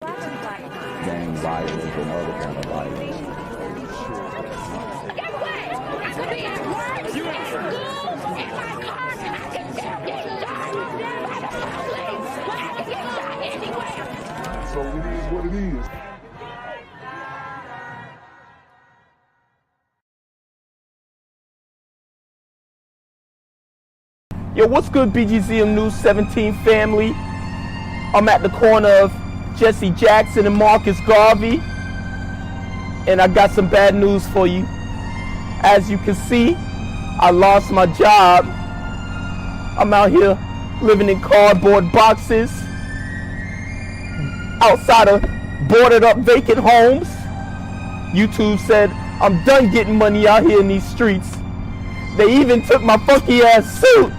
gang violence and other kind of violence. Guess what? I could be at work, at school, in my car. I could still get shot by the police. But I could get shot anywhere. So it is what it is. Yo, what's good, BGZM News 17 family? I'm at the corner of Jesse Jackson and Marcus Garvey, and I got some bad news for you. As you can see, I lost my job. I'm out here living in cardboard boxes outside of boarded up vacant homes. YouTube said I'm done getting money out here in these streets. They even took my funky ass suit.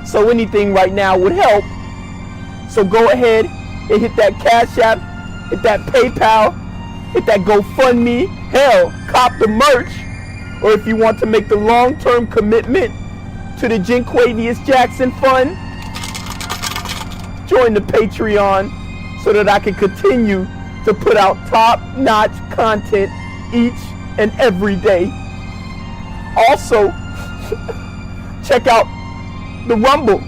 So anything right now would help. So go ahead and hit that Cash App, hit that PayPal, hit that GoFundMe. Hell, cop the merch. Or if you want to make the long-term commitment to the Jinquavius Jackson Fund, join the Patreon so that I can continue to put out top-notch content each and every day. Also, check out the Rumble,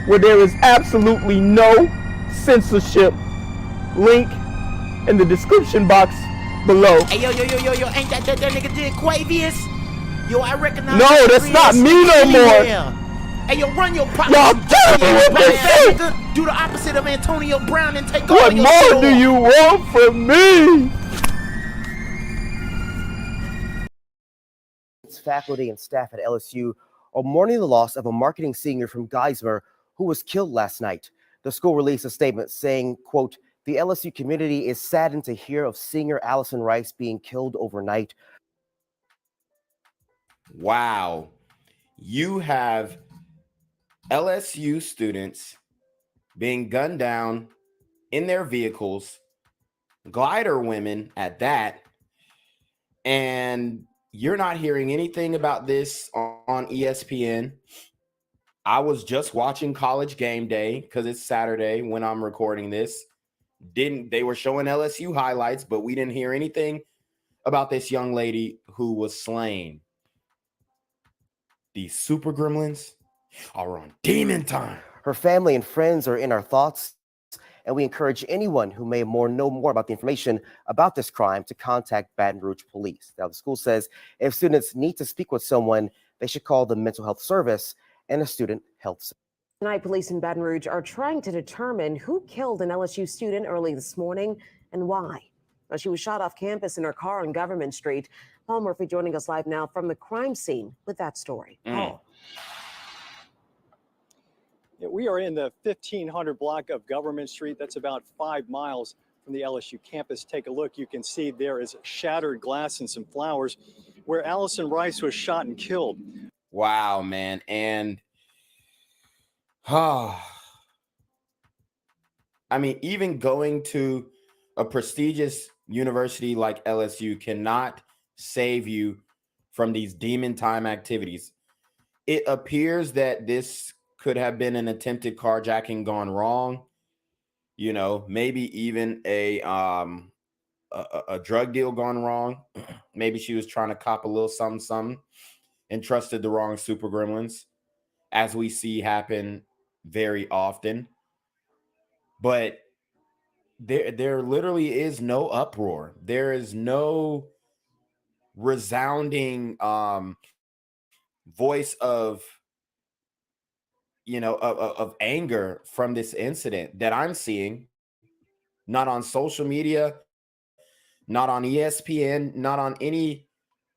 where there is absolutely no censorship. Link in the description box below. Hey, yo, ain't that nigga Jinquavius? Yo, I recognize. No, that's not me no more. Hey, yo, run your pocket. Y'all tell me what they say. Do the opposite of Antonio Brown and take What all your more shit do off. you want from me? Faculty and staff at LSU are mourning the loss of a marketing senior from Geismar who was killed last night. The school released a statement saying, quote, "The LSU community is saddened to hear of senior Allison Rice being killed overnight." Wow. You have LSU students being gunned down in their vehicles, glider women at that, and you're not hearing anything about this on ESPN. I was just watching College Game Day because it's Saturday when I'm recording this. They were showing LSU highlights, but we didn't hear anything about this young lady who was slain. These super gremlins are on demon time. Her family and friends are in our thoughts, and we encourage anyone who may know more about the information about this crime to contact Baton Rouge Police. Now, the school says if students need to speak with someone, they should call the mental health service and a student health center. Tonight, police in Baton Rouge are trying to determine who killed an LSU student early this morning and why. Now, she was shot off campus in her car on Government Street. Paul Murphy joining us live now from the crime scene with that story. Paul. Yeah, we are in the 1500 block of Government Street. That's about 5 miles from the LSU campus. Take a look. You can see there is shattered glass and some flowers where Allison Rice was shot and killed. Wow, man. And I mean, even going to a prestigious university like LSU cannot save you from these demon time activities. It appears that this could have been an attempted carjacking gone wrong. You know, maybe even a drug deal gone wrong. Maybe she was trying to cop a little something and trusted the wrong super gremlins, as we see happen very often. But there literally is no uproar. There is no resounding voice of, of anger from this incident that I'm seeing, not on social media, not on ESPN, not on any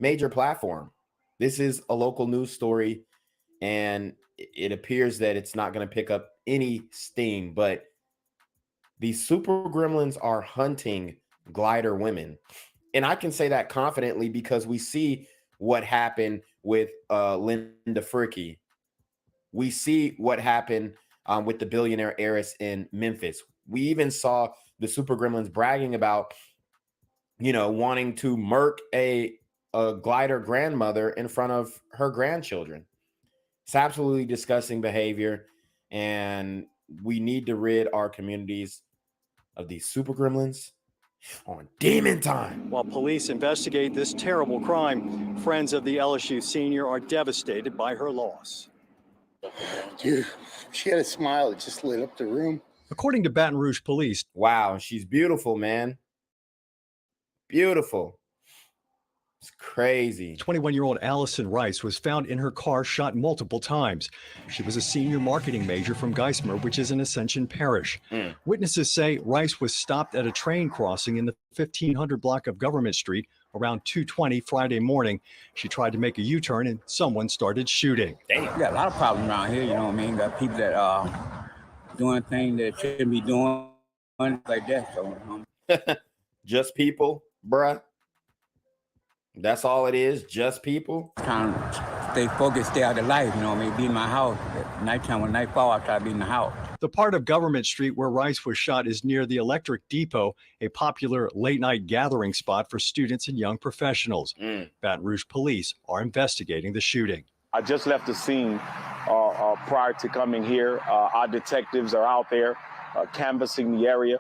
major platform. This is a local news story, and it appears that it's not going to pick up any steam, but these super gremlins are hunting glider women. And I can say that confidently because we see what happened with Linda Frickey. We see what happened with the billionaire heiress in Memphis. We even saw the super gremlins bragging about, wanting to murk a glider grandmother in front of her grandchildren. It's absolutely disgusting behavior, and we need to rid our communities of these super gremlins on demon time. While police investigate this terrible crime, friends of the LSU senior are devastated by her loss. Dude, she had a smile that just lit up the room. According to Baton Rouge police, Wow, she's beautiful, man. Beautiful. It's crazy. 21-year-old Allison Rice was found in her car shot multiple times. She was a senior marketing major from Geismar, which is in Ascension Parish. Witnesses say Rice was stopped at a train crossing in the 1500 block of Government Street around 2:20 Friday morning. She tried to make a U-turn and someone started shooting. Damn. We got a lot of problems around here, you know what I mean? Got people that are doing things that shouldn't be doing like that. So, Just people, bruh. That's all it is, just people. trying to stay focused, stay out of life, you know what I mean? Be in my house. At nighttime, when night fall, I try to be in the house. The part of Government Street where Rice was shot is near the Electric Depot, a popular late-night gathering spot for students and young professionals. Baton Rouge police are investigating the shooting. I just left the scene prior to coming here. Our detectives are out there canvassing the area.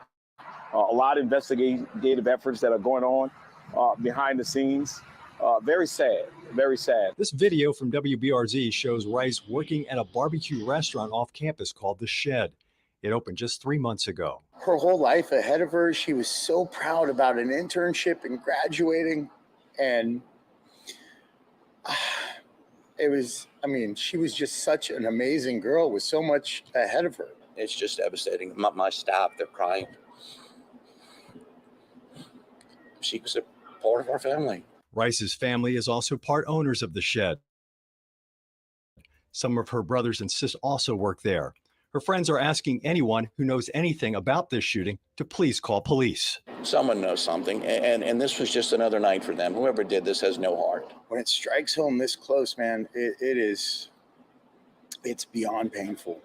A lot of investigative efforts that are going on behind the scenes. Very sad, very sad. This video from WBRZ shows Rice working at a barbecue restaurant off campus called The Shed. It opened just 3 months ago. Her whole life ahead of her. She was so proud about an internship and graduating. And it was, I mean, she was just such an amazing girl with so much ahead of her. It's just devastating. My staff, they're crying. She was a part of our family. Rice's family is also part owners of The Shed. Some of her brothers and sisters also work there. Her friends are asking anyone who knows anything about this shooting to please call police. Someone knows something, and this was just another night for them. Whoever did this has no heart. When it strikes home this close, man, it's beyond painful.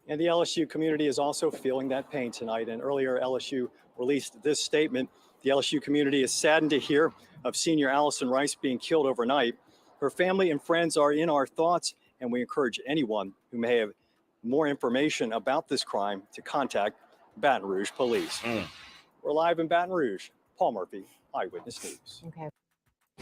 And the LSU community is also feeling that pain tonight. And earlier, LSU released this statement. The LSU community is saddened to hear of senior Allison Rice being killed overnight. Her family and friends are in our thoughts, and we encourage anyone who may have more information about this crime to contact Baton Rouge Police. We're live in Baton Rouge. Paul Murphy, Eyewitness News. Okay.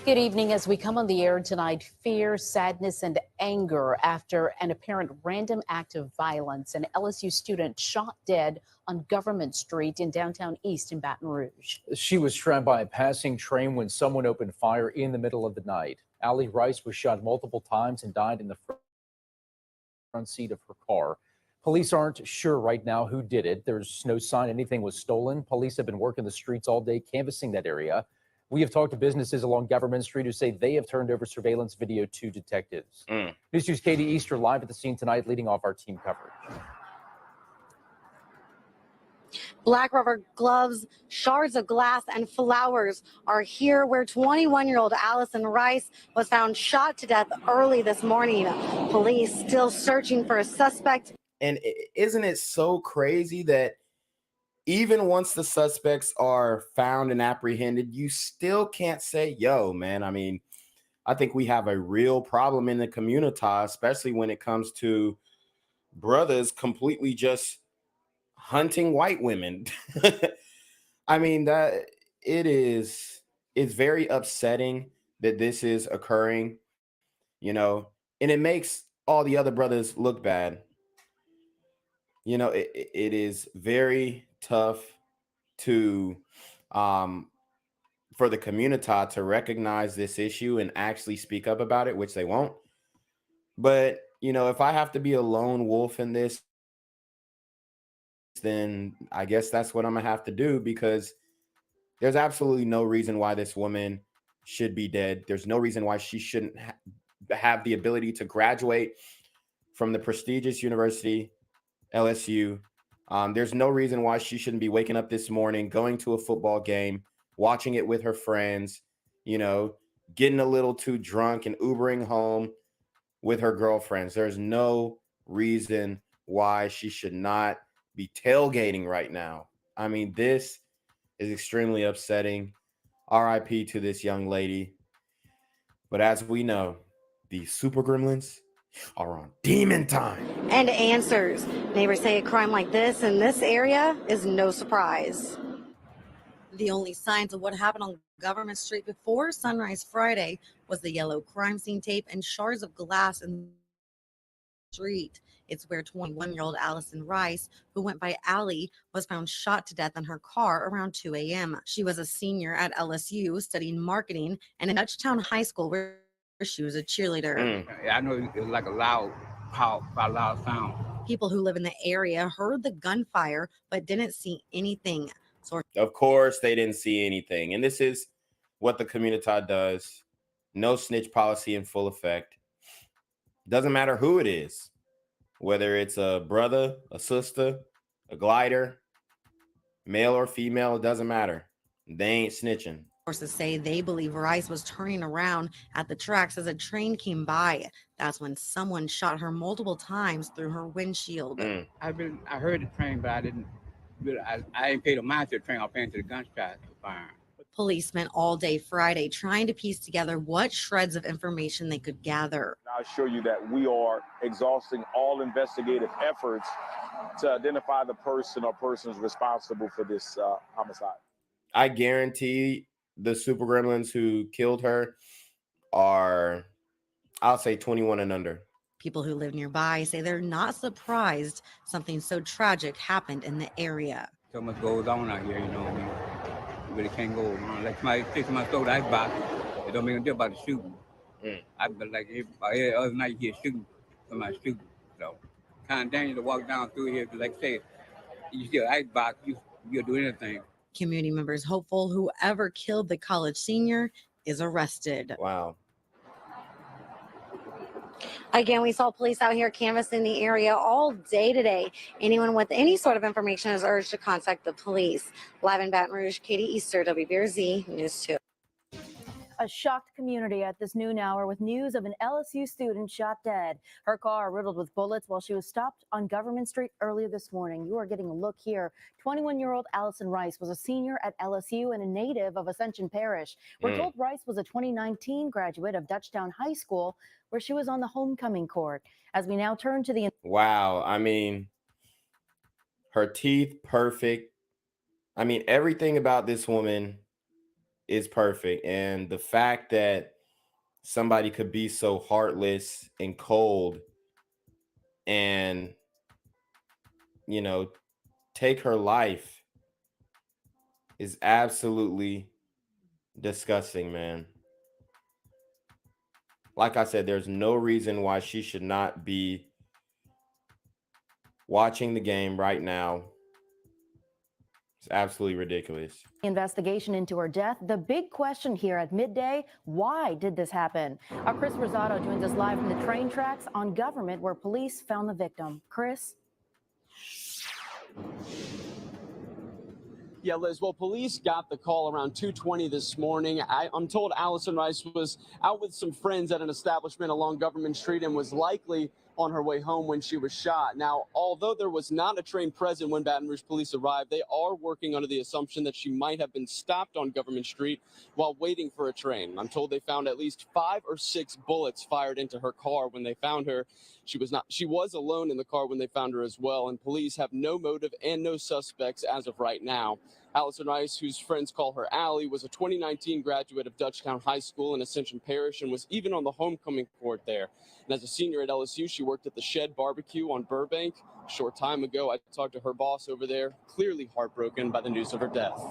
Good evening. As we come on the air tonight, fear, sadness, and anger after an apparent random act of violence. An LSU student shot dead on Government Street in downtown East in Baton Rouge. She was trapped by a passing train when someone opened fire in the middle of the night. Allie Rice was shot multiple times and died in the front seat of her car. Police aren't sure right now who did it. There's no sign anything was stolen. Police have been working the streets all day canvassing that area. We have talked to businesses along Government Street who say they have turned over surveillance video to detectives. News 2's Katie Easter live at the scene tonight, leading off our team coverage. Black rubber gloves, shards of glass, and flowers are here where 21-year-old Allison Rice was found shot to death early this morning. Police still searching for a suspect. And isn't it so crazy that even once the suspects are found and apprehended, you still can't say, yo, man, I mean, I think we have a real problem in the community, especially when it comes to brothers completely just hunting white women. I mean, it's very upsetting that this is occurring, you know, and it makes all the other brothers look bad. You know, it is very tough to for the community to recognize this issue and actually speak up about it, which they won't. But, you know, if I have to be a lone wolf in this, then I guess that's what I'm gonna have to do, because there's absolutely no reason why this woman should be dead. There's no reason why she shouldn't have the ability to graduate from the prestigious university, LSU. There's no reason why she shouldn't be waking up this morning, going to a football game, watching it with her friends, you know, getting a little too drunk and Ubering home with her girlfriends. There's no reason why she should not be tailgating right now. I mean, this is extremely upsetting. RIP to this young lady. But as we know, the super gremlins, are on demon time. And answers. Neighbors say a crime like this in this area is no surprise. The only signs of what happened on Government Street before sunrise Friday was the yellow crime scene tape and shards of glass in the street. It's where 21-year-old Allison Rice, who went by Allie, was found shot to death in her car around 2 a.m. She was a senior at LSU studying marketing and in Dutchtown High School where she was a cheerleader. I know it was like a loud call, a loud sound. People who live in the area heard the gunfire but didn't see anything. Of course, they didn't see anything. And this is what the community does. No snitch policy in full effect. Doesn't matter who it is, whether it's a brother, a sister, a glider, male or female, it doesn't matter. They ain't snitching. Sources say they believe Rice was turning around at the tracks as a train came by. That's when someone shot her multiple times through her windshield. I heard the train, but I didn't pay the mind to the train. I was paying to the gunshot fire. Police spent all day Friday trying to piece together what shreds of information they could gather. I assure you that we are exhausting all investigative efforts to identify the person or persons responsible for this homicide. I guarantee the super gremlins who killed her are, I'll say, 21 and under. People who live nearby say they're not surprised something so tragic happened in the area. So much goes on out here, you know what I mean? You really can't go around. Like somebody 6 months old, I box. It don't make a deal about the shooting. I but like every other night you hear shooting, somebody shooting. So kind of dangerous to walk down through here because, like I said, you see an ice box, you'll do anything. Community members hopeful whoever killed the college senior is arrested. Wow. Again, we saw police out here canvassing the area all day today. Anyone with any sort of information is urged to contact the police. Live in Baton Rouge, Katie Easter, WBRZ News 2. A shocked community at this noon hour with news of an LSU student shot dead. Her car riddled with bullets while she was stopped on Government Street earlier this morning. You are getting a look here. 21-year-old Allison Rice was a senior at LSU and a native of Ascension Parish. We're told Rice was a 2019 graduate of Dutchtown High School, where she was on the homecoming court. As we now turn to the... Wow. I mean, her teeth, perfect. I mean, everything about this woman is perfect. And the fact that somebody could be so heartless and cold and, you know, take her life is absolutely disgusting, man. Like I said, there's no reason why she should not be watching the game right now. It's absolutely ridiculous. Investigation into her death. The big question here at midday, why did this happen? Our Chris Rosado joins us live from the train tracks on Government, where police found the victim. Chris? Yeah, Liz, well, police got the call around 2:20 this morning. I'm told Allison Rice was out with some friends at an establishment along Government Street and was likely on her way home when she was shot. Now, although there was not a train present when Baton Rouge police arrived, they are working under the assumption that she might have been stopped on Government Street while waiting for a train. I'm told they found at least 5 or 6 bullets fired into her car when they found her. She was alone in the car when they found her as well, and police have no motive and no suspects as of right now. Allison Rice, whose friends call her Allie, was a 2019 graduate of Dutchtown High School in Ascension Parish and was even on the homecoming court there. And as a senior at LSU, she worked at the Shed Barbecue on Burbank. A short time ago, I talked to her boss over there, clearly heartbroken by the news of her death.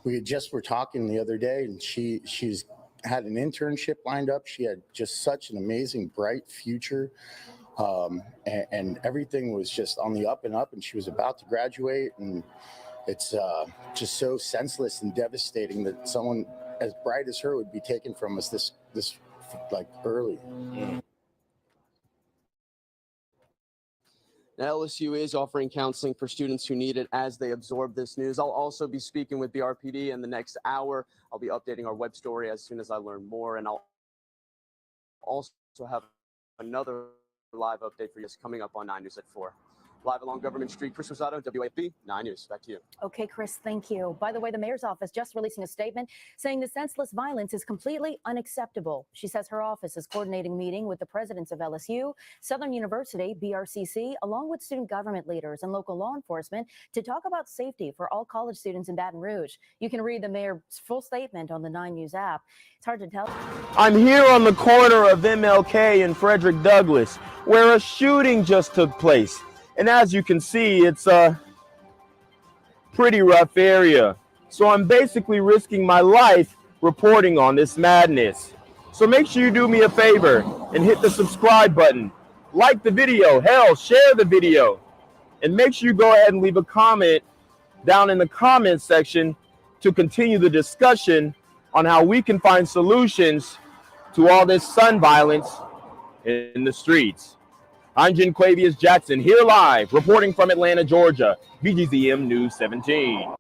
We just were talking the other day, and she's had an internship lined up. She had just such an amazing, bright future. And everything was just on the up and up, and she was about to graduate, and it's just so senseless and devastating that someone as bright as her would be taken from us this like early. Now, LSU is offering counseling for students who need it as they absorb this news. I'll also be speaking with BRPD in the next hour. I'll be updating our web story as soon as I learn more, and I'll also have another live update for you coming up on 9 News at 4. Live along Government Street, Chris Rosado, WAP 9 News. Back to you. Okay, Chris, thank you. By the way, the mayor's office just releasing a statement saying the senseless violence is completely unacceptable. She says her office is coordinating a meeting with the presidents of LSU, Southern University, BRCC, along with student government leaders and local law enforcement to talk about safety for all college students in Baton Rouge. You can read the mayor's full statement on the 9 News app. It's hard to tell. I'm here on the corner of MLK and Frederick Douglass, where a shooting just took place. And as you can see, it's a pretty rough area. So I'm basically risking my life reporting on this madness. So make sure you do me a favor and hit the subscribe button. Like the video, hell, share the video. And make sure you go ahead and leave a comment down in the comment section to continue the discussion on how we can find solutions to all this son violence in the streets. I'm Shanquella Jackson, here live, reporting from Atlanta, Georgia, BGZM News 17.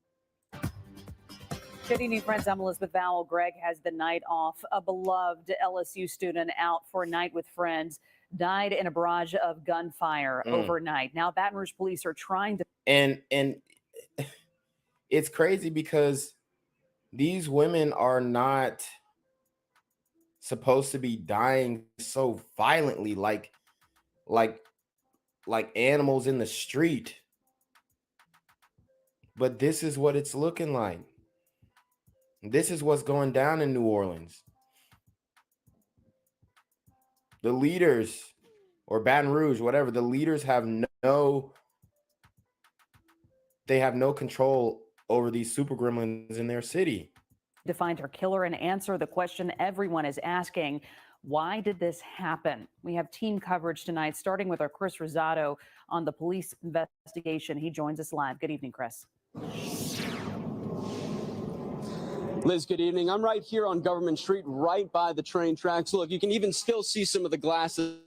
Good evening, friends. I'm Elizabeth Vowell. Greg has the night off. A beloved LSU student out for a night with friends died in a barrage of gunfire overnight. Now, Baton Rouge police are trying to... And it's crazy because these women are not supposed to be dying so violently like animals in the street. But this is what it's looking like. This is what's going down in New Orleans. The leaders, or Baton Rouge, whatever, the leaders have no control over these super gremlins in their city. To find her killer and answer the question everyone is asking. Why did this happen? We have team coverage tonight, starting with our Chris Rosado on the police investigation. He joins us live. Good evening, Chris. Liz, good evening. I'm right here on Government Street, right by the train tracks. Look, you can even still see some of the glasses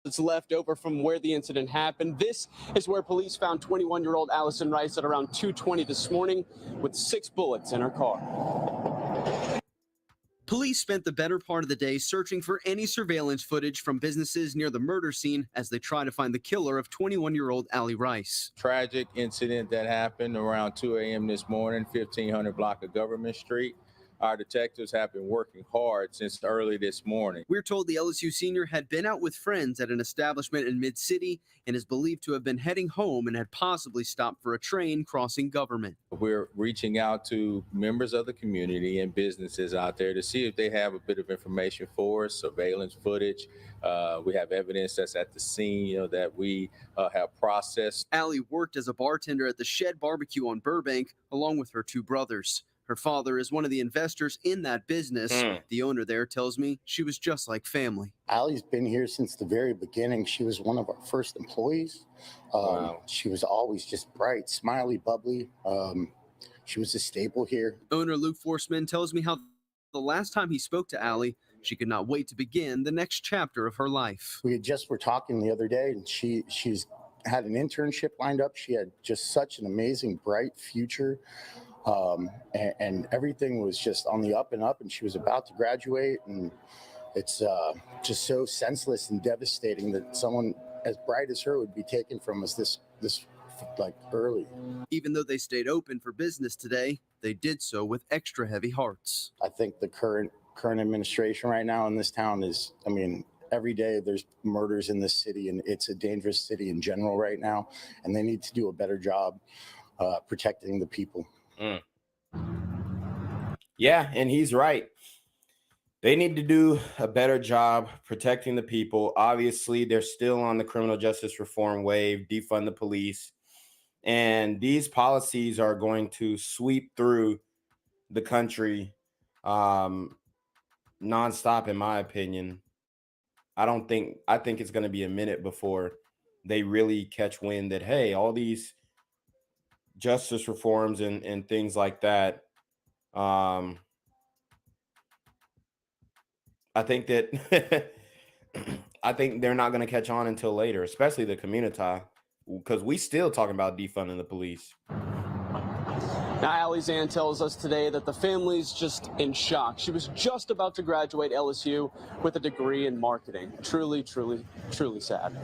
that's left over from where the incident happened. This is where police found 21-year-old Allison Rice at around 2:20 this morning with 6 bullets in her car. Police spent the better part of the day searching for any surveillance footage from businesses near the murder scene as they try to find the killer of 21-year-old Allie Rice. Tragic incident that happened around 2 a.m. this morning, 1500 block of Government Street. Our detectives have been working hard since early this morning. We're told the LSU senior had been out with friends at an establishment in Mid-City and is believed to have been heading home and had possibly stopped for a train crossing Government. We're reaching out to members of the community and businesses out there to see if they have a bit of information for us, surveillance footage. We have evidence that's at the scene, that we have processed. Allie worked as a bartender at the Shed Barbecue on Burbank, along with her 2 brothers. Her father is one of the investors in that business. The owner there tells me she was just like family. Allie's been here since the very beginning. She was one of our first employees. Wow. She was always just bright, smiley, bubbly. She was a staple here. Owner Luke Forsman tells me how the last time he spoke to Allie, she could not wait to begin the next chapter of her life. We just were talking the other day, and she's had an internship lined up. She had just such an amazing, bright future. And everything was just on the up and up, and she was about to graduate, and it's just so senseless and devastating that someone as bright as her would be taken from us this like early. Even though they stayed open for business today, they did so with extra heavy hearts. I think the current administration right now in this town is, every day there's murders in this city, and it's a dangerous city in general right now, and they need to do a better job protecting the people. Yeah, and he's right. They need to do a better job protecting the people. Obviously, they're still on the criminal justice reform wave, defund the police. And these policies are going to sweep through the country nonstop, in my opinion. I think it's going to be a minute before they really catch wind that, hey, all these justice reforms and things like that. I think that I think they're not going to catch on until later, especially the community, because we still talking about defunding the police. Now, Allie's aunt tells us today that the family's just in shock. She was just about to graduate LSU with a degree in marketing. Truly, truly, truly sad.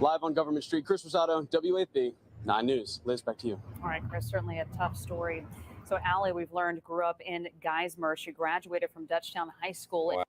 Live on Government Street, Chris Rosado, WAP 9 News. Liz, back to you. All right, Chris, certainly a tough story. So Allie, we've learned, grew up in Geismar. She graduated from Dutchtown High School.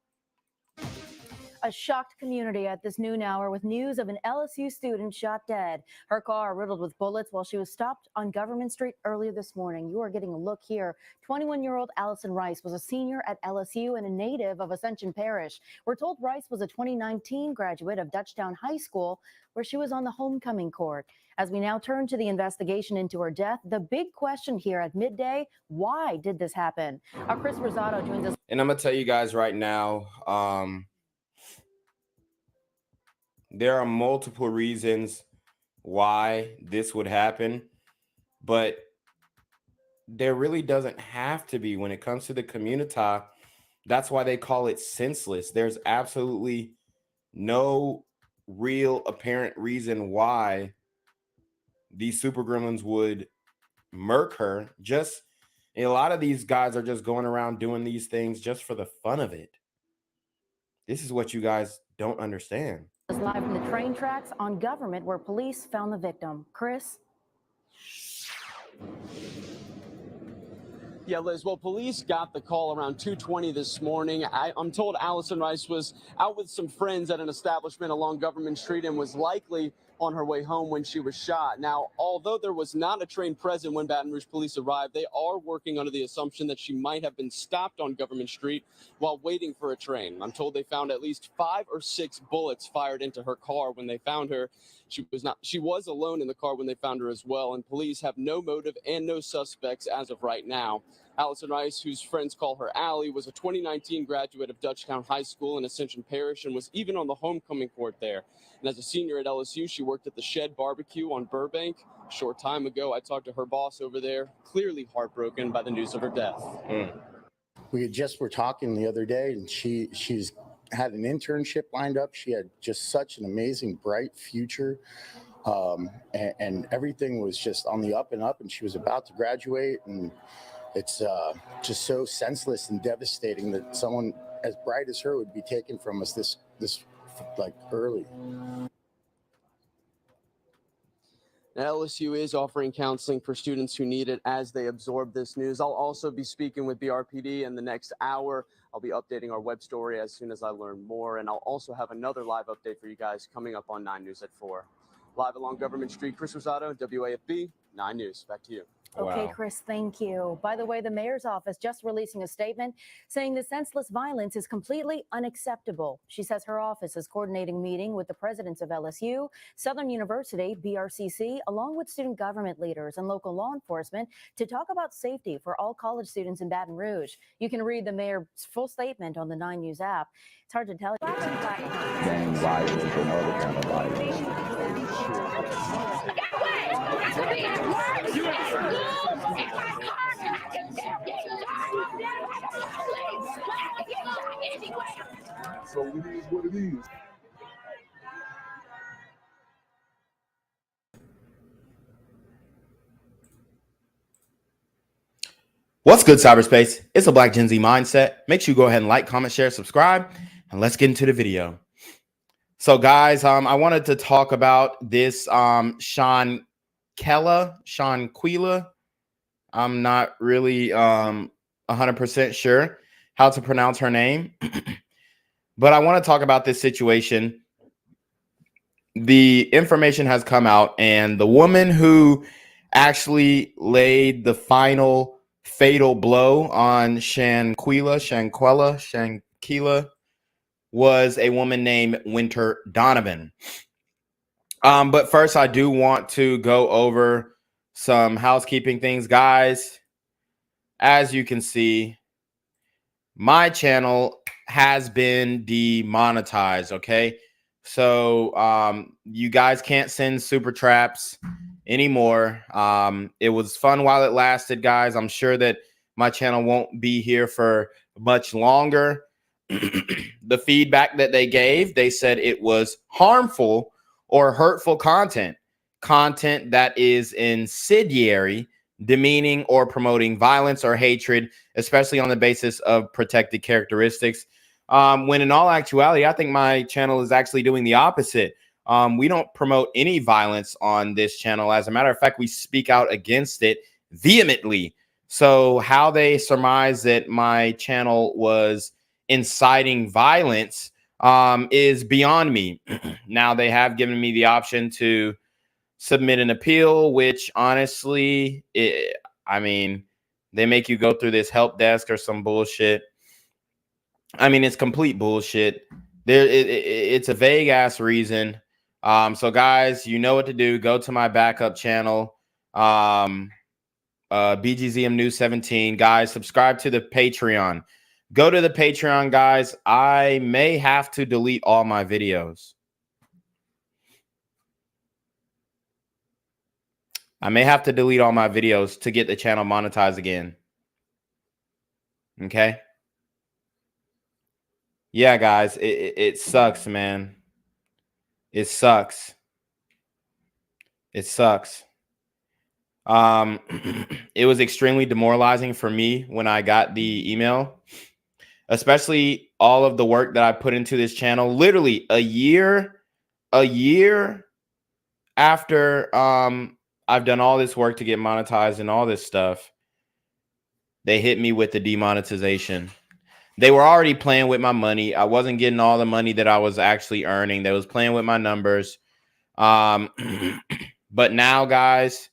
A shocked community at this noon hour with news of an LSU student shot dead. Her car riddled with bullets while she was stopped on Government Street earlier this morning. You are getting a look here. 21-year-old Allison Rice was a senior at LSU and a native of Ascension Parish. We're told Rice was a 2019 graduate of Dutchtown High School, where she was on the homecoming court. As we now turn to the investigation into her death, the big question here at midday, why did this happen? Our Chris Rosado joins us. And I'm going to tell you guys right now, there are multiple reasons why this would happen, but there really doesn't have to be when it comes to the community. That's why they call it senseless. There's absolutely no real apparent reason why these super gremlins would murk her. Just a lot of these guys are just going around doing these things just for the fun of it. This is what you guys don't understand. Live from the train tracks on Government, where police found the victim. Chris? Yeah, Liz, well, police got the call around 2:20 this morning. I'm told Allison Rice was out with some friends at an establishment along Government Street and was likely on her way home when she was shot. Now, although there was not a train present when Baton Rouge police arrived, they are working under the assumption that she might have been stopped on Government Street while waiting for a train. I'm told they found at least 5 or 6 bullets fired into her car when they found her. She was alone in the car when they found her as well, and police have no motive and no suspects as of right now. Allison Rice, whose friends call her Allie, was a 2019 graduate of Dutchtown High School in Ascension Parish and was even on the homecoming court there. And as a senior at LSU, she worked at the Shed Barbecue on Burbank. A short time ago, I talked to her boss over there, clearly heartbroken by the news of her death. We just were talking the other day, and she's had an internship lined up. She had just such an amazing, bright future. And everything was just on the up and up, and she was about to graduate, and it's just so senseless and devastating that someone as bright as her would be taken from us this like early. Now, LSU is offering counseling for students who need it as they absorb this news. I'll also be speaking with BRPD in the next hour. I'll be updating our web story as soon as I learn more, and I'll also have another live update for you guys coming up on 9 News at 4. Live along Government Street, Chris Rosado, WAFB 9 News. Back to you. Okay, Wow. Chris, thank you. By the way, the mayor's office just releasing a statement saying the senseless violence is completely unacceptable. She says her office is coordinating a meeting with the presidents of LSU, Southern University, BRCC, along with student government leaders and local law enforcement to talk about safety for all college students in Baton Rouge. You can read the mayor's full statement on the 9 News app. It's hard to tell. Gang violence and other kind of violence. I could be at work, at school, in my car, and I can still get shot by the police. I can get shot anywhere. So it is what it is. What's good, cyberspace? It's a Black Gen Z mindset. Make sure you go ahead and like, comment, share, subscribe, and let's get into the video. So, guys, I wanted to talk about this Shanquella. I'm not really 100% sure how to pronounce her name, but I want to talk about this situation. The information has come out, and the woman who actually laid the final fatal blow on Shanquella was a woman named Winter Donovan. But first, I do want to go over some housekeeping things, guys. As you can see, my channel has been demonetized. Okay, so you guys can't send super traps anymore. It was fun while it lasted, guys. I'm sure that my channel won't be here for much longer. The feedback that they gave, they said it was harmful or hurtful content that is incendiary demeaning or promoting violence or hatred, especially on the basis of protected characteristics. When in all actuality, I think my channel is actually doing the opposite. We don't promote any violence on this channel. As a matter of fact, we speak out against it vehemently. So how they surmise that my channel was inciting violence is beyond me. Now, they have given me the option to submit an appeal, which honestly, I mean, they make you go through this help desk or some bullshit. I mean, it's complete bullshit. It's a vague ass reason. So guys, you know what to do. Go to my backup channel, BGZM News 17. Guys, subscribe to the Patreon. Go to the Patreon, guys. I may have to delete all my videos. I may have to delete all my videos to get the channel monetized again. Okay. Yeah, guys, it sucks, man. It sucks. It sucks. It was extremely demoralizing for me when I got the email, especially all of the work that I put into this channel. Literally a year after I've done all this work to get monetized and all this stuff, they hit me with the demonetization. They were already playing with my money. I wasn't getting all the money that I was actually earning. They was playing with my numbers. But now, guys,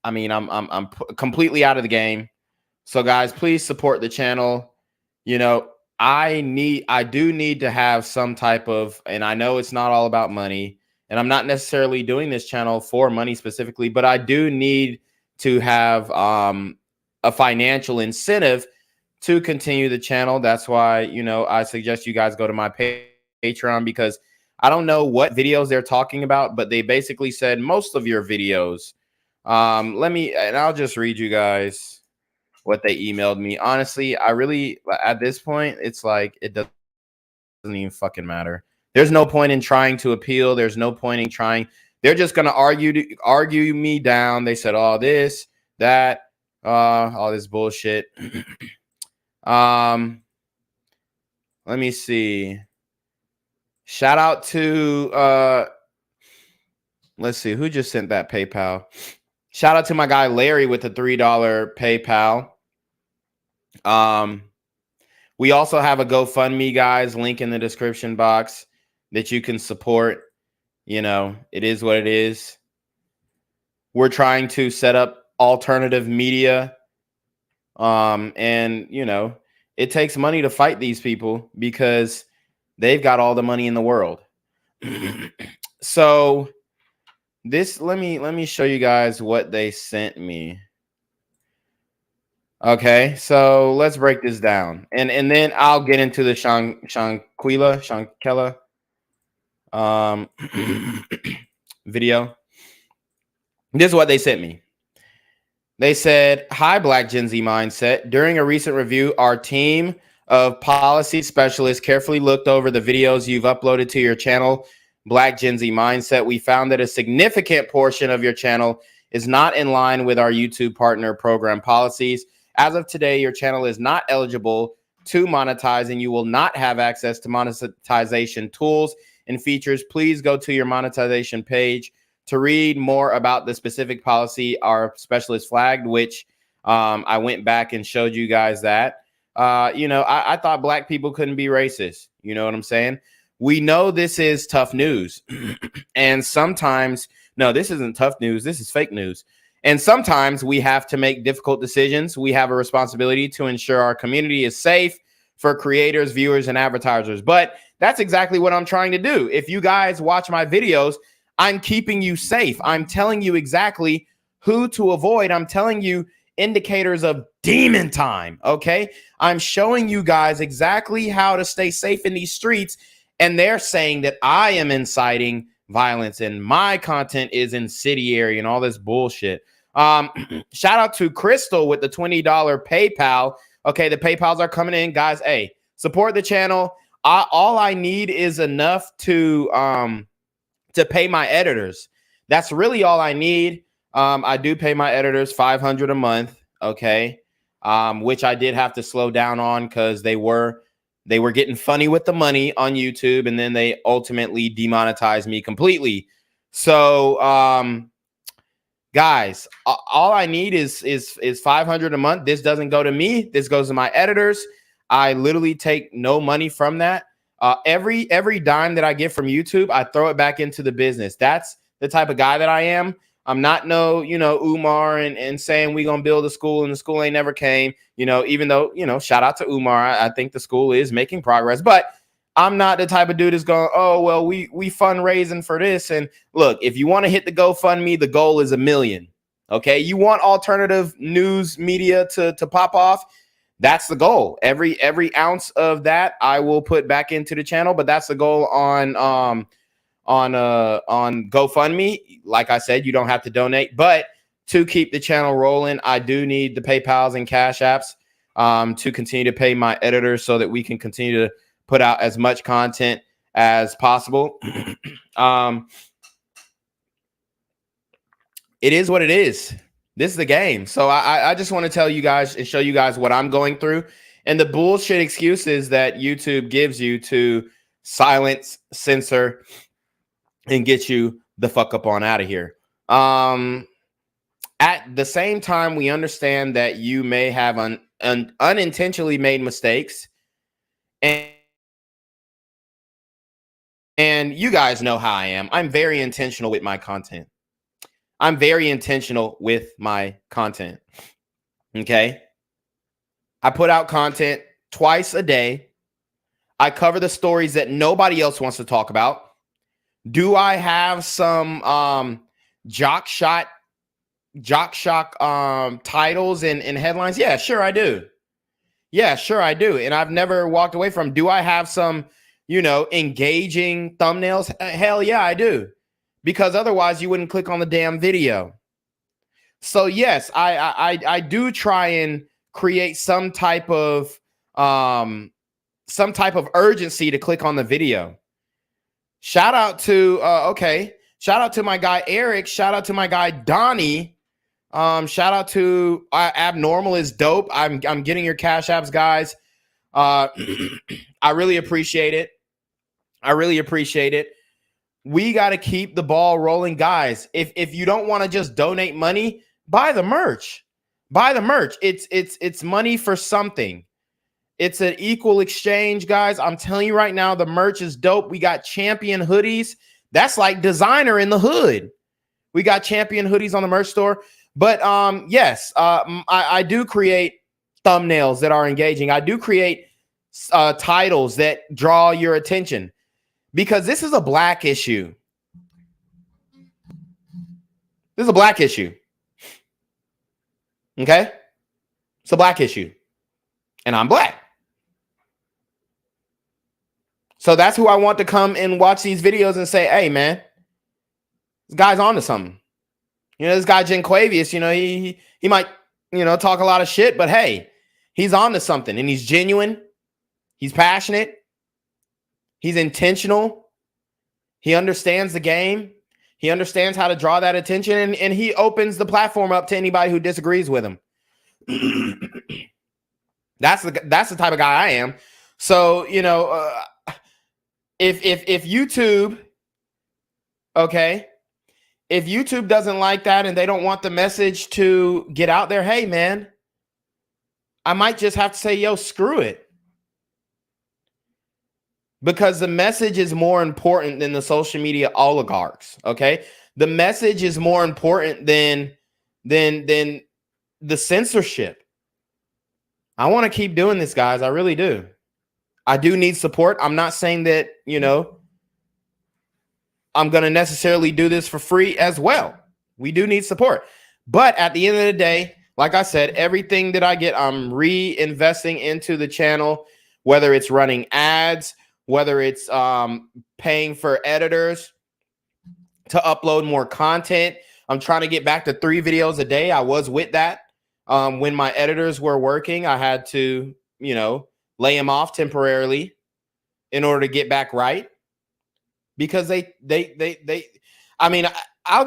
I mean, I'm completely out of the game. So, guys, please support the channel. You know, I do need to have some type of, and I know it's not all about money, and I'm not necessarily doing this channel for money specifically, but I do need to have a financial incentive to continue the channel. That's why, you know, I suggest you guys go to my Patreon, because I don't know what videos they're talking about, but they basically said most of your videos. I'll just read you guys what they emailed me. Honestly, I really, at this point, it's like, it doesn't even fucking matter. There's no point in trying to appeal. There's no point in trying. They're just going to argue me down. They said all this, that, all this bullshit. Let me see. Shout out to, let's see, who just sent that PayPal? Shout out to my guy Larry with the $3 PayPal. We also have a GoFundMe, guys, link in the description box that you can support. You know, it is what it is. We're trying to set up alternative media. And, you know, it takes money to fight these people because they've got all the money in the world. So this, let me show you guys what they sent me. Okay, so let's break this down, and then I'll get into the Shanquella video. This is what they sent me. They said, "Hi, Black Gen Z Mindset. During a recent review, our team of policy specialists carefully looked over the videos you've uploaded to your channel, Black Gen Z Mindset. We found that a significant portion of your channel is not in line with our YouTube partner program policies. As of today, your channel is not eligible to monetize, and you will not have access to monetization tools and features. Please go to your monetization page to read more about the specific policy our specialist flagged," which I went back and showed you guys that. You know, I thought black people couldn't be racist. You know what I'm saying? We know this is tough news. And sometimes, no, this isn't tough news. This is fake news. And sometimes we have to make difficult decisions. We have a responsibility to ensure our community is safe for creators, viewers, and advertisers. But that's exactly what I'm trying to do. If you guys watch my videos, I'm keeping you safe. I'm telling you exactly who to avoid. I'm telling you indicators of demon time, okay? I'm showing you guys exactly how to stay safe in these streets, and they're saying that I am inciting violence and my content is incendiary and all this bullshit. Shout out to Crystal with the $20 PayPal. Okay, the PayPals are coming in, guys. Hey, support the channel. All I need is enough to pay my editors. That's really all I need. I do pay my editors $500 a month. Okay. Which I did have to slow down on because they were getting funny with the money on YouTube, and then they ultimately demonetized me completely. So, guys, all I need is $500 a month. This doesn't go to me. This goes to my editors. I literally take no money from that. Every dime that I get from YouTube, I throw it back into the business. That's the type of guy that I am. I'm not no, Umar and saying we gonna build a school and the school ain't never came. Even though, shout out to Umar. I think the school is making progress, but I'm not the type of dude that's going, oh, well, we fundraising for this. And look, if you want to hit the GoFundMe, the goal is $1 million. Okay. You want alternative news media to pop off. That's the goal. Every ounce of that I will put back into the channel, but that's the goal on GoFundMe. Like I said, you don't have to donate, but to keep the channel rolling, I do need the PayPals and Cash Apps to continue to pay my editors so that we can continue to put out as much content as possible. It is what it is. This is the game. So I just want to tell you guys and show you guys what I'm going through and the bullshit excuses that YouTube gives you to silence, censor, and get you the fuck up on out of here. At the same time, we understand that you may have unintentionally made mistakes, and you guys know how I am. I'm very intentional with my content. Okay. I put out content twice a day. I cover the stories that nobody else wants to talk about. Do I have some jock shock titles and headlines? Yeah, sure I do. And I've never walked away from. Do I have some, engaging thumbnails? Hell yeah, I do. Because otherwise you wouldn't click on the damn video. So yes, I do try and create some type of urgency to click on the video. Shout out to my guy Eric. Shout out to my guy Donnie. Shout out to Abnormal is dope. I'm getting your Cash Apps, guys. I really appreciate it. We got to keep the ball rolling, guys. If you don't want to just donate money, buy the merch. It's money for something. It's an equal exchange, guys. I'm telling you right now, the merch is dope. We got champion hoodies. That's like designer in the hood. We got champion hoodies on the merch store. But yes, I do create thumbnails that are engaging. I do create titles that draw your attention because this is a black issue. This is a black issue. Okay? It's a black issue. And I'm black. So that's who I want to come and watch these videos and say, hey, man, this guy's on to something. This guy, Shanquella, he might, talk a lot of shit, but hey, he's on to something and he's genuine. He's passionate. He's intentional. He understands the game. He understands how to draw that attention, and he opens the platform up to anybody who disagrees with him. That's the type of guy I am. So, if YouTube, okay, if YouTube doesn't like that and they don't want the message to get out there, hey, man, I might just have to say, yo, screw it. Because the message is more important than the social media oligarchs, okay? The message is more important than the censorship. I want to keep doing this, guys. I really do. I do need support. I'm not saying that, I'm going to necessarily do this for free as well. We do need support. But at the end of the day, like I said, everything that I get, I'm reinvesting into the channel, whether it's running ads, whether it's paying for editors to upload more content. I'm trying to get back to 3 videos a day. I was with that. When my editors were working, I had to, lay them off temporarily in order to get back right. Because I'll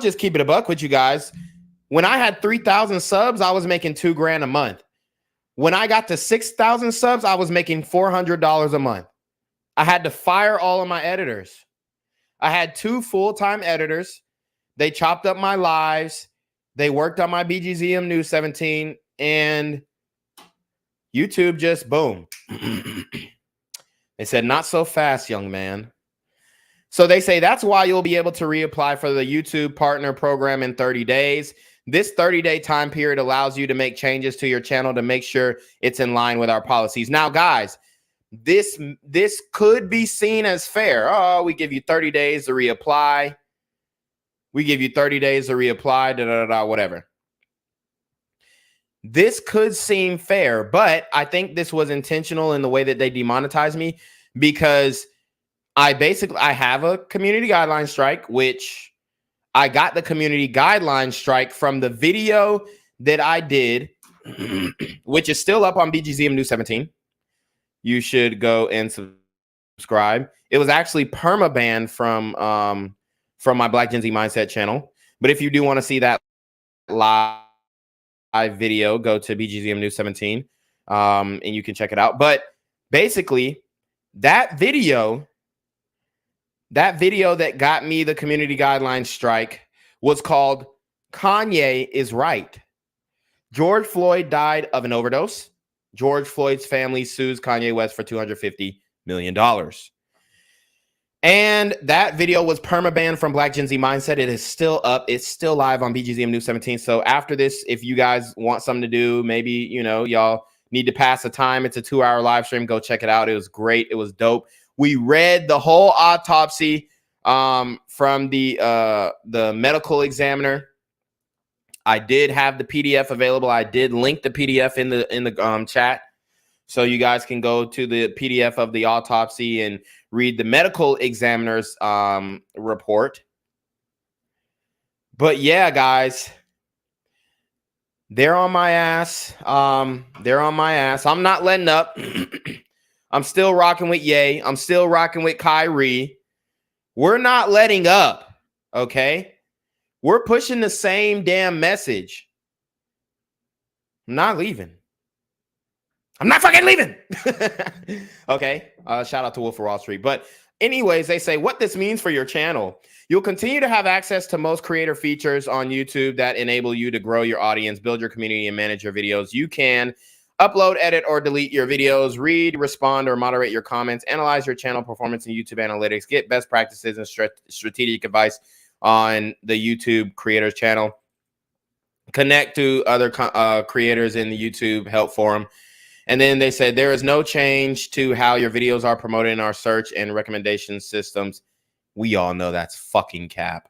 just keep it a buck with you guys. When I had 3,000 subs, I was making $2 grand a month. When I got to 6,000 subs, I was making $400 a month. I had to fire all of my editors. I had 2 full-time editors. They chopped up my lives. They worked on my BGZM News 17, and YouTube just boom. They said, not so fast, young man. So they say that's why you'll be able to reapply for the YouTube partner program in 30 days. This 30-day time period allows you to make changes to your channel to make sure it's in line with our policies. Now, guys, this could be seen as fair. Oh, we give you 30 days to reapply. We give you 30 days to reapply, whatever. This could seem fair, but I think this was intentional in the way that they demonetized me, because I have a community guideline strike, which I got the community guideline strike from the video that I did, which is still up on BGZM News 17. You should go and subscribe. It was actually perma-banned from my Black Gen Z Mindset channel. But if you do want to see that live video, go to BGZM News 17 and you can check it out. But basically, that video that got me the community guidelines strike was called Kanye is Right. George Floyd died of an overdose. George Floyd's family sues Kanye West for $250 million. And that video was perma-banned from Black Gen Z Mindset. It is still up. It's still live on BGZM News 17. So after this, if you guys want something to do, maybe, y'all need to pass the time. It's a 2-hour live stream. Go check it out. It was great. It was dope. We read the whole autopsy from the medical examiner. I did have the PDF available. I did link the PDF in the chat, so you guys can go to the PDF of the autopsy and read the medical examiner's report. But yeah, guys, they're on my ass. They're on my ass. I'm not letting up. I'm still rocking with Ye. I'm still rocking with Kyrie. We're not letting up, okay? We're pushing the same damn message. I'm not leaving. I'm not fucking leaving. Okay. Shout out to Wolf of Wall Street. But anyways, they say what this means for your channel. You'll continue to have access to most creator features on YouTube that enable you to grow your audience, build your community, and manage your videos. You can upload, edit, or delete your videos, read, respond, or moderate your comments, analyze your channel performance in YouTube analytics, get best practices and strategic advice on the YouTube creators channel, connect to other creators in the YouTube help forum. And then they said there is no change to how your videos are promoted in our search and recommendation systems. We all know that's fucking cap.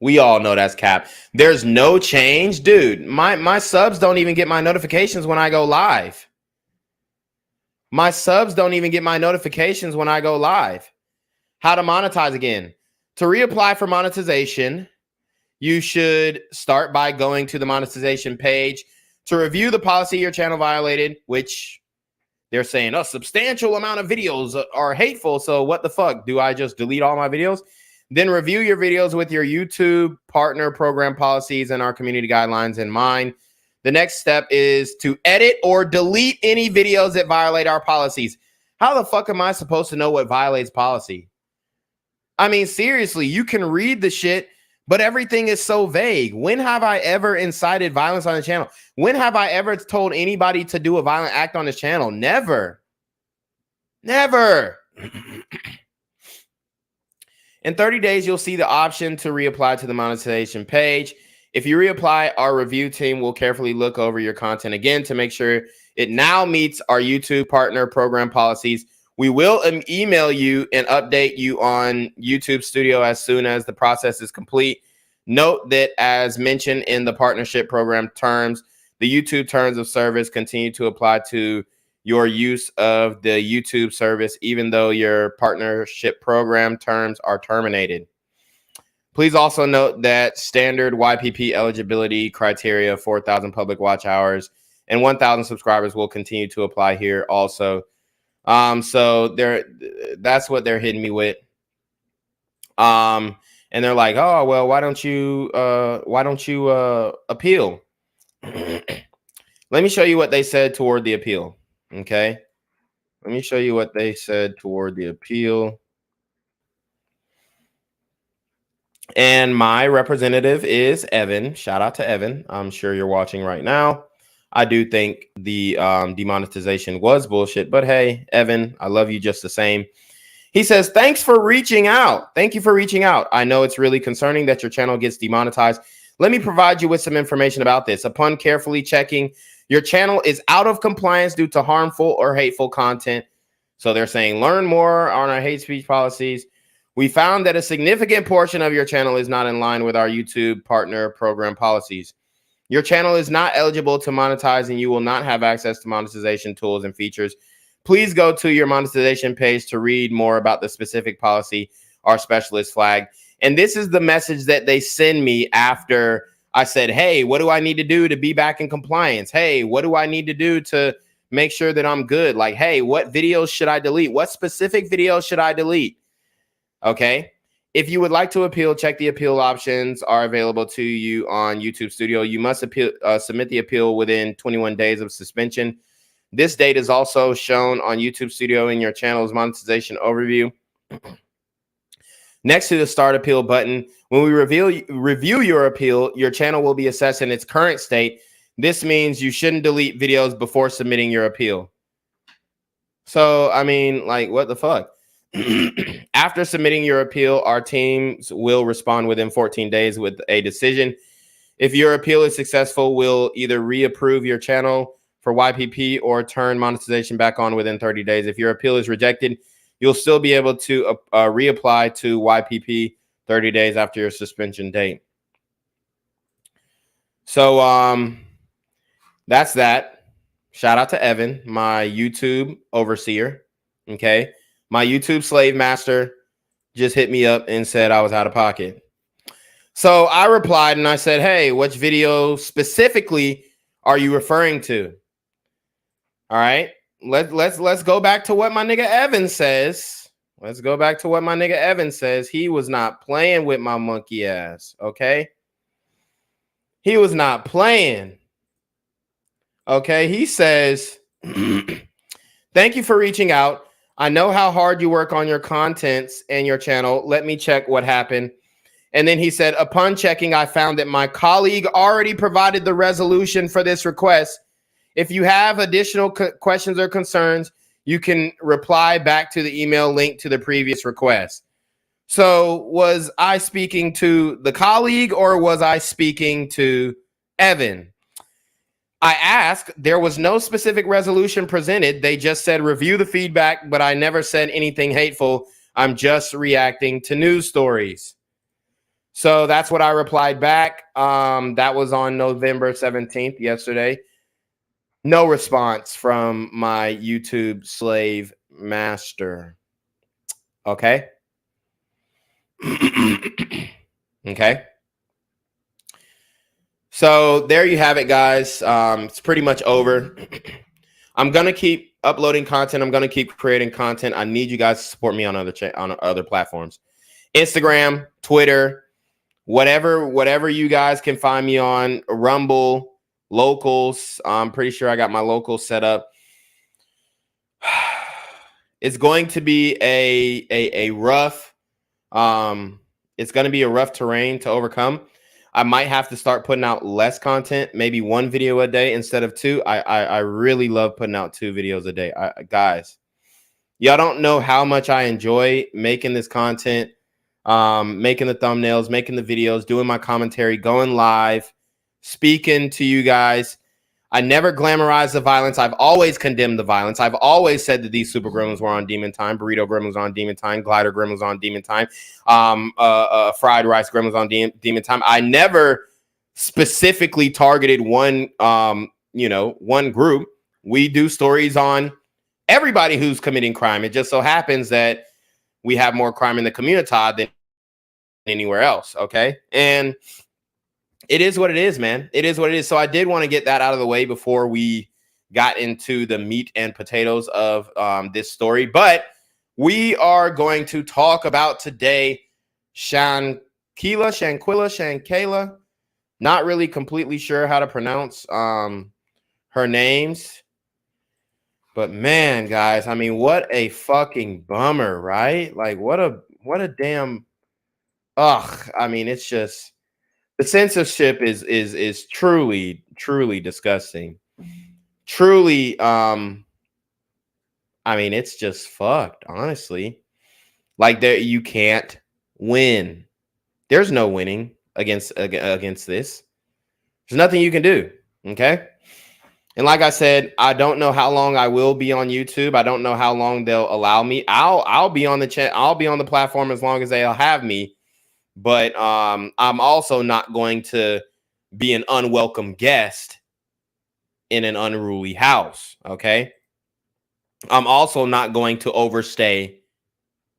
We all know that's cap. There's no change. Dude, my subs don't even get my notifications when I go live. My subs don't even get my notifications when I go live. How to monetize again. To reapply for monetization, you should start by going to the monetization page. To review the policy your channel violated, which they're saying a substantial amount of videos are hateful. So what the fuck? Do I just delete all my videos? Then review your videos with your YouTube partner program policies and our community guidelines in mind. The next step is to edit or delete any videos that violate our policies. How the fuck am I supposed to know what violates policy? I mean, seriously, you can read the shit, but everything is so vague. When have I ever incited violence on the channel? When have I ever told anybody to do a violent act on this channel? Never. Never. In 30 days, you'll see the option to reapply to the monetization page. If you reapply, our review team will carefully look over your content again to make sure it now meets our YouTube partner program policies. We will email you and update you on YouTube Studio as soon as the process is complete. Note that as mentioned in the partnership program terms, the YouTube terms of service continue to apply to your use of the YouTube service, even though your partnership program terms are terminated. Please also note that standard YPP eligibility criteria, 4,000 public watch hours and 1,000 subscribers will continue to apply here also. So that's what they're hitting me with. And and they're like, oh, well, why don't you appeal? Let me show you what they said toward the appeal. Okay. Let me show you what they said toward the appeal. And my representative is Evan. Shout out to Evan. I'm sure you're watching right now. I do think the demonetization was bullshit, but hey, Evan, I love you just the same. He says, thanks for reaching out. Thank you for reaching out. I know it's really concerning that your channel gets demonetized. Let me provide you with some information about this. Upon carefully checking, your channel is out of compliance due to harmful or hateful content. So they're saying, learn more on our hate speech policies. We found that a significant portion of your channel is not in line with our YouTube partner program policies. Your channel is not eligible to monetize, and you will not have access to monetization tools and features. Please go to your monetization page to read more about the specific policy our specialist flagged. And this is the message that they send me after I said, hey, what do I need to do to be back in compliance? Hey, what do I need to do to make sure that I'm good? Like, hey, what videos should I delete? What specific videos should I delete? Okay. If you would like to appeal, check the appeal options are available to you on YouTube Studio. You must submit the appeal within 21 days of suspension. This date is also shown on YouTube Studio in your channel's monetization overview. Next to the Start Appeal button, when we review your appeal, your channel will be assessed in its current state. This means you shouldn't delete videos before submitting your appeal. So, I mean, like, what the fuck? After submitting your appeal, our teams will respond within 14 days with a decision. If your appeal is successful, we'll either reapprove your channel for YPP or turn monetization back on within 30 days. If your appeal is rejected, you'll still be able to reapply to YPP 30 days after your suspension date. So that's that. Shout out to Evan, my YouTube overseer. Okay. My YouTube slave master just hit me up and said I was out of pocket. So I replied and I said, hey, which video specifically are you referring to? All right. Let's go back to what my nigga Evan says. Let's go back to what my nigga Evan says. He was not playing with my monkey ass. Okay. He was not playing. Okay. He says, thank you for reaching out. I know how hard you work on your contents and your channel. Let me check what happened. And then he said, upon checking, I found that my colleague already provided the resolution for this request. If you have additional questions or concerns, you can reply back to the email linked to the previous request. So was I speaking to the colleague or was I speaking to Evan? I asked, there was no specific resolution presented. They just said review the feedback, but I never said anything hateful. I'm just reacting to news stories. So that's what I replied back. That was on November 17th, yesterday. No response from my YouTube slave master. Okay. Okay. So there you have it, guys. It's pretty much over. I'm going to keep uploading content. I'm going to keep creating content. I need you guys to support me on other platforms. Instagram, Twitter, whatever you guys can find me on. Rumble, locals. I'm pretty sure I got my locals set up. It's going to be a rough it's going to be a rough terrain to overcome. I might have to start putting out less content, maybe one video a day instead of two. I really love putting out 2 videos a day. Guys, y'all don't know how much I enjoy making this content, making the thumbnails, making the videos, doing my commentary, going live, speaking to you guys. I never glamorized the violence. I've always condemned the violence. I've always said that these super gremlins were on demon time. Burrito gremlins on demon time. Glider gremlins on demon time. Fried rice gremlins on demon time. I never specifically targeted one, one group. We do stories on everybody who's committing crime. It just so happens that we have more crime in the community than anywhere else. Okay. And it is what it is, man. It is what it is. So I did want to get that out of the way before we got into the meat and potatoes of this story. But we are going to talk about today Shanquella. Shanquella. Not really completely sure how to pronounce her names. But man, guys, I mean, what a fucking bummer, right? Like what a damn I mean, it's just the censorship is truly disgusting. Truly I mean, it's just fucked, honestly. Like there you can't win. There's no winning against this. There's nothing you can do, okay? And like I said, I don't know how long I will be on YouTube. I don't know how long they'll allow me. I'll be on the chat. I'll be on the platform as long as they'll have me. But I'm also not going to be an unwelcome guest in an unruly house. Okay. I'm also not going to overstay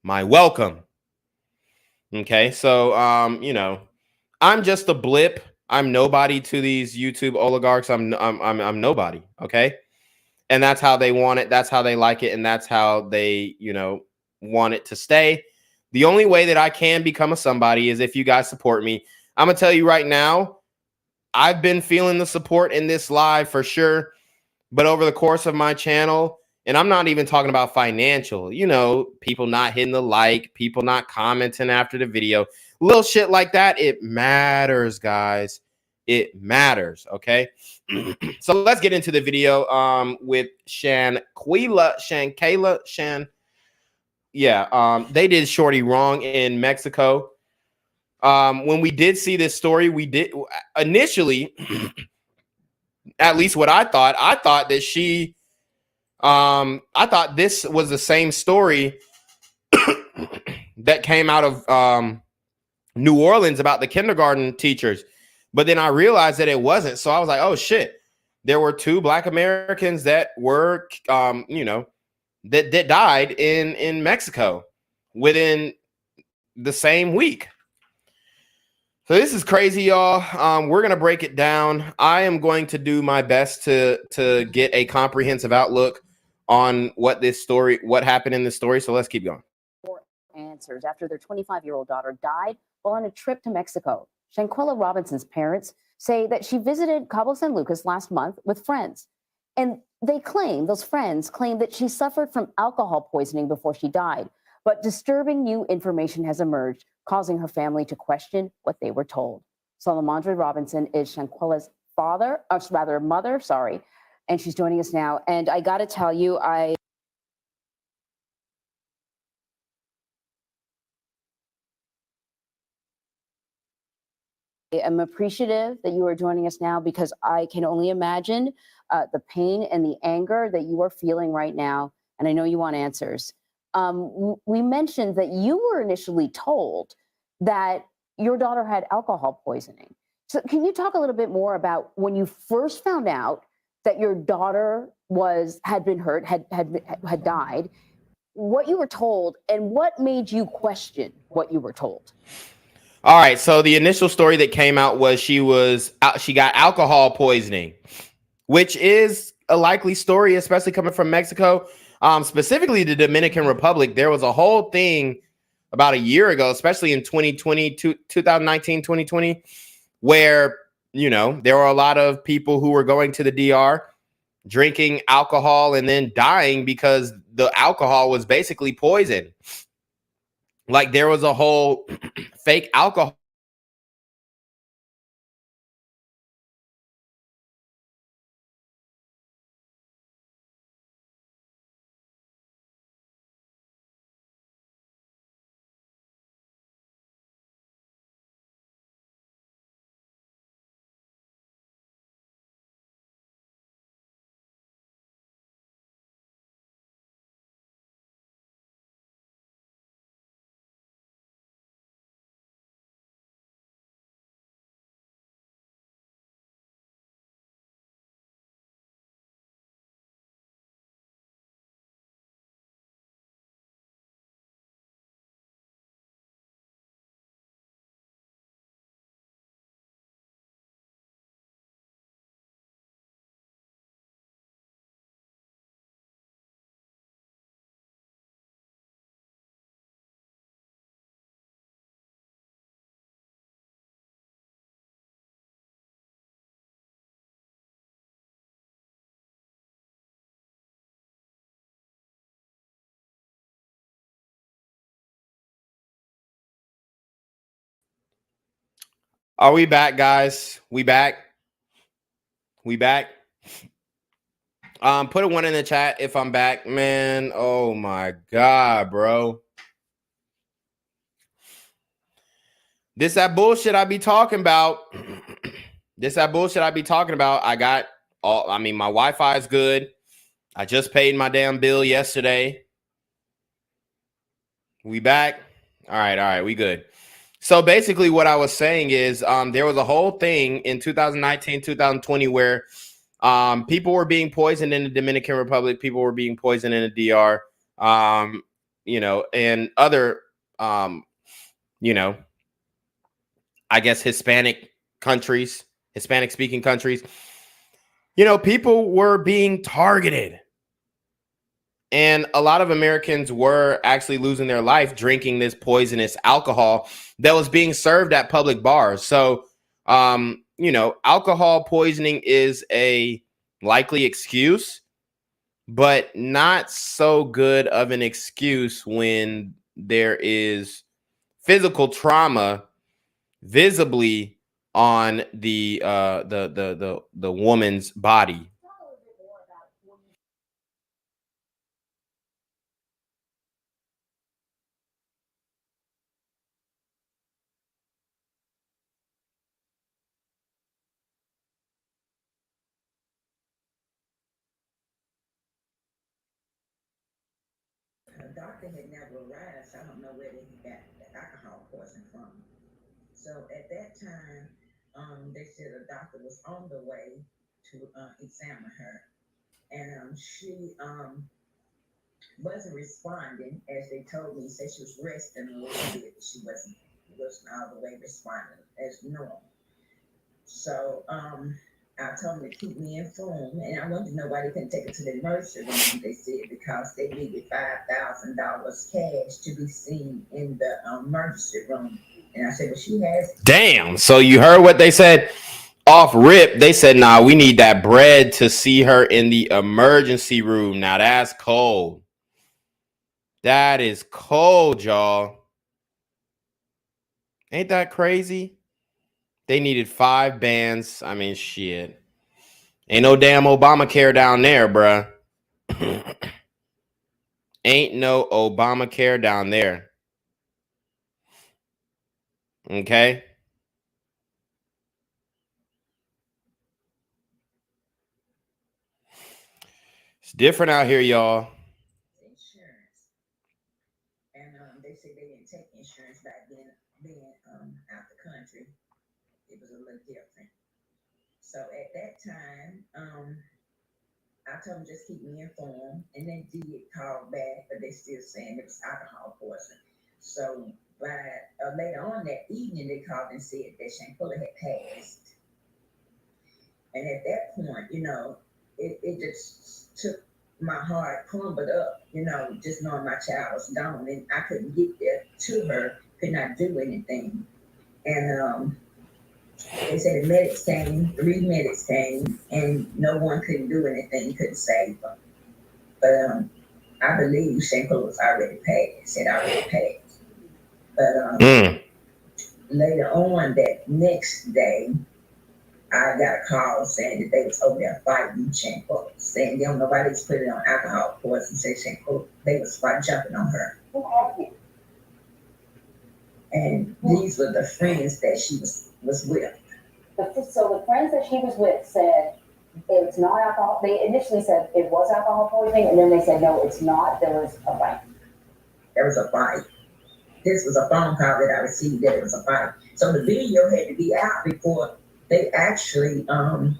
my welcome. Okay. So you know, I'm just a blip. I'm nobody to these YouTube oligarchs. I'm nobody. Okay. And that's how they want it. That's how they like it. And that's how they, you know, want it to stay. The only way that I can become a somebody is if you guys support me. I'm going to tell you right now, I've been feeling the support in this live for sure. But over the course of my channel, and I'm not even talking about financial, you know, people not hitting the like, people not commenting after the video, little shit like that. It matters, guys. It matters. Okay. So let's get into the video with Shanquella. Yeah, they did Shorty wrong in Mexico. When we did see this story, we did initially, at least what I thought that she I thought this was the same story that came out of New Orleans about the kindergarten teachers. But then I realized that it wasn't. So I was like, oh shit. There were 2 Black Americans that were you know, that died in Mexico within the same week. So this is crazy, y'all. We're gonna break it down. I am going to do my best to get a comprehensive outlook on what happened in this story. So let's keep going. Answers after their 25-year-old daughter died while on a trip to Mexico. Shanquella Robinson's parents say that she visited Cabo San Lucas last month with friends. And those friends claim that she suffered from alcohol poisoning before she died. But disturbing new information has emerged, causing her family to question what they were told. Salamandra Robinson is Shanquella's mother, and she's joining us now. And I got to tell you, I am appreciative that you are joining us now because I can only imagine the pain and the anger that you are feeling right now. And I know you want answers. We mentioned that you were initially told that your daughter had alcohol poisoning. So can you talk a little bit more about when you first found out that your daughter had been hurt, had died, what you were told, and what made you question what you were told? All right, so the initial story that came out was she got alcohol poisoning, which is a likely story, especially coming from Mexico, specifically the Dominican Republic. There was a whole thing about a year ago, especially in 2019, 2020, where, you know, there were a lot of people who were going to the DR, drinking alcohol, and then dying because the alcohol was basically poison. Like there was a whole fake alcohol Are we back, guys? We back? We back? Put a 1 in the chat if I'm back, man. Oh my God, bro. This that bullshit I be talking about. This that bullshit I be talking about. I got all, I mean, my Wi-Fi is good. I just paid my damn bill yesterday. We back? All right, we good. So basically what I was saying is there was a whole thing in 2019, 2020 where people were being poisoned in the Dominican Republic. People were being poisoned in the DR, you know, and other, you know, I guess Hispanic countries, Hispanic speaking countries. You know, people were being targeted. And a lot of Americans were actually losing their life drinking this poisonous alcohol that was being served at public bars. So, you know, alcohol poisoning is a likely excuse, but not so good of an excuse when there is physical trauma visibly on the woman's body. The doctor had never arrived, so I don't know where they got the alcohol poison from. So at that time, they said a doctor was on the way to examine her, and she wasn't responding as they told me. Said she was resting a little bit, but she wasn't all the way responding as normal. So I told them to keep me informed, and I wanted to know why they couldn't take her to the emergency room. They said because they needed $5,000 cash to be seen in the emergency room. And I said, well, she has. Damn. So you heard what they said? Off rip, they said, nah, we need that bread to see her in the emergency room. Now that's cold. That is cold, y'all. Ain't that crazy? They needed 5 bands. I mean, shit. Ain't no damn Obamacare down there, bruh. Ain't no Obamacare down there. Okay? It's different out here, y'all. Insurance. And they said they didn't take insurance back then, being out the country. It was a little different. So at that time, I told them just keep me informed, and they did call back, but they still saying it was alcohol poison. So by later on that evening, they called and said that Shanquella had passed. And at that point, you know, it just took my heart, crumbled up, you know, just knowing my child was gone, and I couldn't get there to her, could not do anything. And they said the medics came, 3 medics came, and no one couldn't do anything, couldn't save her. But I believe Shanquella was already passed, had already passed. But later on that next day, I got a call saying that they was over there fighting Shanquella, saying they don't know why they put it on alcohol poison, say Shanquella, they was jumping on her. And these were the friends that she was with. So the friends that she was with said it's not alcohol. They initially said it was alcohol poisoning, and then they said no, it's not. There was a fight. There was a fight. This was a phone call that I received that it was a fight. So the video had to be out before they actually come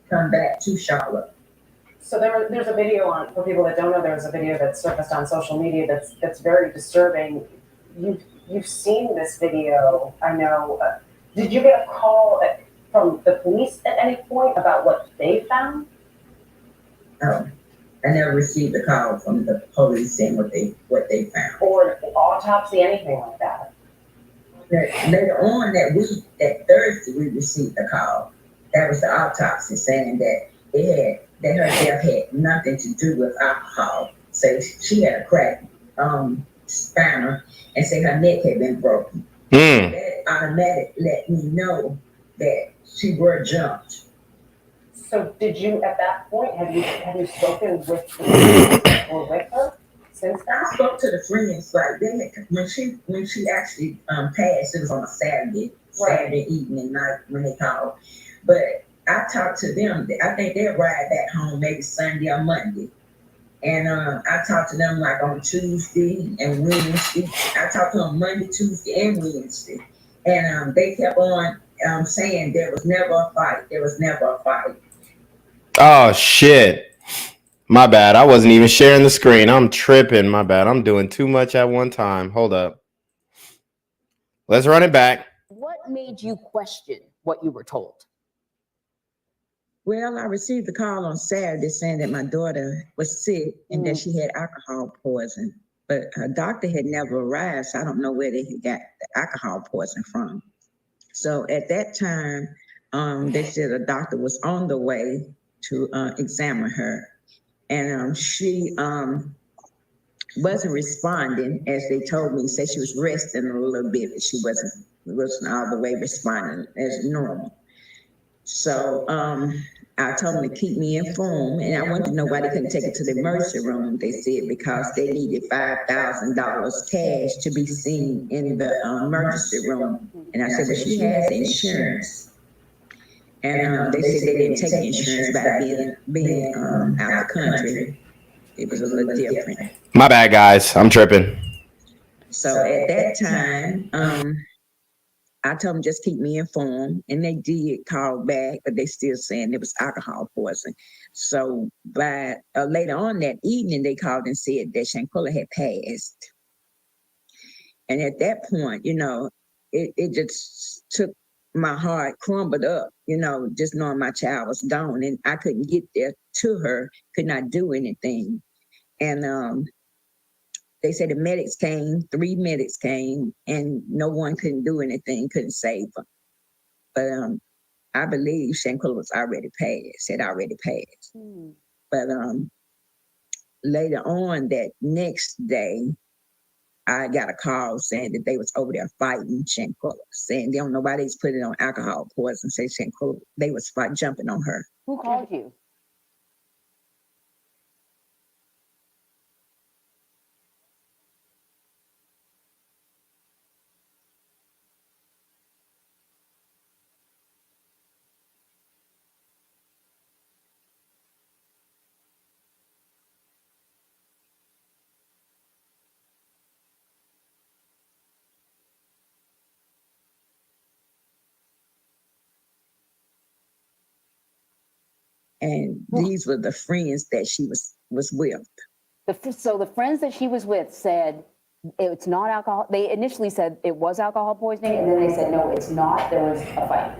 back to Charlotte. So there's a video on, for people that don't know, there's a video that surfaced on social media that's very disturbing. You've seen this video, I know. Did you get a call from the police at any point about what they found? I never received a call from the police saying what they found. Or autopsy, anything like that? Later on that Thursday, we received a call. That was the autopsy saying that her death had nothing to do with alcohol. So she had a cracked spinal and say her neck had been broken. That automatic let me know that she were jumped. So did you, at that point, have you spoken with the friends or with her since then? I spoke to the friends like that when she actually passed. It was on a Saturday evening night when they called. But I talked to them. I think they'll ride back home maybe Sunday or Monday. And I talked to them like on Tuesday and Wednesday. I talked to them Monday, Tuesday, and Wednesday. And they kept on saying there was never a fight. There was never a fight. Oh shit. My bad. I wasn't even sharing the screen. I'm tripping. My bad. I'm doing too much at one time. Hold up. Let's run it back. What made you question what you were told? Well, I received a call on Saturday saying that my daughter was sick and that she had alcohol poison. But her doctor had never arrived, so I don't know where they had got the alcohol poison from. So at that time, they said a doctor was on the way to examine her. And she wasn't responding as they told me. Said she was resting a little bit, but she wasn't all the way responding as normal. So I told them to keep me informed, and I wanted to know why they couldn't take it to the emergency room. They said because they needed $5,000 cash to be seen in the emergency room. And I said, well, she has insurance. And they said they didn't take insurance by being out the country. It was a little different. My bad, guys. I'm tripping. So at that time, I told them just keep me informed, and they did call back, but they still saying it was alcohol poison. So by later on that evening, they called and said that Shanquella had passed. And at that point, you know, it just took my heart, crumbled up, you know, just knowing my child was gone, and I couldn't get there to her, could not do anything. And they said the medics came, 3 medics came, and no one couldn't do anything, couldn't save her. But I believe Shanquella was already passed, had already passed. But later on that next day, I got a call saying that they was over there fighting Shanquella, saying they don't know why they was putting on alcohol poison, say Shanquella, they was jumping on her. Who called you? And these were the friends that she was with. So the friends that she was with said it's not alcohol. They initially said it was alcohol poisoning, and then they said no, it's not. There was a fight.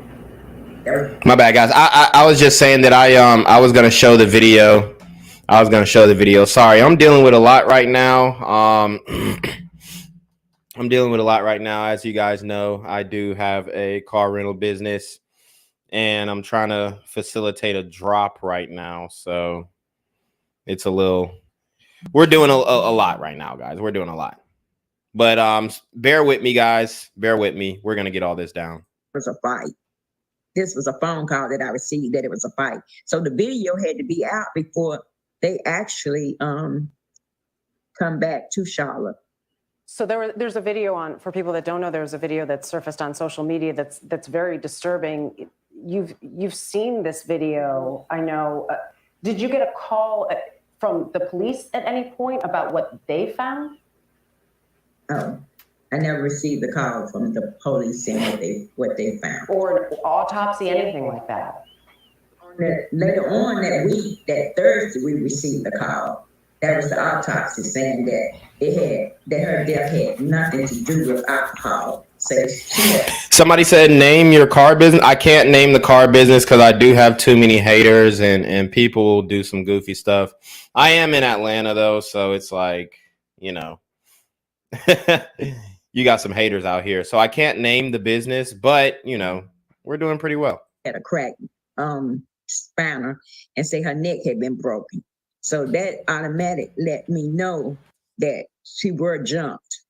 My bad, guys. I was just saying that I was gonna show the video. Sorry, I'm dealing with a lot right now. I'm dealing with a lot right now. As you guys know, I do have a car rental business, and I'm trying to facilitate a drop right now. So it's we're doing a lot right now, guys. We're doing a lot. But bear with me, guys. Bear with me. We're gonna get all this down. It was a fight. This was a phone call that I received that it was a fight. So the video had to be out before they actually come back to Charlotte. So there's a video on, for people that don't know, there's a video that surfaced on social media that's very disturbing. You've seen this video, I know. Did you get a call from the police at any point about what they found? Oh, I never received a call from the police saying what they found. Or an autopsy, anything like that? Later on that week, that Thursday, we received a call. That was the autopsy saying that her death had nothing to do with alcohol. Somebody said, name your car business. I can't name the car business because I do have too many haters and people do some goofy stuff. I am in Atlanta though, so it's like, you know, you got some haters out here. So I can't name the business, but you know, we're doing pretty well. Had a cracked spinal and say her neck had been broken. So that automatic let me know that she were jumped.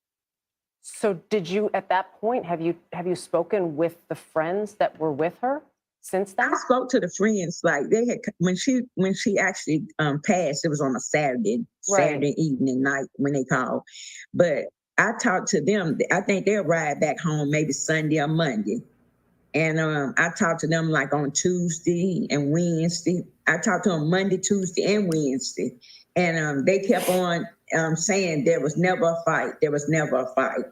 So did you, at that point, have you spoken with the friends that were with her since then? I spoke to the friends, like they had when she actually passed. It was on a Saturday evening night when they called. But I talked to them. I think they'll ride back home maybe Sunday or Monday. And I talked to them like on Tuesday and Wednesday. I talked to them Monday, Tuesday, and Wednesday. And they kept on saying there was never a fight. There was never a fight.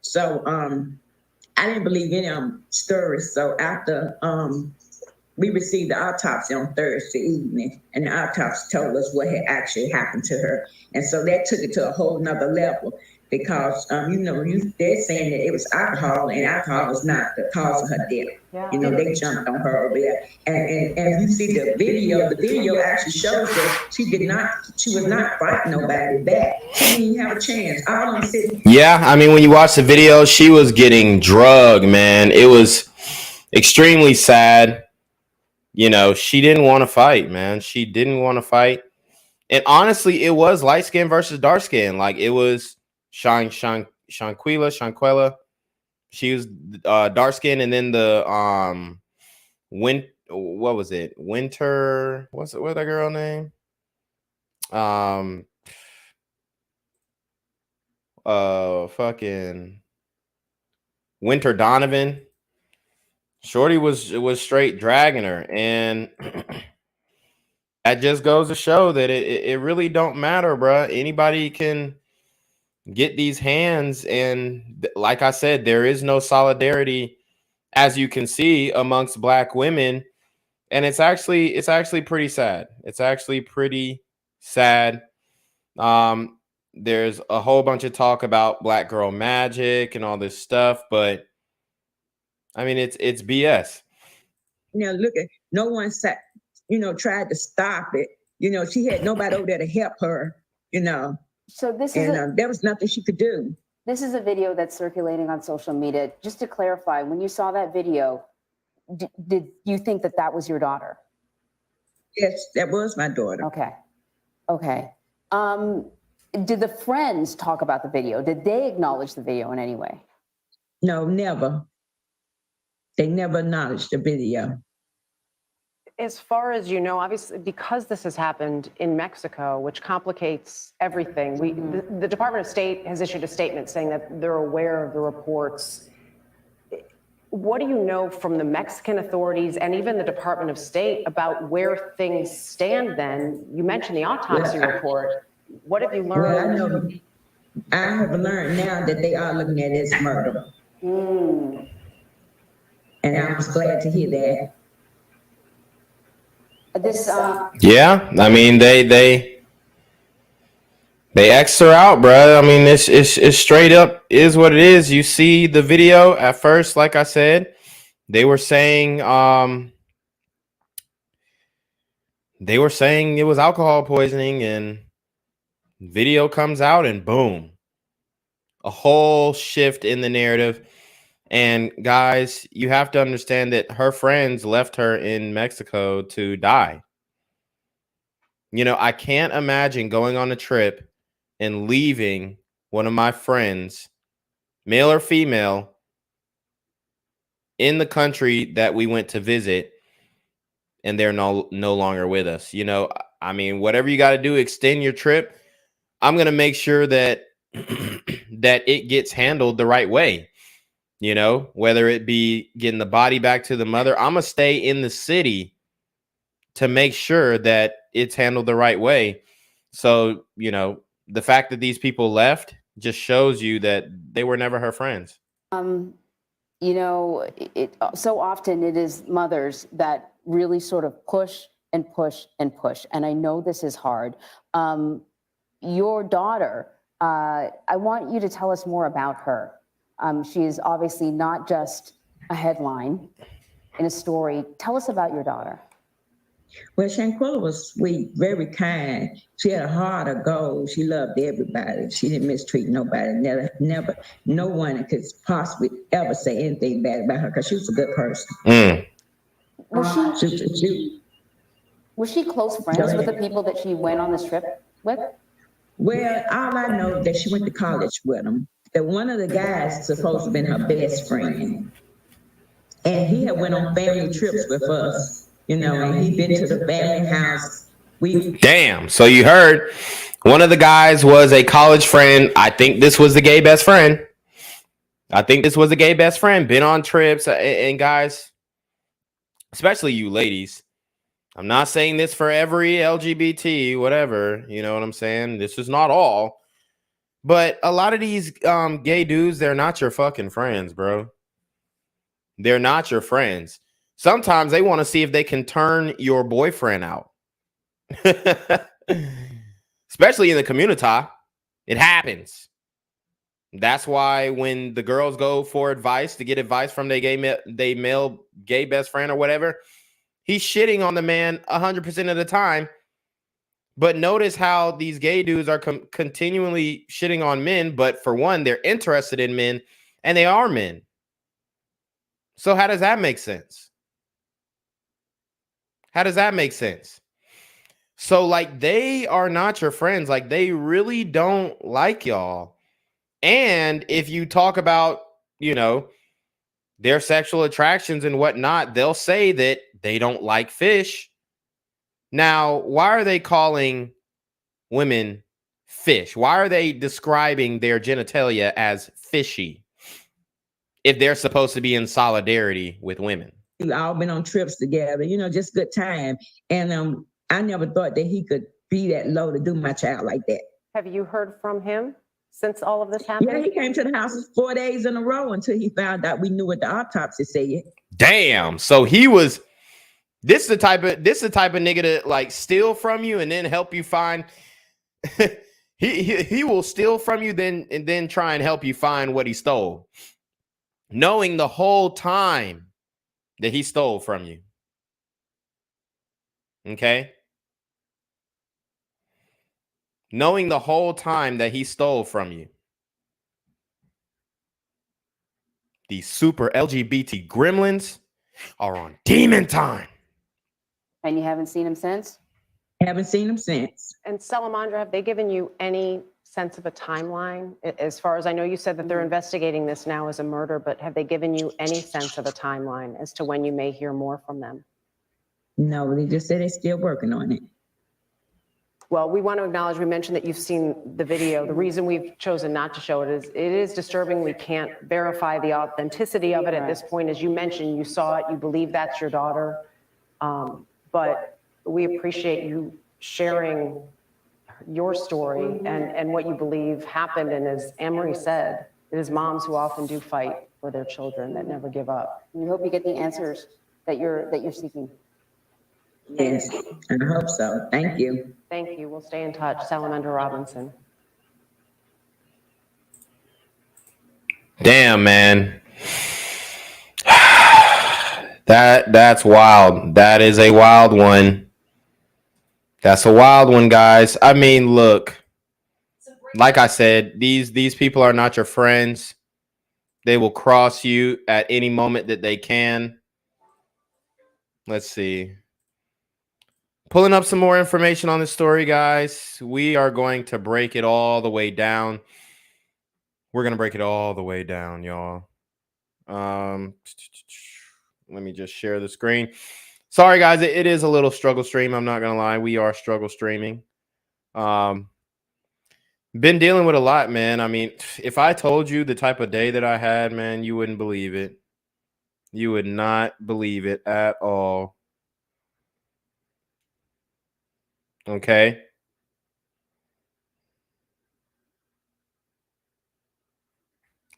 So I didn't believe any of them stories. So after we received the autopsy on Thursday evening, and the autopsy told us what had actually happened to her. And so that took it to a whole nother level because, they're saying that it was alcohol, and alcohol was not the cause of her death. Yeah. They jumped on her over there. And if you see the video actually shows that she was not fighting nobody back. She didn't even have a chance. All of them said, Yeah, I mean, when you watch the video, she was getting drugged, man. It was extremely sad. She didn't want to fight, man. She didn't want to fight. And honestly, it was light skin versus dark skin. Like it was Shanquella. She was dark skin, and then the what was it? Winter. What's that girl name? Fucking Winter Donovan. Shorty was straight dragging her, and that just goes to show that it really don't matter, bruh. Anybody can get these hands, and like I said, there is no solidarity, as you can see, amongst Black women, and it's actually pretty sad. It's actually pretty sad. There's a whole bunch of talk about Black girl magic and all this stuff, but I mean, it's BS. Look at no one sat, tried to stop it. She had nobody over there to help her. So this is there was nothing she could do. this is a video that's circulating on social media. Just to clarify, when you saw that video, did you think that was your daughter? Yes, that was my daughter. Okay. Did the friends talk about the video? Did they acknowledge the video in any way? No, never. They never acknowledged the video. As far as you know, obviously, because this has happened in Mexico, which complicates everything, the Department of State has issued a statement saying that they're aware of the reports. What do you know from the Mexican authorities and even the Department of State about where things stand then? You mentioned the autopsy report. What have you learned? I have learned now that they are looking at it as murder. And I was glad to hear that. Yeah, I mean they X'd her out, bro. I mean it's straight up is what it is. You see the video at first, like I said, they were saying it was alcohol poisoning, and video comes out and boom, a whole shift in the narrative. And guys, you have to understand that her friends left her in Mexico to die. I can't imagine going on a trip and leaving one of my friends, male or female, in the country that we went to visit, and they're no longer with us. I mean, whatever you got to do, extend your trip. I'm going to make sure that that it gets handled the right way. Whether it be getting the body back to the mother, I'm going to stay in the city to make sure that it's handled the right way. So, the fact that these people left just shows you that they were never her friends. So often it is mothers that really sort of push and push and push. And I know this is hard. Your daughter, I want you to tell us more about her. She is obviously not just a headline in a story. Tell us about your daughter. Well, Shanquella was sweet, very kind. She had a heart of gold. She loved everybody. She didn't mistreat nobody. Never, no one could possibly ever say anything bad about her because she was a good person. Was she close friends with the people that she went on this trip with? Well, all I know is that she went to college with them. that one of the guys supposed to have been her best friend. And he had went on family trips with us, you know, and he been to the family house. Damn. So you heard one of the guys was a college friend. I think this was the gay best friend. Been on trips. And guys, especially you ladies, I'm not saying this for every LGBT, whatever. You know what I'm saying? This is not all. But a lot of these gay dudes, they're not your fucking friends, bro. They're not your friends. Sometimes they want to see if they can turn your boyfriend out. Especially in the community. It happens. That's why when the girls go for advice to get advice from their male gay best friend or whatever, he's shitting on the man 100% of the time. But notice how these gay dudes are continually shitting on men. But for one, they're interested in men and they are men. So how does that make sense? So like they are not your friends. Like they really don't like y'all. And if you talk about, you know, their sexual attractions and whatnot, they'll say that they don't like fish. Now, why are they calling women fish? Why are they describing their genitalia as fishy if they're supposed to be in solidarity with women? We've all been on trips together, you know, just good time. And I never thought that he could be that low to do my child like that. Have you heard from him since all of this happened? Yeah, he came to the house 4 days in a row until he found out we knew what the autopsy said. Damn. So he was this is the type of nigga to like steal from you and then help you find he will steal from you and then try and help you find what he stole, knowing the whole time that he stole from you. Okay? Knowing the whole time that he stole from you. These super LGBT gremlins are on demon time. And you haven't seen him since? Haven't seen him since. And Salamandra, have they given you any sense of a timeline? As far as I know, you said that they're investigating this now as a murder, but have they given you any sense of a timeline as to when you may hear more from them? No, they just said they're still working on it. Well, we want to acknowledge, we mentioned that you've seen the video. The reason we've chosen not to show it is it is disturbing. We can't verify the authenticity of it at this point. As you mentioned, you saw it, you believe that's your daughter. But we appreciate you sharing your story and what you believe happened. And as Anne-Marie said, it is moms who often do fight for their children that never give up. We hope you get the answers that you're seeking. Yes, I hope so. Thank you. Thank you. We'll stay in touch. Salamander Robinson. Damn, man. That's wild. That is a wild one. That's a wild one, guys. I mean, look, like I said, these people are not your friends. They will cross you at any moment that they can. Let's see. Pulling up some more information on this story, guys. We are going to break it all the way down. We're going to break it all the way down, y'all. Let me just share the screen. Sorry, guys. It is a little struggle stream. I'm not going to lie. We are struggle streaming. Been dealing with a lot, man. I mean, if I told you the type of day that I had, man, you wouldn't believe it. You would not believe it at all. Okay.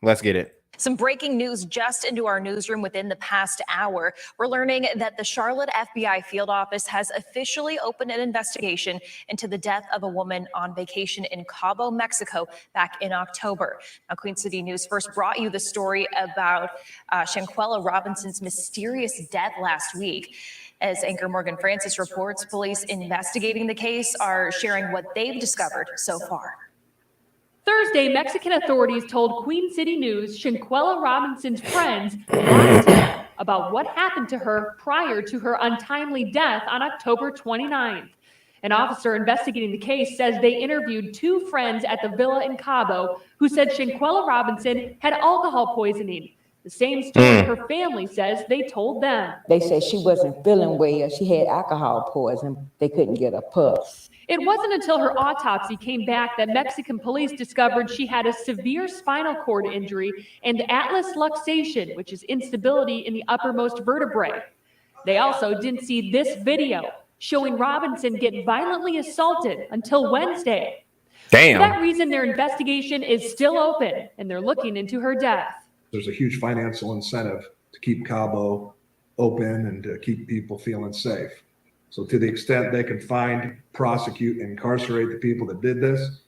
Let's get it. Some breaking news just into our newsroom within the past hour. We're learning that the Charlotte FBI field office has officially opened an investigation into the death of a woman on vacation in Cabo, Mexico back in October. Now, Queen City News first brought you the story about Shanquella Robinson's mysterious death last week. As anchor Morgan Francis reports, police investigating the case are sharing what they've discovered so far. Thursday, Mexican authorities told Queen City News Shanquella Robinson's friends lied to them about what happened to her prior to her untimely death on October 29th. An officer investigating the case says they interviewed 2 friends at the villa in Cabo who said Shanquella Robinson had alcohol poisoning. The same story her family says they told them. They said she wasn't feeling well. She had alcohol poisoning. They couldn't get a pulse. It wasn't until her autopsy came back that Mexican police discovered she had a severe spinal cord injury and atlas luxation, which is instability in the uppermost vertebrae. They also didn't see this video showing Robinson get violently assaulted until Wednesday. Damn. For that reason, their investigation is still open, and they're looking into her death. There's a huge financial incentive to keep Cabo open and to keep people feeling safe. So to the extent they can find, prosecute, and incarcerate the people that did this,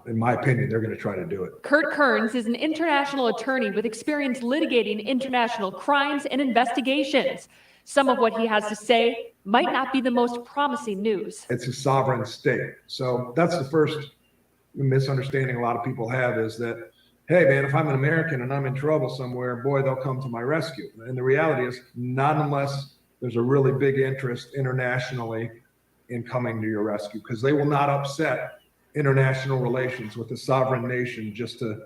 in my opinion, they're going to try to do it. Kurt Kearns is an international attorney with experience litigating international crimes and investigations. Some of what he has to say might not be the most promising news. It's a sovereign state. So that's the first misunderstanding a lot of people have, is that, hey, man, if I'm an American and I'm in trouble somewhere, boy, they'll come to my rescue. And the reality is, not unless there's a really big interest internationally in coming to your rescue, because they will not upset international relations with a sovereign nation just to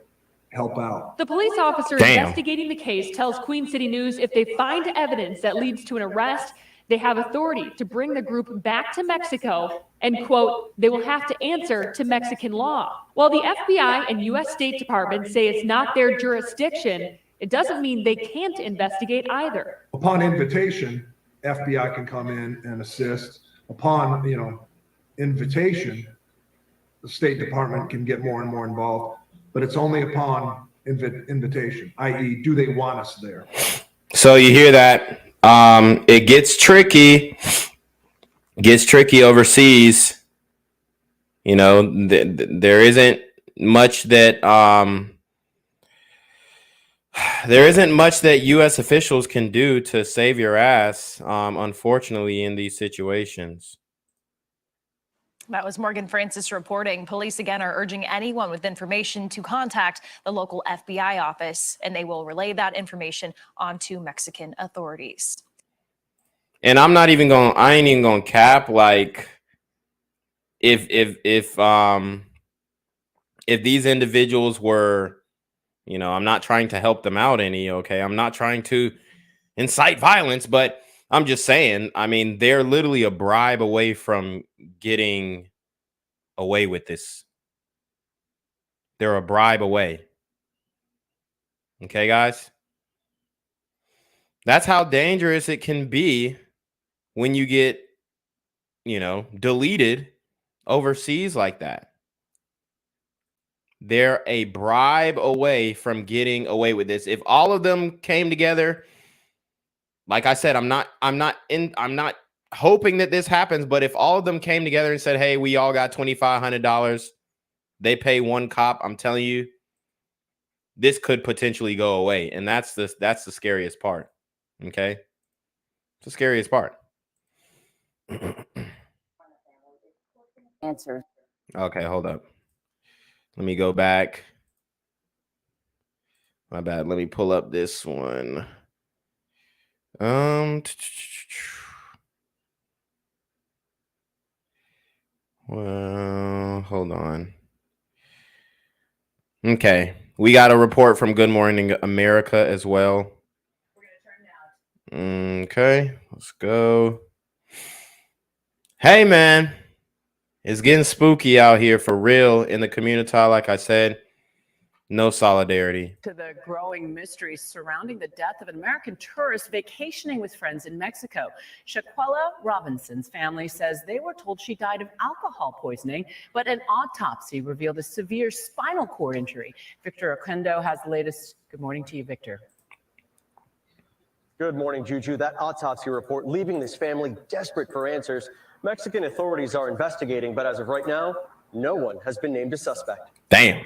help out. The police officer investigating the case tells Queen City News if they find evidence that leads to an arrest, they have authority to bring the group back to Mexico and, quote, they will have to answer to Mexican law. While the FBI and U.S. State Department say it's not their jurisdiction, it doesn't mean they can't investigate either. Upon invitation, FBI can come in and assist. Upon, invitation, the State Department can get more and more involved, but it's only upon invitation, i.e., do they want us there? So you hear that? It gets tricky. Overseas. There isn't much that U.S. officials can do to save your ass, unfortunately, in these situations. That was Morgan Francis reporting. Police again are urging anyone with information to contact the local FBI office, and they will relay that information onto Mexican authorities. And I ain't even gonna cap, like, if these individuals were, I'm not trying to help them out any, okay? I'm not trying to incite violence, but I'm just saying, they're literally a bribe away from getting away with this. They're a bribe away. Okay, guys? That's how dangerous it can be when you get, deleted overseas like that. They're a bribe away from getting away with this. If all of them came together, like I said, I'm not hoping that this happens, but if all of them came together and said, hey, we all got $2,500, they pay one cop, I'm telling you, this could potentially go away. And that's the scariest part. Okay? It's the scariest part. Answer. Okay, hold up. Let me go back. My bad. Let me pull up this one. Well, hold on. Okay. We got a report from Good Morning America as well. Okay, let's go. Hey, man. It's getting spooky out here for real in the community. Like I said, no solidarity. To the growing mysteries surrounding the death of an American tourist vacationing with friends in Mexico. Shanquella Robinson's family says they were told she died of alcohol poisoning, but an autopsy revealed a severe spinal cord injury. Victor Oquendo has the latest. Good morning to you, Victor. Good morning, Juju. That autopsy report leaving this family desperate for answers. Mexican authorities are investigating, but as of right now, no one has been named a suspect. Damn.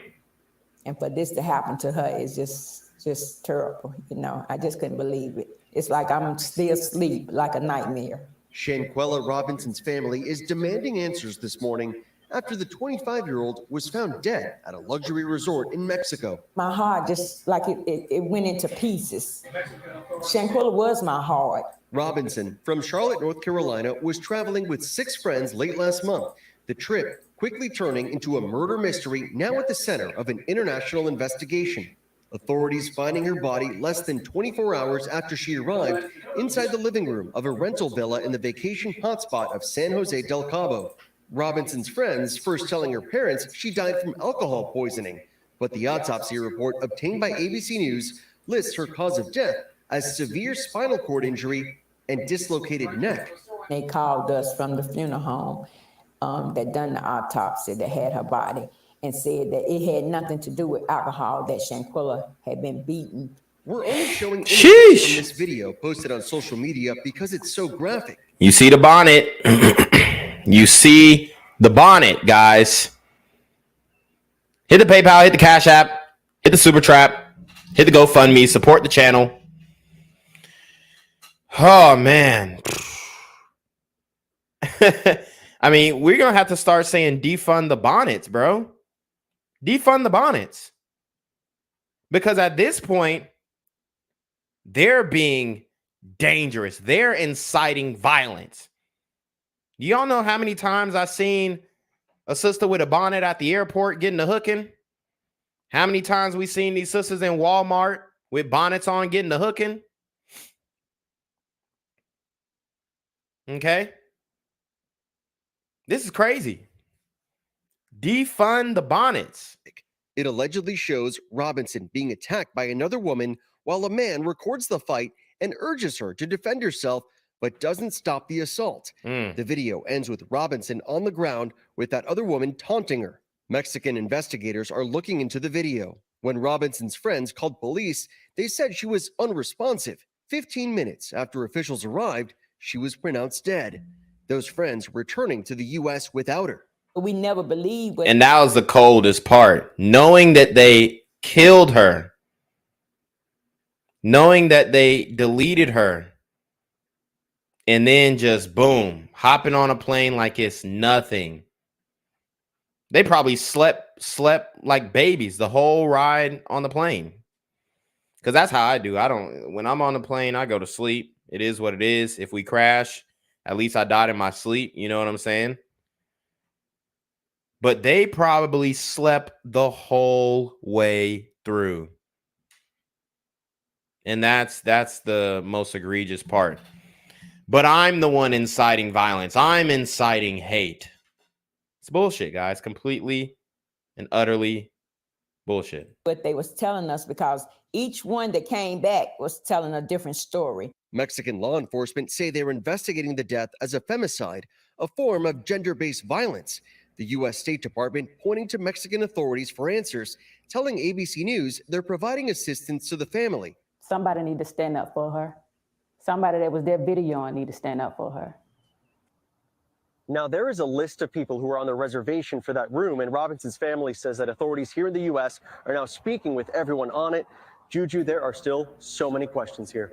And for this to happen to her is just terrible. I just couldn't believe it. It's like I'm still asleep, like a nightmare. Shanquella Robinson's family is demanding answers this morning after the 25-year-old was found dead at a luxury resort in Mexico. My heart just like it went into pieces. Shanquella was my heart. Robinson, from Charlotte, North Carolina, was traveling with 6 friends late last month. The trip quickly turning into a murder mystery now at the center of an international investigation. Authorities finding her body less than 24 hours after she arrived inside the living room of a rental villa in the vacation hotspot of San Jose del Cabo. Robinson's friends first telling her parents she died from alcohol poisoning, but the autopsy report obtained by ABC News lists her cause of death as severe spinal cord injury and dislocated neck. They called us from the funeral home that done the autopsy that had her body and said that it had nothing to do with alcohol, that Shanquella had been beaten. We're only showing images from this video posted on social media because it's so graphic. You see the bonnet. You see the bonnet, guys. Hit the PayPal, hit the Cash App, hit the Super Trap, hit the GoFundMe, support the channel. Oh, man. I mean, we're going to have to start saying defund the bonnets, bro. Defund the bonnets. Because at this point, they're being dangerous. They're inciting violence. Y'all know how many times I've seen a sister with a bonnet at the airport getting a hooking? How many times we seen these sisters in Walmart with bonnets on getting a hooking? Okay. This is crazy. Defund the bonnets. It allegedly shows Robinson being attacked by another woman while a man records the fight and urges her to defend herself, but doesn't stop the assault. The video ends with Robinson on the ground with that other woman taunting her. Mexican investigators are looking into the video. When Robinson's friends called police, they said she was unresponsive. 15 minutes after officials arrived, she was pronounced dead. Those friends returning to the U.S. without her. We never believed. And that was the coldest part. Knowing that they killed her. Knowing that they deleted her. And then just boom, hopping on a plane like it's nothing. They probably slept like babies the whole ride on the plane. Because that's how I do. When I'm on the plane, I go to sleep. It is what it is. If we crash, at least I died in my sleep. You know what I'm saying? But they probably slept the whole way through. And that's the most egregious part. But I'm the one inciting violence. I'm inciting hate. It's bullshit, guys. Completely and utterly bullshit. What they was telling us, because each one that came back was telling a different story. Mexican law enforcement say they're investigating the death as a femicide, a form of gender-based violence. The U.S. State Department pointing to Mexican authorities for answers, telling ABC News they're providing assistance to the family. Somebody need to stand up for her. Somebody that was there videoing need to stand up for her. Now, there is a list of people who are on the reservation for that room, and Robinson's family says that authorities here in the U.S. are now speaking with everyone on it. Juju, there are still so many questions here.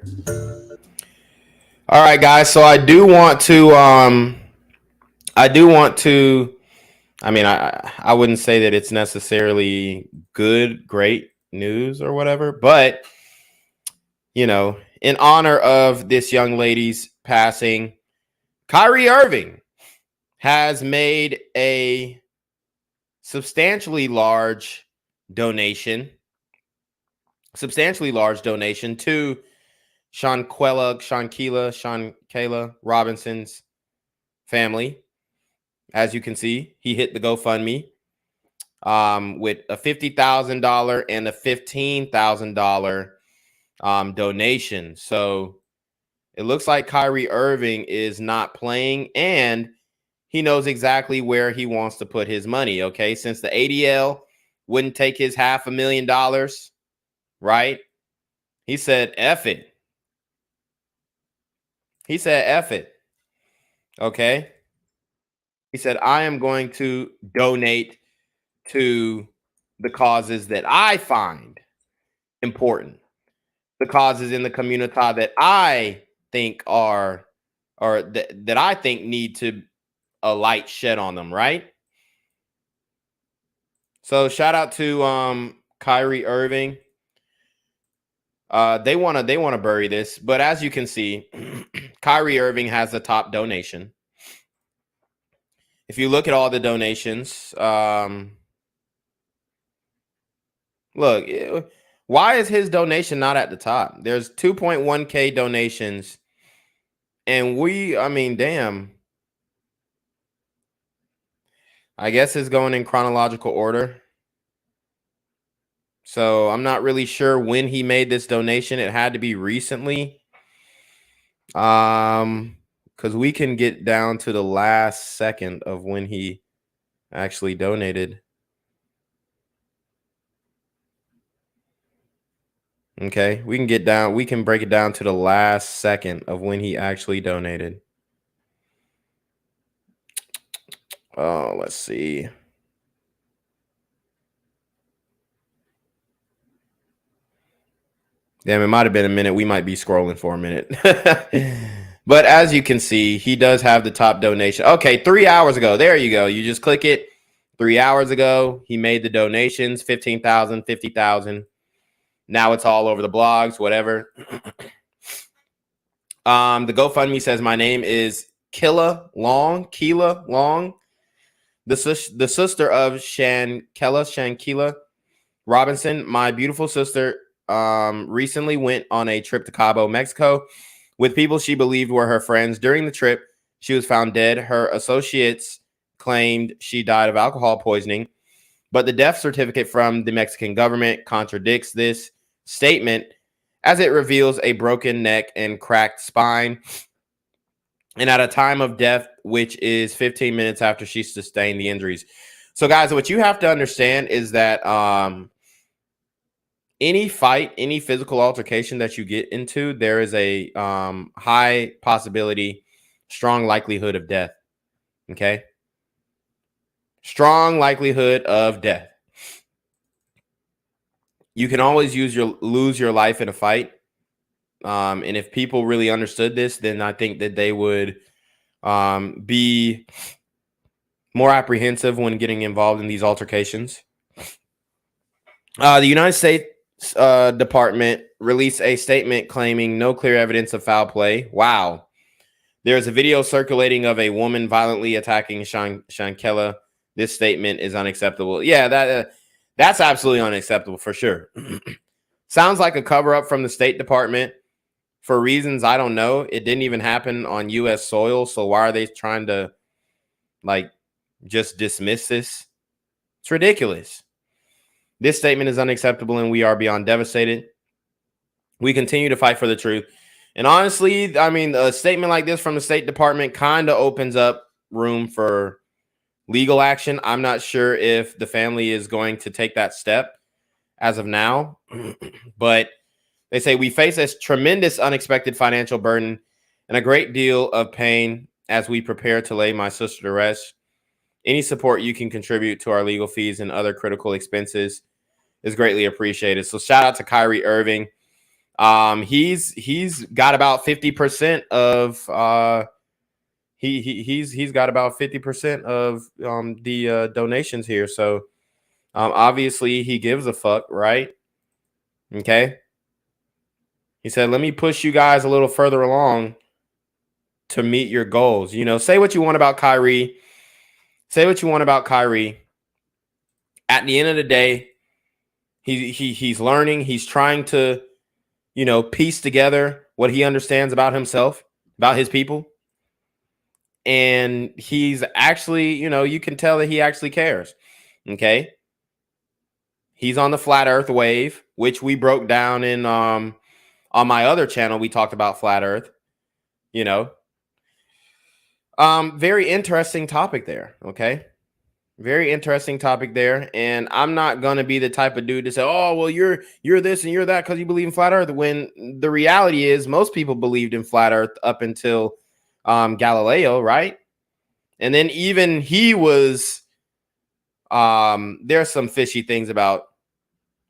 All right, guys. So I wouldn't say that it's necessarily great news or whatever, but, you know, in honor of this young lady's passing, Kyrie Irving has made a substantially large donation to Shanquella Robinson's family. As you can see, he hit the GoFundMe with a $50,000 and a $15,000 donation. So it looks like Kyrie Irving is not playing, and he knows exactly where he wants to put his money. Okay, since the ADL wouldn't take his $500,000, right? He said, F it. Okay. He said, I am going to donate to the causes that I find important, the causes in the community that I think are, or that I think need to a light shed on them, right? So shout out to Kyrie Irving. They want to bury this, but as you can see, Kyrie Irving has the top donation. If you look at all the donations, look, why is his donation not at the top? There's 2.1K donations. And I mean, damn. I guess it's going in chronological order. So I'm not really sure when he made this donation. It had to be recently. Because we can get down to the last second of when he actually donated. Okay, we can break it down to the last second of when he actually donated. Oh, let's see. Damn, it might have been a minute. We might be scrolling for a minute. But as you can see, he does have the top donation. Okay, 3 hours ago. There you go. You just click it. 3 hours ago, he made the donations, 15,000, 50,000. Now it's all over the blogs, whatever. The GoFundMe says, my name is Keela Long, the sister of Shanquella Robinson. My beautiful sister recently went on a trip to Cabo, Mexico with people she believed were her friends. During the trip, she was found dead. Her associates claimed she died of alcohol poisoning, but the death certificate from the Mexican government contradicts this statement, as it reveals a broken neck and cracked spine, and at a time of death, which is 15 minutes after she sustained the injuries. So, guys, what you have to understand is that any fight, any physical altercation that you get into, there is a high possibility, strong likelihood of death. Okay? Strong likelihood of death. You can always lose your life in a fight. And if people really understood this, then I think that they would be more apprehensive when getting involved in these altercations. The United States Department released a statement claiming no clear evidence of foul play. Wow. There's a video circulating of a woman violently attacking Shanquella. This statement is unacceptable. Yeah, that's absolutely unacceptable for sure. Sounds like a cover-up from the State Department for reasons I don't know. It didn't even happen on U.S. soil, so why are they trying to, like, just dismiss this? It's ridiculous. This statement is unacceptable, and we are beyond devastated. We continue to fight for the truth. And honestly, I mean, a statement like this from the State Department kind of opens up room for legal action. I'm not sure if the family is going to take that step as of now, but they say we face a tremendous unexpected financial burden and a great deal of pain as we prepare to lay my sister to rest. Any support you can contribute to our legal fees and other critical expenses is greatly appreciated. So shout out to Kyrie Irving. He's got about 50% of he's got about 50% of the donations here. So obviously he gives a fuck, right? Okay. He said, let me push you guys a little further along to meet your goals. You know, say what you want about Kyrie. Say what you want about Kyrie. At the end of the day, he's learning. He's trying to, you know, piece together what he understands about himself, about his people. And he's actually, you know, you can tell that he actually cares. Okay. He's on the flat earth wave, which we broke down in on my other channel. We talked about flat earth, you know. Very interesting topic there. Okay. Very interesting topic there. And I'm not going to be the type of dude to say, oh, well, you're this and you're that because you believe in flat earth. When the reality is most people believed in flat earth up until Galileo, right? And then even he was, there's some fishy things about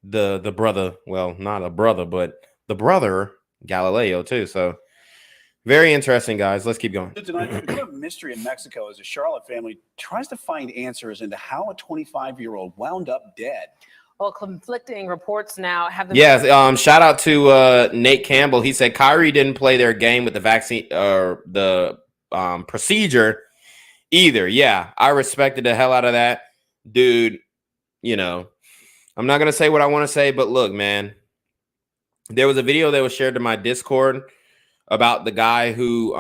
the brother, well, not a brother, but the brother Galileo too. So very interesting, guys. Let's keep going. Tonight, the bit of mystery in Mexico as a Charlotte family tries to find answers into how a 25-year-old wound up dead. Well, conflicting reports now have the Yes. Shout out to Nate Campbell. He said Kyrie didn't play their game with the vaccine or the procedure either. Yeah, I respected the hell out of that, dude. You know, I'm not gonna say what I want to say, but look, man, there was a video that was shared to my Discord about the guy who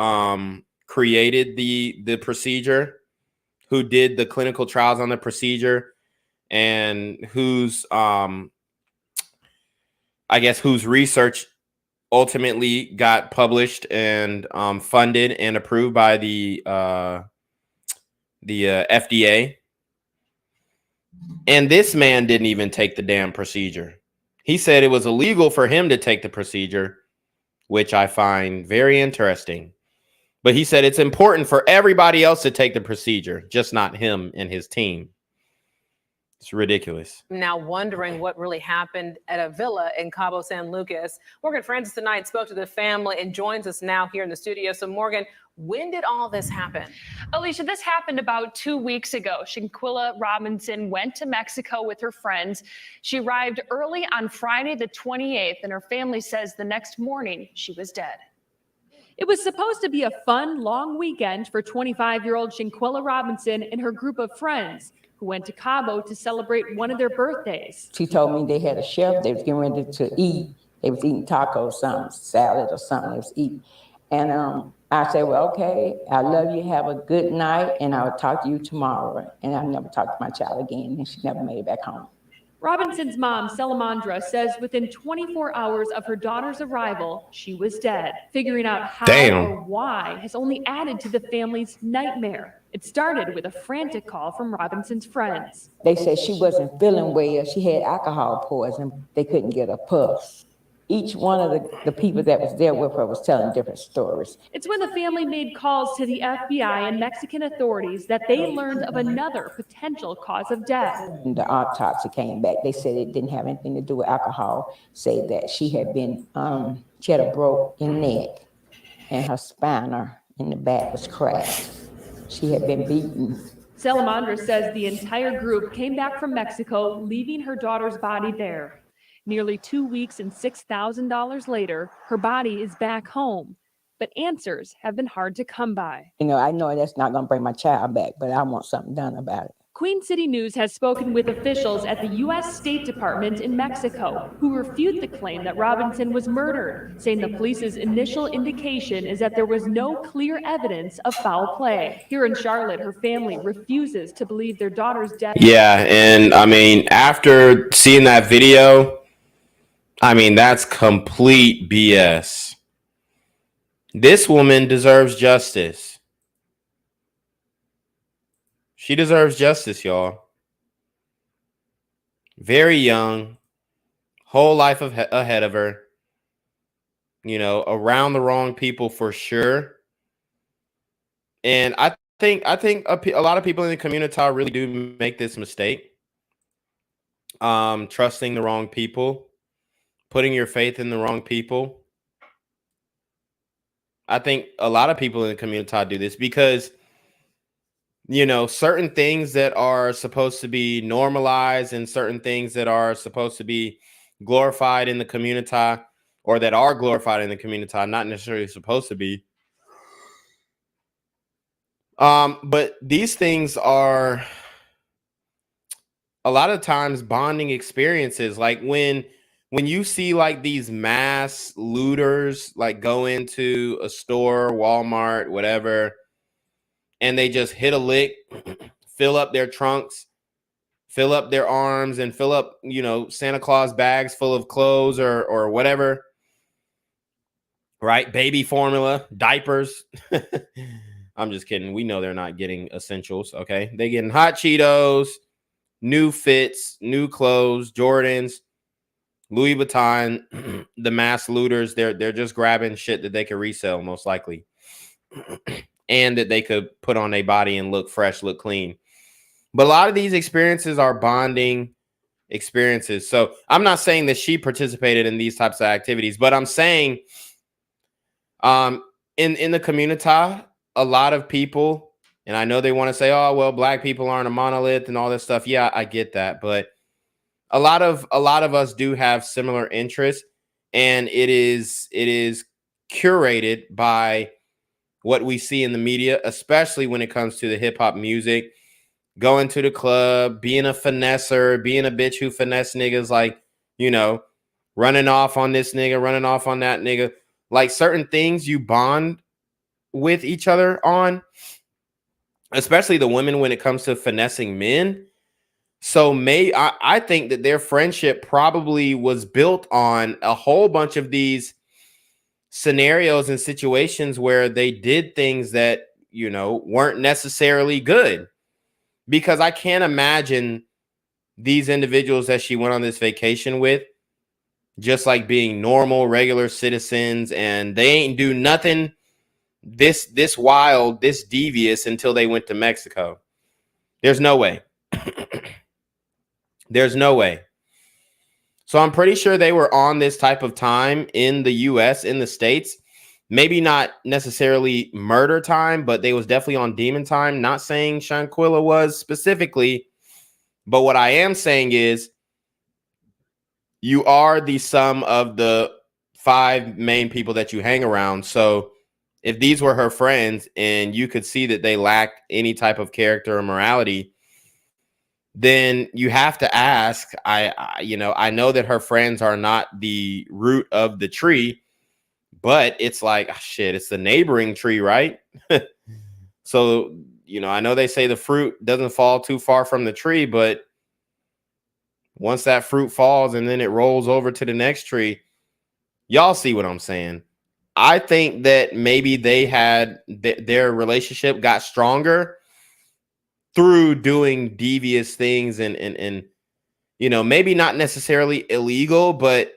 created the procedure, who did the clinical trials on the procedure, and whose I guess whose research ultimately got published and funded and approved by the FDA. And this man didn't even take the damn procedure. He said it was illegal for him to take the procedure, which I find very interesting. But he said it's important for everybody else to take the procedure, just not him and his team. It's ridiculous. now wondering what really happened at a villa in Cabo San Lucas. Morgan Francis tonight spoke to the family and joins us now here in the studio. So Morgan, when did all this happen? Alicia, this happened about 2 weeks ago. Shanquella Robinson went to Mexico with her friends. She arrived early on Friday the 28th, and her family says the next morning she was dead. It was supposed to be a fun, long weekend for 25-year-old Shanquella Robinson and her group of friends who went to Cabo to celebrate one of their birthdays. She told me they had a chef. They was getting ready to eat. They was eating tacos, something, salad or something they was eating. And I said, well, okay, I love you. Have a good night. And I'll talk to you tomorrow. And I never talked to my child again. And she never made it back home. Robinson's mom, Salamandra, says within 24 hours of her daughter's arrival, she was dead. Figuring out how or why has only added to the family's nightmare. It started with a frantic call from Robinson's friends. They said she wasn't feeling well. She had alcohol poisoning. They couldn't get a pulse. Each one of the people that was there with her was telling different stories. It's when the family made calls to the FBI and Mexican authorities that they learned of another potential cause of death. And the autopsy came back. They said it didn't have anything to do with alcohol. Said that she had been, she had a broken neck and her spine in the back was cracked. She had been beaten. Salamandra says the entire group came back from Mexico, leaving her daughter's body there. Nearly 2 weeks and $6,000 later, her body is back home, but answers have been hard to come by. You know, I know that's not going to bring my child back, but I want something done about it. Queen City News has spoken with officials at the U.S. State Department in Mexico who refute the claim that Robinson was murdered, saying the police's initial indication is that there was no clear evidence of foul play. Here in Charlotte, her family refuses to believe their daughter's death. Yeah, and I mean, after seeing that video, I mean, that's complete BS. This woman deserves justice. She deserves justice, y'all. Very young, whole life ahead of her. You know, around the wrong people for sure. And I think a lot of people in the community really do make this mistake. Trusting the wrong people. Putting your faith in the wrong people. I think a lot of people in the community do this because, you know, certain things that are supposed to be normalized and certain things that are supposed to be glorified in the community or that are glorified in the community, not necessarily supposed to be. But these things are a lot of times bonding experiences. Like when you see like these mass looters like go into a store, Walmart, whatever, and they just hit a lick, fill up their trunks, fill up their arms, and fill up, you know, Santa Claus bags full of clothes or whatever, right? Baby formula, diapers. I'm just kidding. We know they're not getting essentials, okay? They're getting hot Cheetos, new fits, new clothes, Jordans, Louis Vuitton. The mass looters, they're just grabbing shit that they could resell most likely and that they could put on their body and look fresh, look clean. But a lot of these experiences are bonding experiences. So I'm not saying that she participated in these types of activities, but I'm saying in the community, a lot of people, and I know they want to say, oh, well, black people aren't a monolith and all this stuff. Yeah, I get that. But a lot of us do have similar interests, and it is curated by what we see in the media, especially when it comes to the hip hop music. Going to the club, being a finesser, being a bitch who finesse niggas, like, you know, running off on this nigga, running off on that nigga. Like, certain things you bond with each other on, especially the women when it comes to finessing men. So I think that their friendship probably was built on a whole bunch of these scenarios and situations where they did things that, you know, weren't necessarily good. Because I can't imagine these individuals that she went on this vacation with just like being normal, regular citizens, and they ain't do nothing this wild, this devious until they went to Mexico. There's no way. There's no way. So I'm pretty sure they were on this type of time in the US, in the States. Maybe not necessarily murder time, but they was definitely on demon time. Not saying Shanquella was specifically, but what I am saying is you are the sum of the 5 main people that you hang around. So if these were her friends and you could see that they lacked any type of character or morality, then you have to ask, I know that her friends are not the root of the tree, but it's like, shit, it's the neighboring tree, right? So, you know, I know they say the fruit doesn't fall too far from the tree, but once that fruit falls and then it rolls over to the next tree, y'all see what I'm saying? I think that maybe they had their relationship got stronger through doing devious things and you know, maybe not necessarily illegal, but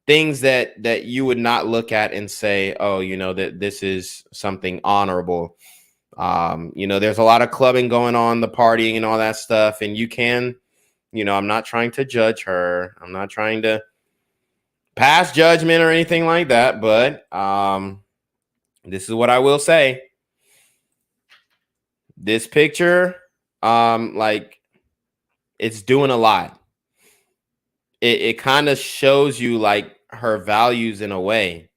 things that you would not look at and say, oh, you know, that this is something honorable. You know, there's a lot of clubbing going on, the partying and all that stuff, and you can, you know, I'm not trying to judge her. I'm not trying to pass judgment or anything like that, but this is what I will say. This picture, like, it's doing a lot. It kind of shows you like her values in a way.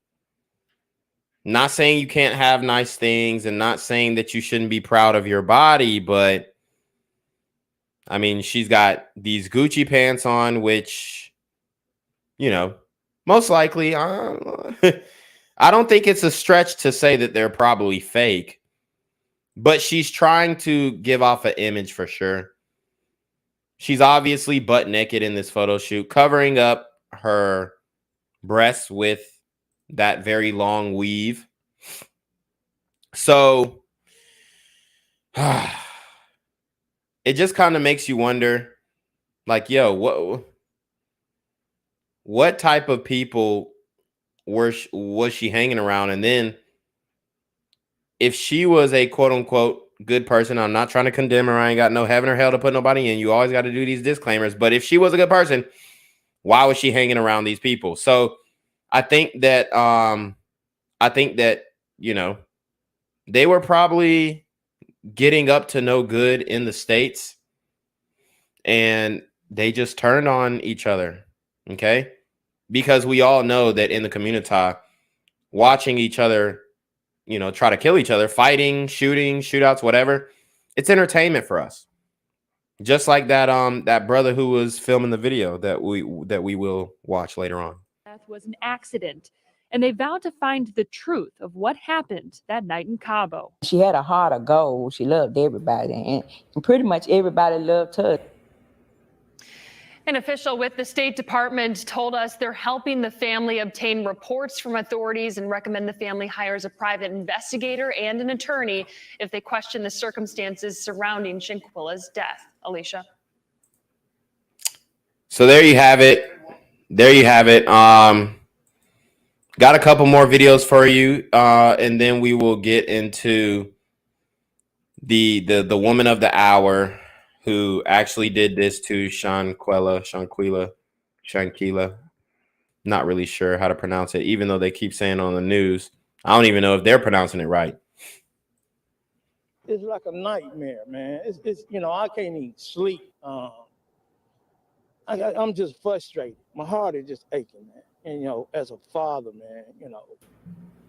Not saying you can't have nice things and not saying that you shouldn't be proud of your body, but I mean, she's got these Gucci pants on, which, you know, most likely, I don't think it's a stretch to say that they're probably fake, but she's trying to give off an image for sure. She's obviously butt naked in this photo shoot, covering up her breasts with that very long weave. So it just kind of makes you wonder, like, yo, what type of people was she hanging around? And then if she was a quote unquote good person, I'm not trying to condemn her. I ain't got no heaven or hell to put nobody in. You always got to do these disclaimers. But if she was a good person, why was she hanging around these people? So I think that you know, they were probably getting up to no good in the States and they just turned on each other. Okay. Because we all know that in the community, watching each other, you know, try to kill each other, fighting, shooting, shootouts, whatever, it's entertainment for us. Just like that brother who was filming the video that we will watch later on. Death was an accident, and they vowed to find the truth of what happened that night in Cabo. She had a heart of gold. She loved everybody, and pretty much everybody loved her. An official with the State Department told us they're helping the family obtain reports from authorities and recommend the family hires a private investigator and an attorney if they question the circumstances surrounding Shanquella's death. Alicia. So there you have it. There you have it. Got a couple more videos for you, and then we will get into the woman of the hour who actually did this to Shanquella. Not really sure how to pronounce it, even though they keep saying on the news. I don't even know if they're pronouncing it right. It's like a nightmare, man. It's you know, I can't even sleep. I'm just frustrated. My heart is just aching, man. And, as a father, man,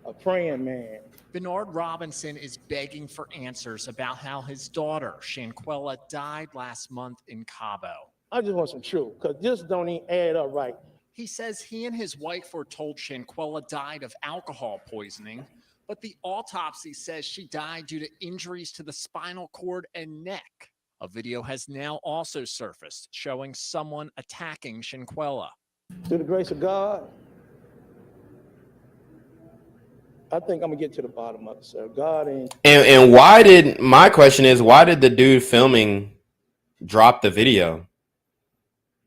a praying man. Bernard Robinson is begging for answers about how his daughter, Shanquella, died last month in Cabo. I just want some truth, because this don't even add up right. He says he and his wife were told Shanquella died of alcohol poisoning, but the autopsy says she died due to injuries to the spinal cord and neck. A video has now also surfaced showing someone attacking Shanquella. Through the grace of God, I think I'm gonna get to the bottom of it, sir. God ain't. And why did, my question is, why did the dude filming drop the video?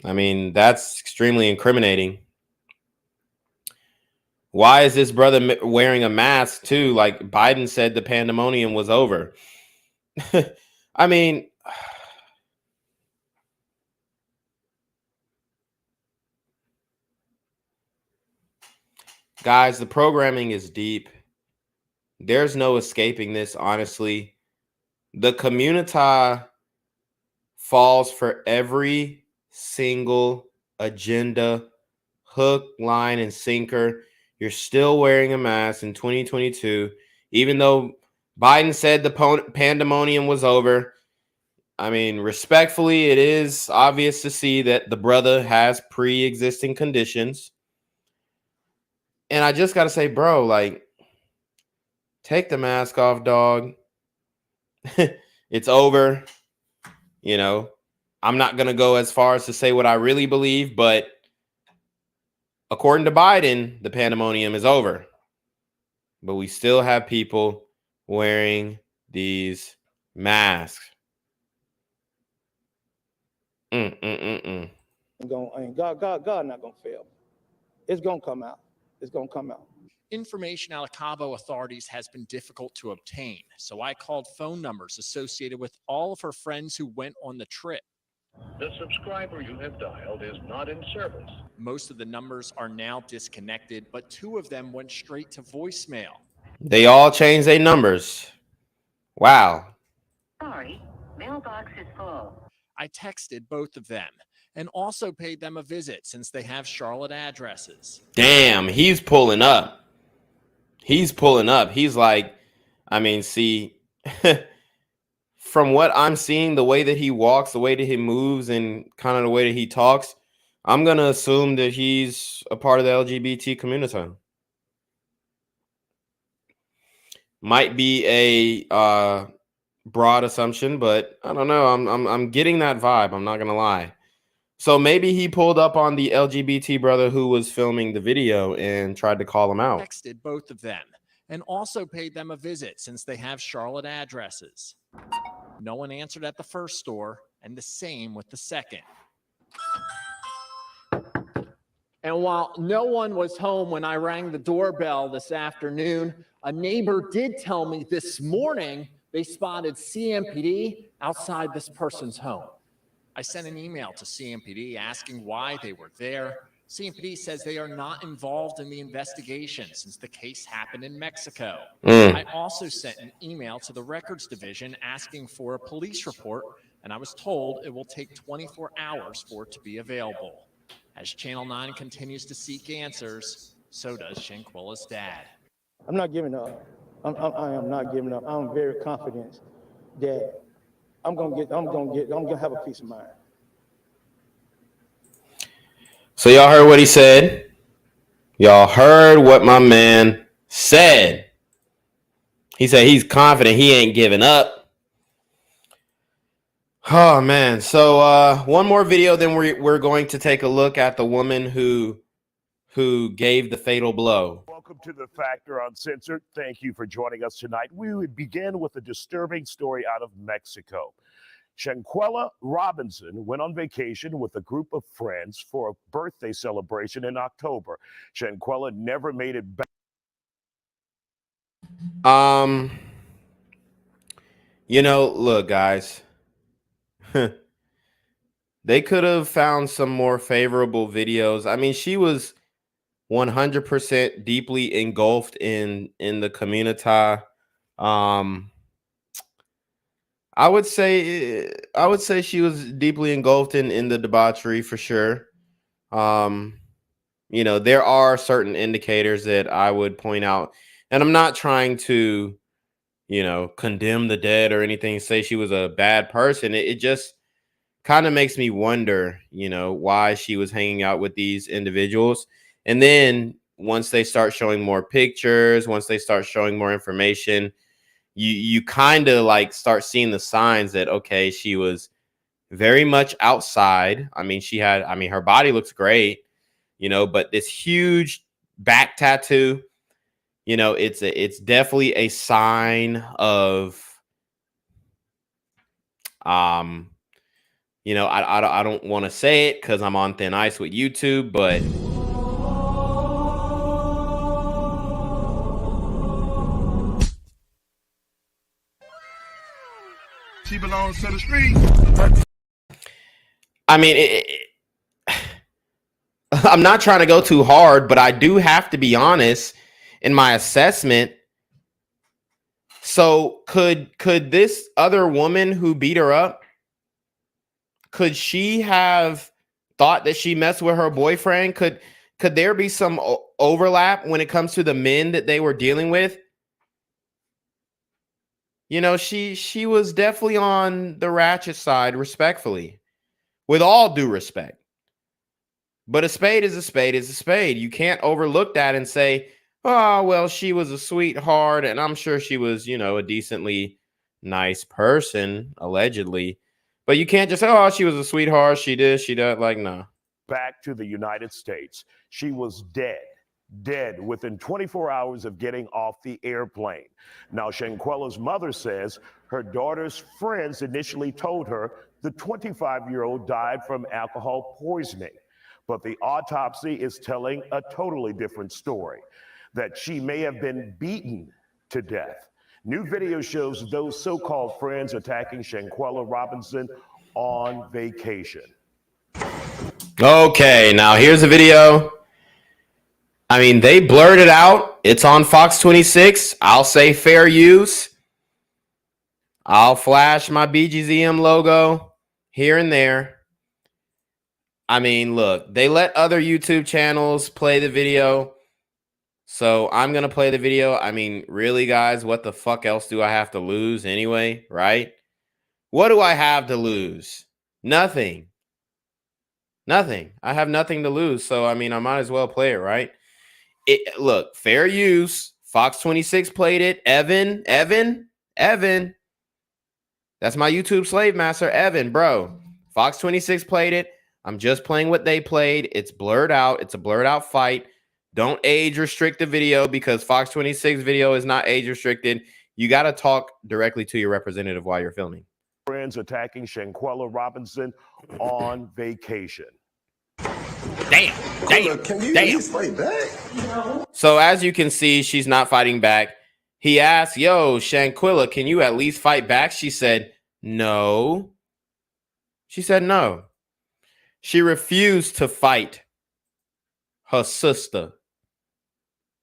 I mean, that's extremely incriminating. Why is this brother wearing a mask too? Like Biden said the pandemonium was over. I mean, guys, the programming is deep. There's no escaping this, honestly. The community falls for every single agenda, hook, line, and sinker. You're still wearing a mask in 2022, even though Biden said the pandemonium was over. I mean, respectfully, it is obvious to see that the brother has pre-existing conditions. And I just got to say, bro, like, take the mask off, dog. It's over. I'm not going to go as far as to say what I really believe, but according to Biden, the pandemonium is over. But we still have people wearing these masks. And God not gonna fail. It's gonna come out. It's gonna come out. Information out of Cabo authorities has been difficult to obtain, so I called phone numbers associated with all of her friends who went on the trip. The subscriber you have dialed is not in service. Most of the numbers are now disconnected, but 2 of them went straight to voicemail. They all changed their numbers. Wow. Sorry, mailbox is full. I texted both of them and also paid them a visit since they have Charlotte addresses. Damn, he's pulling up. He's pulling up. He's like, I mean, see, from what I'm seeing, the way that he walks, the way that he moves, and kind of the way that he talks, I'm going to assume that he's a part of the LGBT community. Might be a broad assumption, but I don't know. I'm getting that vibe. I'm not going to lie. So maybe he pulled up on the LGBT brother who was filming the video and tried to call him out. Texted both of them and also paid them a visit since they have Charlotte addresses. No one answered at the first store, and the same with the second. And while no one was home when I rang the doorbell this afternoon, a neighbor did tell me this morning they spotted CMPD outside this person's home. I sent an email to CMPD asking why they were there. CMPD says they are not involved in the investigation since the case happened in Mexico. I also sent an email to the records division asking for a police report, and I was told it will take 24 hours for it to be available. As Channel 9 continues to seek answers, so does Shanquella's dad. I'm not giving up. I am not giving up. I'm very confident that I'm gonna have a peace of mind. So y'all heard what he said. Y'all heard what my man said. He said he's confident he ain't giving up. Oh man. So one more video, then we're going to take a look at the woman who gave the fatal blow. Welcome to The Factor Uncensored. Thank you for joining us tonight. We would begin with a disturbing story out of Mexico. Shanquella Robinson went on vacation with a group of friends for a birthday celebration in October. Shanquella never made it back. Look, guys. They could have found some more favorable videos. I mean, she was 100% deeply engulfed in the community. I would say she was deeply engulfed in the debauchery for sure. You know, there are certain indicators that I would point out, and I'm not trying to, you know, condemn the dead or anything, say she was a bad person. It just kind of makes me wonder, you know, why she was hanging out with these individuals. And then once they start showing more pictures, once they start showing more information, you kind of like start seeing the signs that, okay, she was very much outside. I mean, her body looks great, you know, but this huge back tattoo, you know, it's definitely a sign of, you know, I don't want to say it because I'm on thin ice with YouTube, but she belongs to the street. I mean, I'm not trying to go too hard, but I do have to be honest in my assessment. So could this other woman who beat her up, could she have thought that she messed with her boyfriend? Could there be some overlap when it comes to the men that they were dealing with? You know, she was definitely on the ratchet side, respectfully, with all due respect. But a spade is a spade is a spade. You can't overlook that and say, oh, well, she was a sweetheart, and I'm sure she was, you know, a decently nice person, allegedly. But you can't just say, oh, she was a sweetheart. She did. Like, no. Back to the United States. She was dead within 24 hours of getting off the airplane. Now, Shanquella's mother says her daughter's friends initially told her the 25-year-old died from alcohol poisoning. But the autopsy is telling a totally different story, that she may have been beaten to death. New video shows those so-called friends attacking Shanquella Robinson on vacation. Okay, now here's a video. I mean, they blurred it out. It's on Fox 26. I'll say fair use. I'll flash my BGZM logo here and there. I mean, look, they let other YouTube channels play the video. So I'm going to play the video. I mean, really, guys, what the fuck else do I have to lose anyway, right? What do I have to lose? Nothing. Nothing. I have nothing to lose. So, I mean, I might as well play it, right? Look, fair use. Fox 26 played it. Evan. That's my YouTube slave master, Evan, bro. Fox 26 played it. I'm just playing what they played. It's blurred out. It's a blurred out fight. Don't age restrict the video because Fox 26 video is not age restricted. You got to talk directly to your representative while you're filming. Friends attacking Shanquella Robinson on vacation. Damn. Can you at least fight back? No. So as you can see, she's not fighting back. He asked, yo, Shanquella, can you at least fight back? She said, no. She said no. She refused to fight her sister.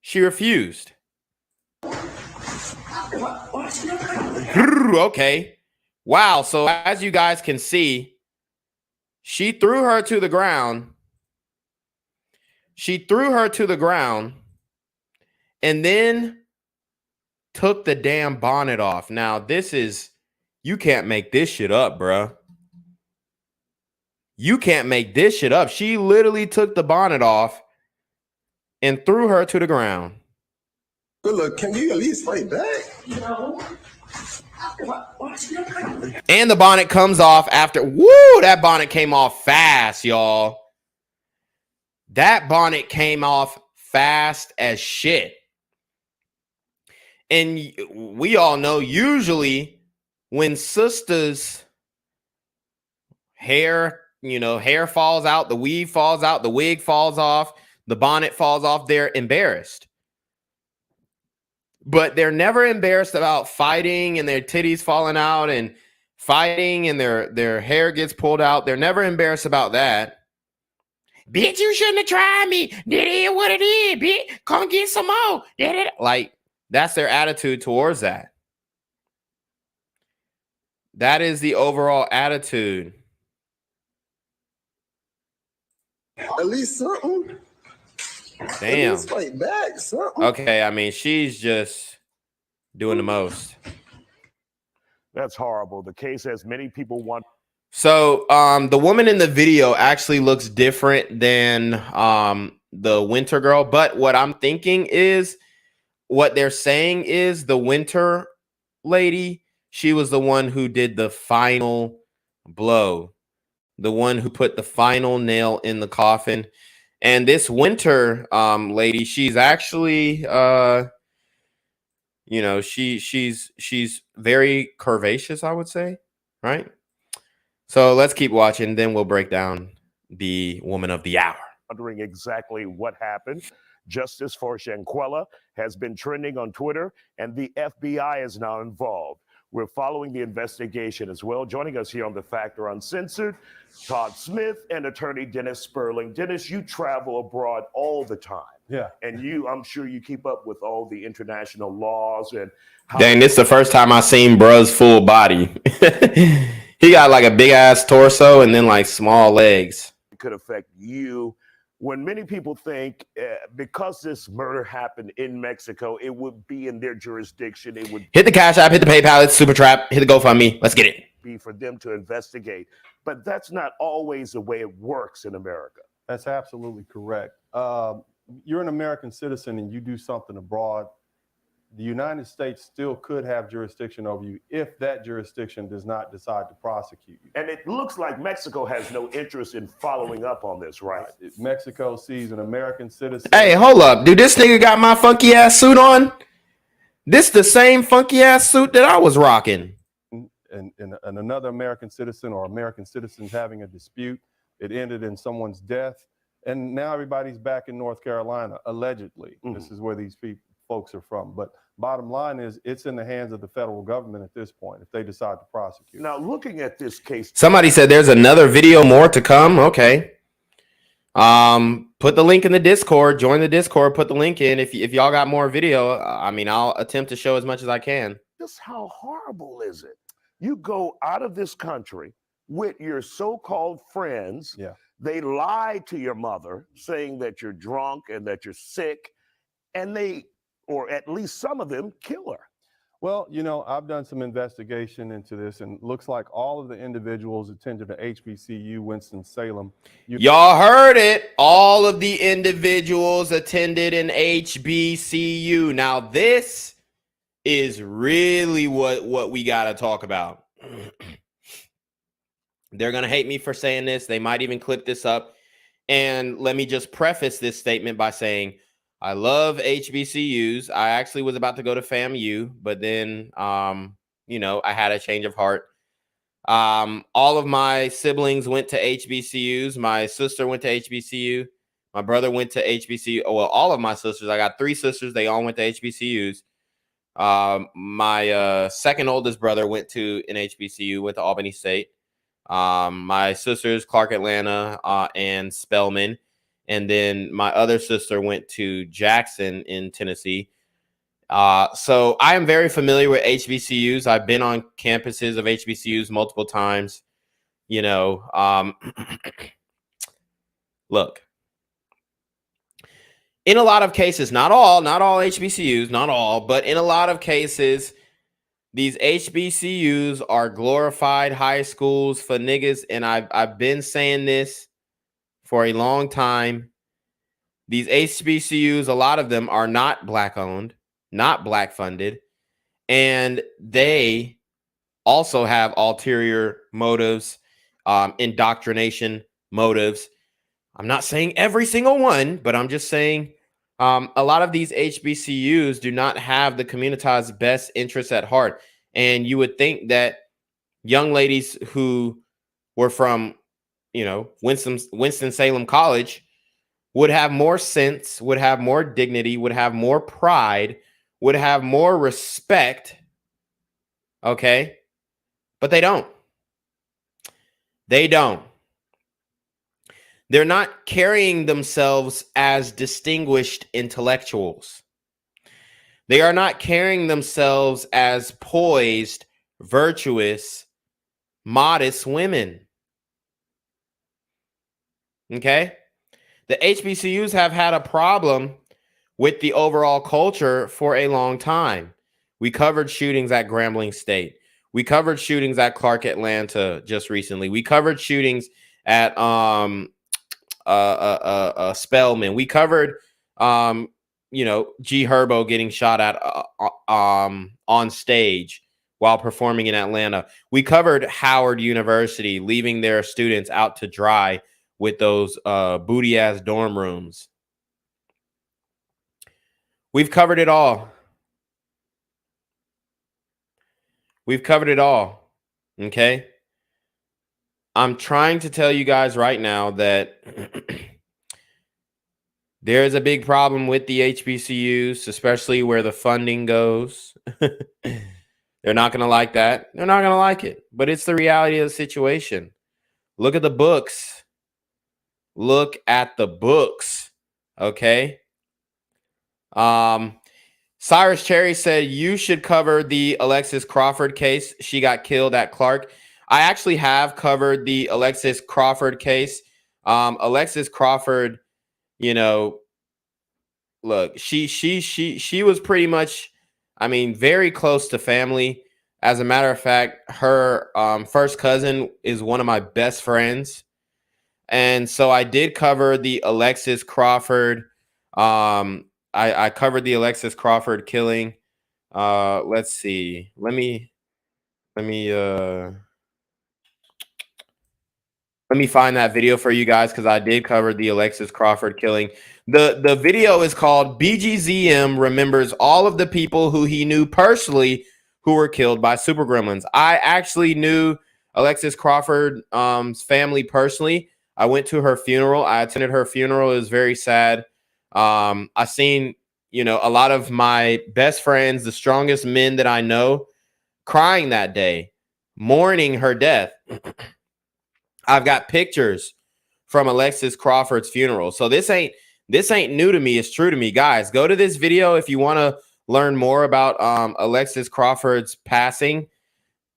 She refused. Okay. Wow. So as you guys can see, she threw her to the ground. She threw her to the ground and then took the damn bonnet off. Now, this is, you can't make this shit up, bruh. You can't make this shit up. She literally took the bonnet off and threw her to the ground. Good look, can you at least fight back? No. And the bonnet comes off after. Woo, that bonnet came off fast, y'all. That bonnet came off fast as shit. And we all know usually when sisters' hair, hair falls out, the weave falls out, the wig falls off, the bonnet falls off, they're embarrassed. But they're never embarrassed about fighting and their titties falling out and fighting and their hair gets pulled out. They're never embarrassed about that. Bitch, you shouldn't have tried me. Did it what it is, bitch. Come get some more. Did it? Like, that's their attitude towards that. That is the overall attitude. At least something. At Damn. least fight back, something. Okay, I mean, she's just doing the most. That's horrible. The case has many people want. So the woman in the video actually looks different than the Winter girl. But what I'm thinking is, what they're saying is the Winter lady, she was the one who did the final blow, the one who put the final nail in the coffin. And this Winter lady, she's actually you know, she's very curvaceous, I would say, right? So let's keep watching, then we'll break down the woman of the hour. Wondering exactly what happened. Justice for Shanquella has been trending on Twitter, and the FBI is now involved. We're following the investigation as well. Joining us here on The Factor Uncensored, Todd Smith and attorney Dennis Sperling. Dennis, you travel abroad all the time. Yeah. And I'm sure you keep up with all the international laws and how. Dang, this is the first time I seen bruh's full body. He got like a big ass torso and then like small legs. It could affect you. When many people think because this murder happened in Mexico, it would be in their jurisdiction. It would hit the Cash App, hit the PayPal, it's Super Trap, hit the GoFundMe. Let's get it. Be for them to investigate. But that's not always the way it works in America. That's absolutely correct. You're an American citizen and you do something abroad, the United States still could have jurisdiction over you if that jurisdiction does not decide to prosecute you. And it looks like Mexico has no interest in following up on this, right? Mexico sees an American citizen. Hey, hold up. Dude, this nigga got my funky ass suit on? This the same funky ass suit that I was rocking. And another American citizen or American citizens having a dispute. It ended in someone's death. And now everybody's back in North Carolina, allegedly. Mm-hmm. This is where these folks are from. But bottom line is, it's in the hands of the federal government at this point if they decide to prosecute. Now, looking at this case, somebody said there's another video more to come. Okay. Put the link in the Discord. Join the Discord. Put the link in. If y'all got more video, I mean, I'll attempt to show as much as I can. Just how horrible is it? You go out of this country with your so-called friends. Yeah. They lie to your mother, saying that you're drunk and that you're sick, and they, or at least some of them, kill her. Well, you know, I've done some investigation into this, and it looks like all of the individuals attended to HBCU Winston-Salem. Y'all heard it. All of the individuals attended an HBCU. Now, this is really what we got to talk about. They're going to hate me for saying this. They might even clip this up. And let me just preface this statement by saying, I love HBCUs. I actually was about to go to FAMU, but then, you know, I had a change of heart. All of my siblings went to HBCUs. My sister went to HBCU. My brother went to HBCU. Well, all of my sisters. I got 3 sisters. They all went to HBCUs. My second oldest brother went to an HBCU, went to Albany State. My sisters, Clark Atlanta and Spelman. And then my other sister went to Jackson in Tennessee. So I am very familiar with HBCUs. I've been on campuses of HBCUs multiple times. You know, look, in a lot of cases, not all HBCUs, not all, but in a lot of cases, these HBCUs are glorified high schools for niggas. And I've been saying this for a long time. These HBCUs, a lot of them are not Black owned, not Black funded, and they also have ulterior motives, indoctrination motives. I'm not saying every single one, but I'm just saying a lot of these HBCUs do not have the community's best interests at heart. And you would think that young ladies who were from, you know, Winston-Salem College would have more sense, would have more dignity, would have more pride, would have more respect. Okay? But they don't. They don't. They're not carrying themselves as distinguished intellectuals. They are not carrying themselves as poised, virtuous, modest women. Okay? The HBCUs have had a problem with the overall culture for a long time. We covered shootings at Grambling State. We covered shootings at Clark Atlanta just recently. We covered shootings at Spelman. We covered G Herbo getting shot at on stage while performing in Atlanta. We covered Howard University leaving their students out to dry with those booty ass dorm rooms. We've covered it all. We've covered it all. Okay. I'm trying to tell you guys right now that there's a big problem with the HBCUs, especially where the funding goes. They're not going to like that. They're not going to like it, but it's the reality of the situation. Look at the books. Look at the books. Okay. Cyrus Cherry said you should cover the Alexis Crawford case. She got killed at Clark. I actually have covered the Alexis Crawford case. Alexis Crawford, look, she was pretty much, very close to family. As a matter of fact, her first cousin is one of my best friends. And so I did cover the Alexis Crawford. I covered the Alexis Crawford killing. Let's see. Let me find that video for you guys because I did cover the Alexis Crawford killing. The video is called BGZM Remembers All of the People Who He Knew Personally Who Were Killed by Super Gremlins. I actually knew Alexis Crawford's family personally. I went to her funeral. I attended her funeral. It was very sad. I seen, a lot of my best friends, the strongest men that I know, crying that day, mourning her death. I've got pictures from Alexis Crawford's funeral. So this ain't new to me. It's true to me. Guys, go to this video if you want to learn more about Alexis Crawford's passing.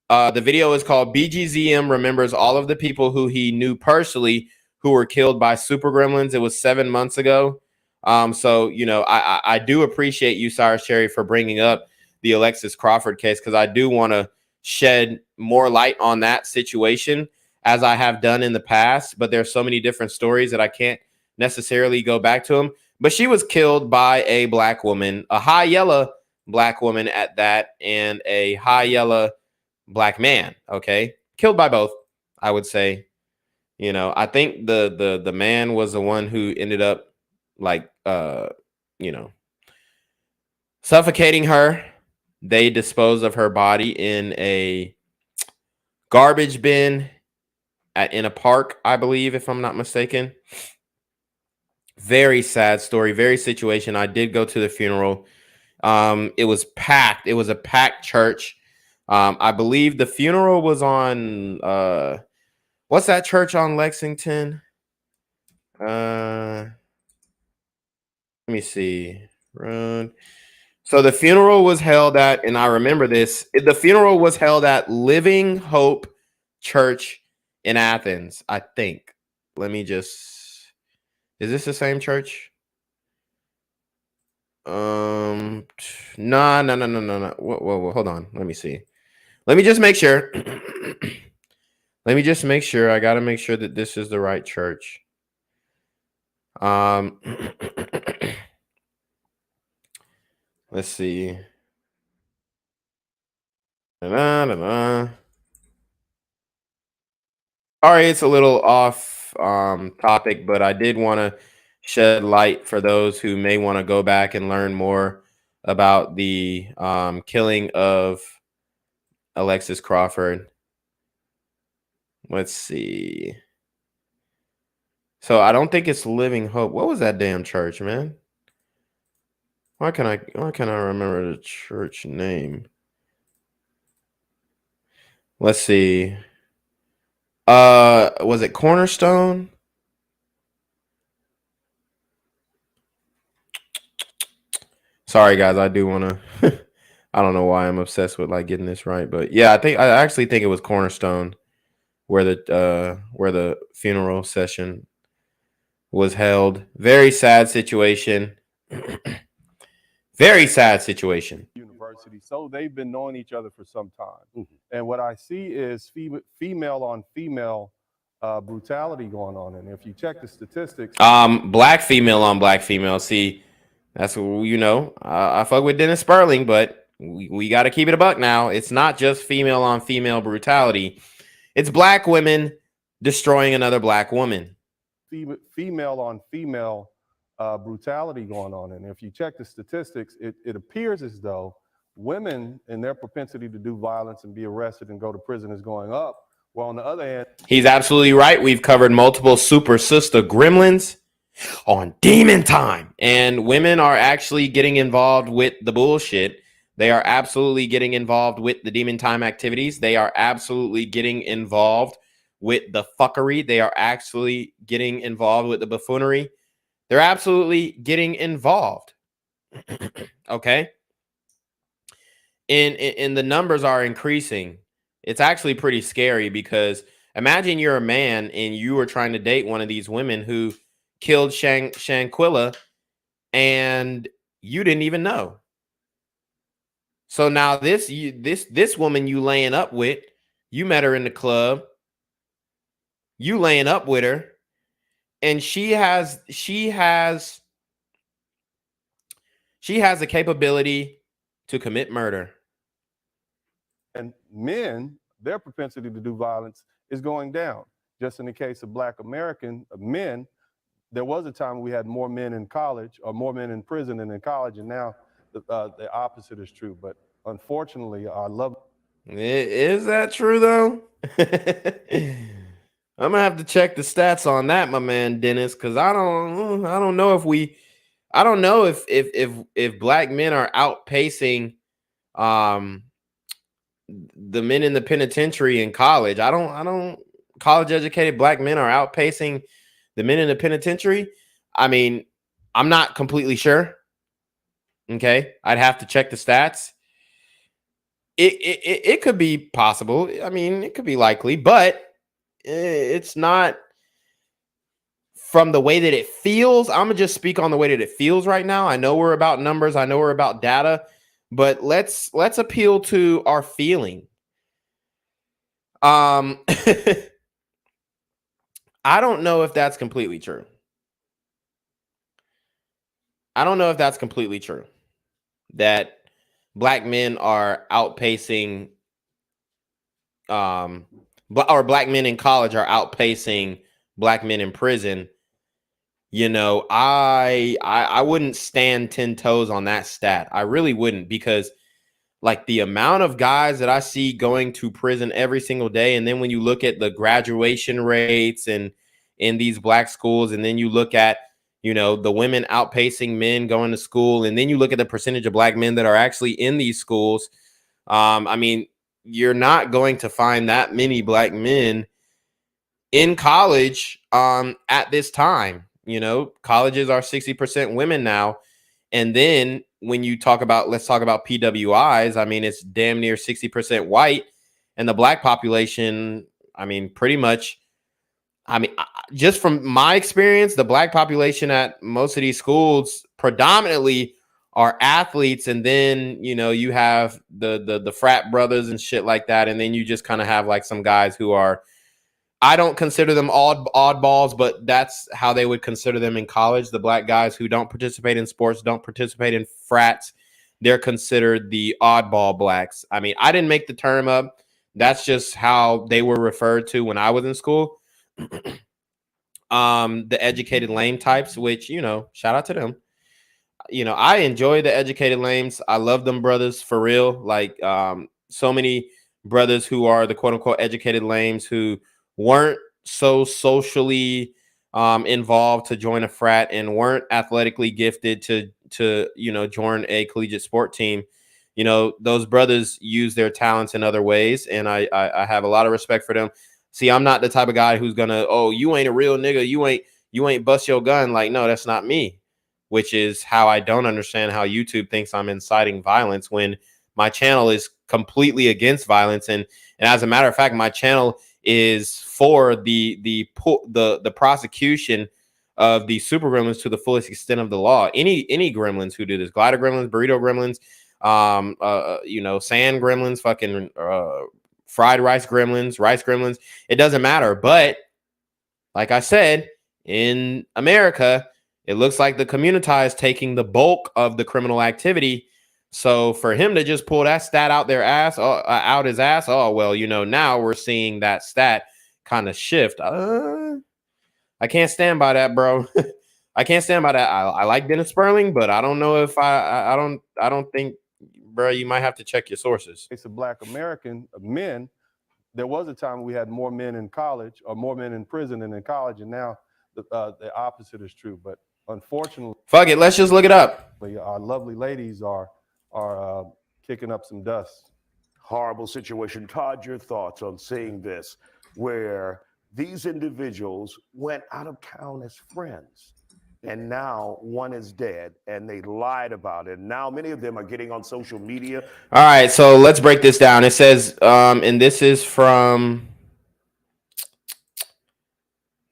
The video is called BGZM Remembers All of the People Who He Knew Personally Who Were Killed by Super Gremlins. It was 7 months ago. So, I do appreciate you, Cyrus Cherry, for bringing up the Alexis Crawford case because I do want to shed more light on that situation as I have done in the past. But there's so many different stories that I can't necessarily go back to them. But she was killed by a black woman, a high yellow black woman at that, and a high yellow black man. Okay. Killed by both, I would say. I think the man was the one who ended up suffocating her. They disposed of her body in a garbage bin in a park, I believe, if I'm not mistaken. Very sad story, very situation. I did go to the funeral. It was packed. It was a packed church. I believe the funeral was on what's that church on Lexington? Let me see. So the funeral was held at, and I remember this, the funeral was held at Living Hope Church in Athens, I think. Let me just, is this the same church? No. Whoa, hold on. Let me see. Let me just make sure. Let me just make sure. I got to make sure that this is the right church. Let's see. All right, it's a little off topic, but I did want to shed light for those who may want to go back and learn more about the killing of Alexis Crawford. Let's see. So I don't think it's Living Hope. What was that damn church, man? Why can I remember the church name? Let's see. Was it Cornerstone? Sorry guys, I do want to I don't know why I'm obsessed with getting this right, but yeah, I actually think it was Cornerstone. where the funeral session was held. Very sad situation. Very sad situation. University. So they've been knowing each other for some time. And what I see is female on female brutality going on. And if you check the statistics, Black female on black female. See, that's what I fuck with Dennis Sperling, but we got to keep it a buck now. It's not just female on female brutality. It's black women destroying another black woman. Female on female brutality going on. And if you check the statistics, it appears as though women and their propensity to do violence and be arrested and go to prison is going up. Well, on the other hand, he's absolutely right. We've covered multiple super sister gremlins on Demon Time, and women are actually getting involved with the bullshit. They are absolutely getting involved with the Demon Time activities. They are absolutely getting involved with the fuckery. They are actually getting involved with the buffoonery. They're absolutely getting involved. Okay. And the numbers are increasing. It's actually pretty scary because imagine you're a man and you were trying to date one of these women who killed Shanquella and you didn't even know. So now this woman you laying up with, you met her in the club, you laying up with her, and she has a capability to commit murder. And men, their propensity to do violence is going down. Just in the case of Black American men, there was a time we had more men in college or more men in prison than in college, and now the opposite is true. But unfortunately, I love. Is that true though? I'm gonna have to check the stats on that, my man Dennis, because I don't know if black men are outpacing the men in the penitentiary in college. I don't college educated black men are outpacing the men in the penitentiary. I mean, I'm not completely sure. Okay, I'd have to check the stats. It could be possible. I mean, it could be likely, but it's not from the way that it feels. I'm gonna just speak on the way that it feels right now. I know we're about numbers. I know we're about data, but let's appeal to our feeling. I don't know if that's completely true. I don't know if that's completely true that black men are outpacing or black men in college are outpacing black men in prison. You know, I wouldn't stand 10 toes on that stat. I really wouldn't, because like the amount of guys that I see going to prison every single day, and then when you look at the graduation rates and in these black schools, and then you look at, you know, the women outpacing men going to school, and then you look at the percentage of black men that are actually in these schools. I mean, you're not going to find that many black men in college at this time. You know, colleges are 60% women now. And then when you talk about, let's talk about PWIs, I mean, it's damn near 60% white. And the black population, I mean, pretty much, I mean, just from my experience, the black population at most of these schools predominantly are athletes. And then, you know, you have the frat brothers and shit like that. And then you just kind of have like some guys who are, I don't consider them oddballs, but that's how they would consider them in college. The black guys who don't participate in sports, don't participate in frats, they're considered the oddball blacks. I mean, I didn't make the term up. That's just how they were referred to when I was in school. The educated lame types, which, you know, shout out to them. You know, I enjoy the educated lames. I love them brothers for real. Like so many brothers who are the quote unquote educated lames who weren't so socially involved to join a frat and weren't athletically gifted to you know, join a collegiate sport team. You know, those brothers use their talents in other ways, and I have a lot of respect for them. See, I'm not the type of guy who's gonna, oh, you ain't a real nigga, you ain't bust your gun. Like, no, that's not me. Which is how I don't understand how YouTube thinks I'm inciting violence when my channel is completely against violence. And as a matter of fact, my channel is for the prosecution of the super gremlins to the fullest extent of the law. Any gremlins who do this, glider gremlins, burrito gremlins, sand gremlins, fucking fried rice gremlins, it doesn't matter. But like I said, in America, it looks like the community is taking the bulk of the criminal activity. So for him to just pull that stat out his ass, now we're seeing that stat kind of shift. I can't stand by that, bro. I can't stand by that. I like Dennis Sperling, but I don't know if I don't think, bro, you might have to check your sources. It's a Black American men. There was a time we had more men in college or more men in prison than in college, and now the opposite is true. But unfortunately, fuck it, let's just look it up. Our lovely ladies are kicking up some dust. Horrible situation. Todd, your thoughts on seeing this, where these individuals went out of town as friends, and now one is dead, and they lied about it. Now many of them are getting on social media. All right, so let's break this down. It says, and this is from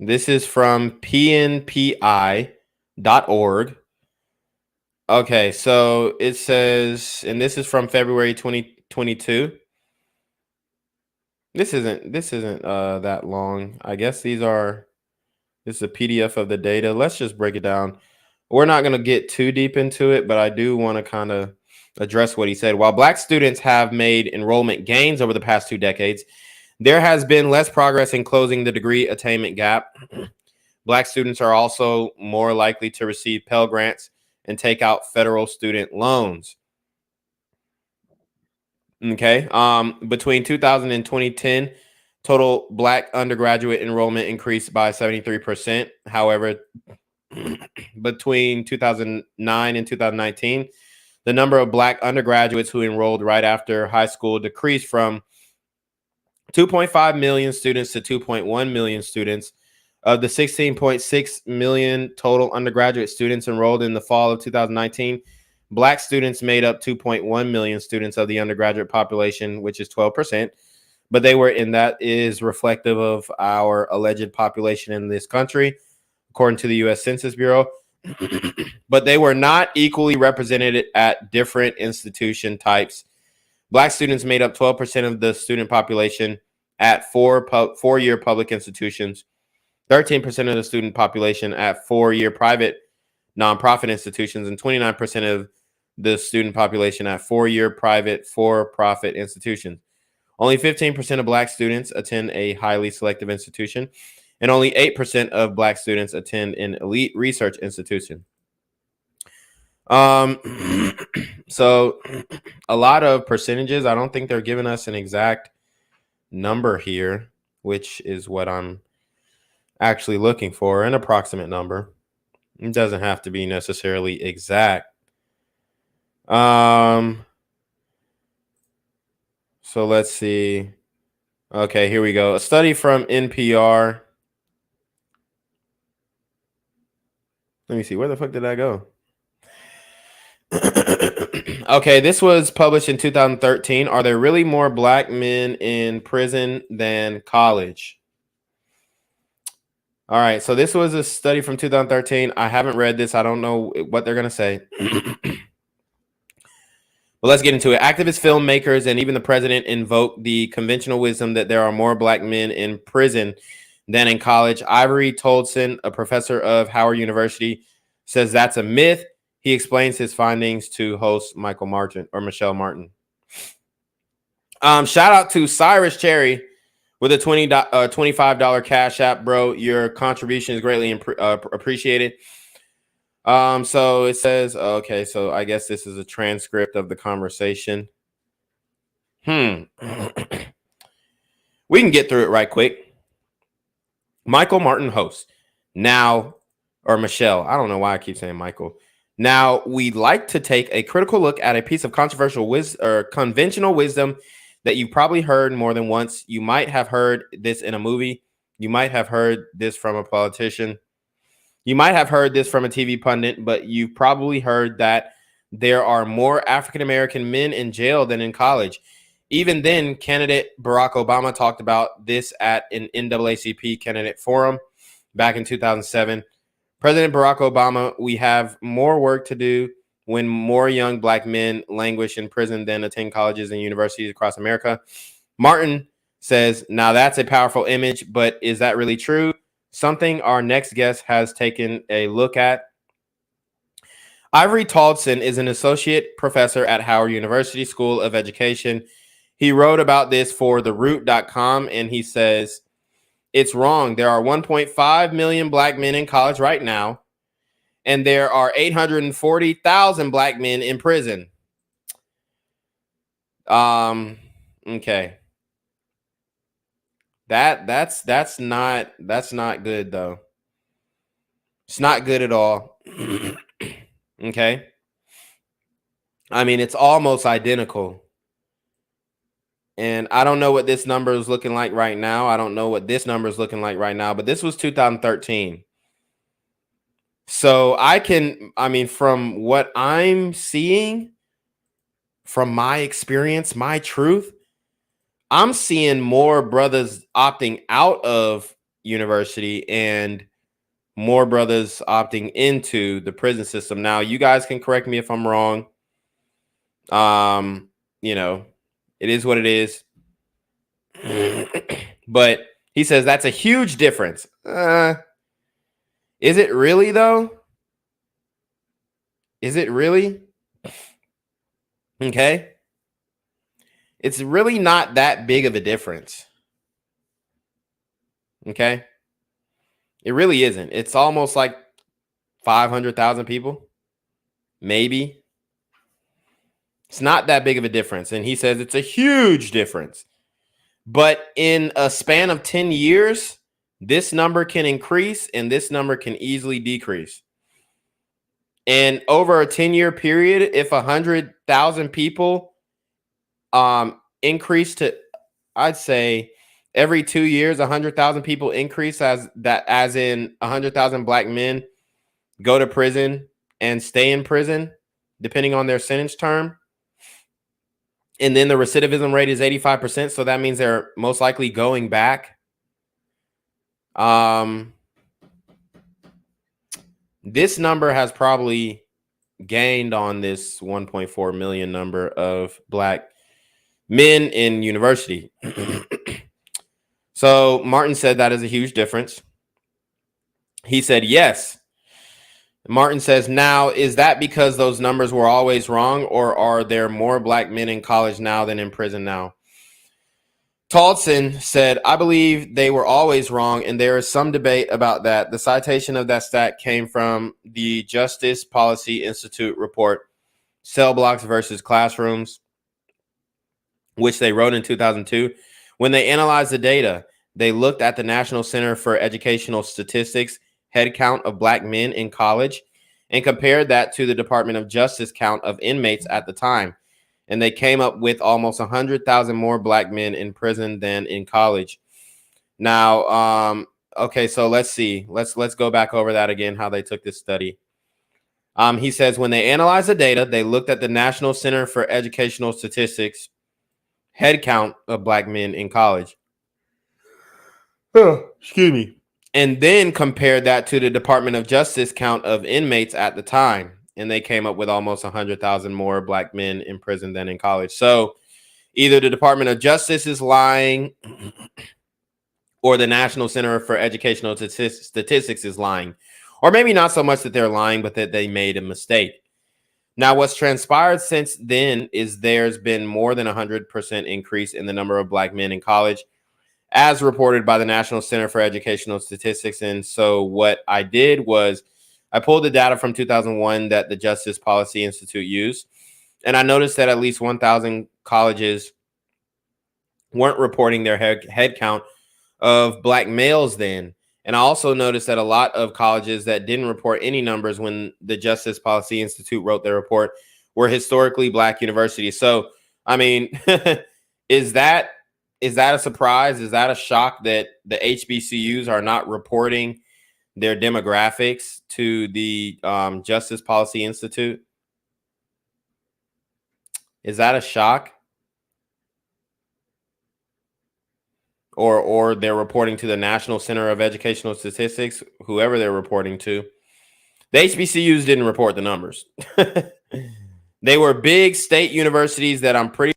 pnpi.org. Okay, so it says, and this is from February 2022. This isn't that long. I guess this is a PDF of the data. Let's just break it down. We're not going to get too deep into it, but I do want to kind of address what he said. While Black students have made enrollment gains over the past 2 decades, there has been less progress in closing the degree attainment gap. Black students are also more likely to receive Pell Grants and take out federal student loans. Okay. Between 2000 and 2010, total Black undergraduate enrollment increased by 73%. However, between 2009 and 2019, the number of Black undergraduates who enrolled right after high school decreased from 2.5 million students to 2.1 million students. Of the 16.6 million total undergraduate students enrolled in the fall of 2019, Black students made up 2.1 million students of the undergraduate population, which is 12%. But that is reflective of our alleged population in this country, according to the U.S. Census Bureau. But they were not equally represented at different institution types. Black students made up 12% of the student population at four-year public institutions, 13% of the student population at four-year private nonprofit institutions, and 29% of the student population at four-year private for-profit institutions. Only 15% of Black students attend a highly selective institution, and only 8% of Black students attend an elite research institution. So a lot of percentages. I don't think they're giving us an exact number here, which is what I'm actually looking for, an approximate number. It doesn't have to be necessarily exact. So let's see. Okay, here we go. A study from NPR. Let me see. Where the fuck did I go? Okay, this was published in 2013. Are there really more Black men in prison than college? All right, so this was a study from 2013. I haven't read this. I don't know what they're going to say. But let's get into it. Activist filmmakers and even the president invoke the conventional wisdom that there are more Black men in prison than in college. Ivory Toldson, a professor of Howard University, says that's a myth. He explains his findings to host Michelle Martin. Shout out to Cyrus Cherry with a $25 Cash App, bro. Your contribution is greatly appreciated. So it says, okay, so I guess this is a transcript of the conversation. We can get through it right quick. Michael Martin hosts. Now, or Michelle, I don't know why I keep saying Michael. Now, we'd like to take a critical look at a piece of controversial conventional wisdom that you've probably heard more than once. You might have heard this in a movie. You might have heard this from a politician. You might have heard this from a TV pundit, but you've probably heard that there are more African-American men in jail than in college. even then, candidate Barack Obama talked about this at an NAACP candidate forum back in 2007. President Barack Obama, we have more work to do when more young Black men languish in prison than attend colleges and universities across America. Martin says, now that's a powerful image, but is that really true? Something our next guest has taken a look at. Ivory Taldson is an associate professor at Howard University School of Education. He wrote about this for TheRoot.com, and he says, it's wrong. There are 1.5 million Black men in college right now, and there are 840,000 Black men in prison. Okay. That's not good though. It's not good at all. Okay. I mean, it's almost identical. And I don't know what this number is looking like right now. I don't know what this number is looking like right now, but this was 2013. So from what I'm seeing, from my experience, my truth, I'm seeing more brothers opting out of university and more brothers opting into the prison system. Now, you guys can correct me if I'm wrong. It is what it is. But he says that's a huge difference. Is it really though? Is it really? Okay. It's really not that big of a difference. Okay. It really isn't. It's almost like 500,000 people. Maybe. It's not that big of a difference. And he says it's a huge difference. But in a span of 10 years, this number can increase and this number can easily decrease. And over a 10-year period, if 100,000 people increase to, I'd say every 2 years, 100,000 people increase, as in 100,000 Black men go to prison and stay in prison, depending on their sentence term. And then the recidivism rate is 85%. So that means they're most likely going back. This number has probably gained on this 1.4 million number of Black men in university. So Martin said that is a huge difference. He said, yes. Martin says, now, is that because those numbers were always wrong, or are there more Black men in college now than in prison now? Taldson said, I believe they were always wrong, and there is some debate about that. The citation of that stat came from the Justice Policy Institute report, Cell Blocks versus Classrooms, which they wrote in 2002. When they analyzed the data, they looked at the National Center for Educational Statistics head count of Black men in college and compared that to the Department of Justice count of inmates at the time. And they came up with almost 100,000 more Black men in prison than in college. Now, okay, so let's see. Let's go back over that again, how they took this study. He says, when they analyzed the data, they looked at the National Center for Educational Statistics head count of Black men in college. Oh, excuse me. And then compared that to the Department of Justice count of inmates at the time. And they came up with almost 100,000 more Black men in prison than in college. So either the Department of Justice is lying or the National Center for Educational Statistics is lying. Or maybe not so much that they're lying, but that they made a mistake. Now, what's transpired since then is there's been more than 100% increase in the number of Black men in college, as reported by the National Center for Educational Statistics. And so what I did was I pulled the data from 2001 that the Justice Policy Institute used, and I noticed that at least 1,000 colleges weren't reporting their head count of Black males then. And I also noticed that a lot of colleges that didn't report any numbers when the Justice Policy Institute wrote their report were historically Black universities. So, I mean, is that a surprise? Is that a shock that the HBCUs are not reporting their demographics to the Justice Policy Institute? Is that a shock? or they're reporting to the National Center of Educational Statistics, whoever they're reporting to. The HBCUs didn't report the numbers. They were big state universities that I'm pretty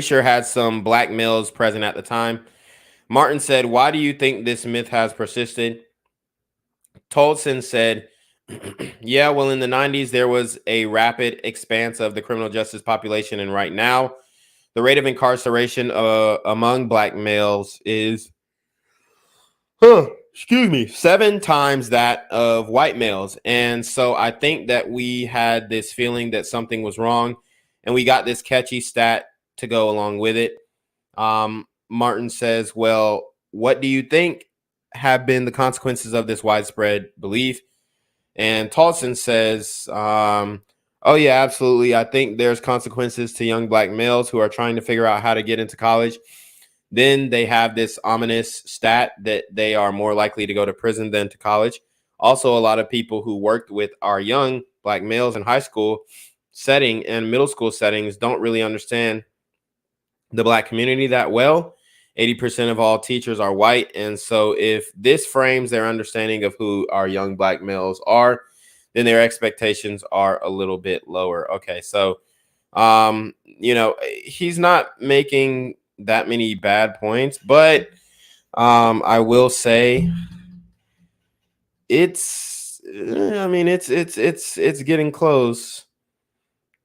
sure had some black males present at the time. Martin said, "Why do you think this myth has persisted?" Tolson said, "Yeah, well, in the 90s, there was a rapid expanse of the criminal justice population. And right now, the rate of incarceration among black males is, 7 times that of white males. And so I think that we had this feeling that something was wrong, and we got this catchy stat to go along with it." Martin says, "Well, what do you think have been the consequences of this widespread belief?" And Tolson says, "Oh, yeah, absolutely. I think there's consequences to young black males who are trying to figure out how to get into college. Then they have this ominous stat that they are more likely to go to prison than to college. Also, a lot of people who worked with our young black males in high school setting and middle school settings don't really understand the black community that well. 80% of all teachers are white. And so if this frames their understanding of who our young black males are, then their expectations are a little bit lower." Okay, so, he's not making that many bad points, but I will say it's getting close.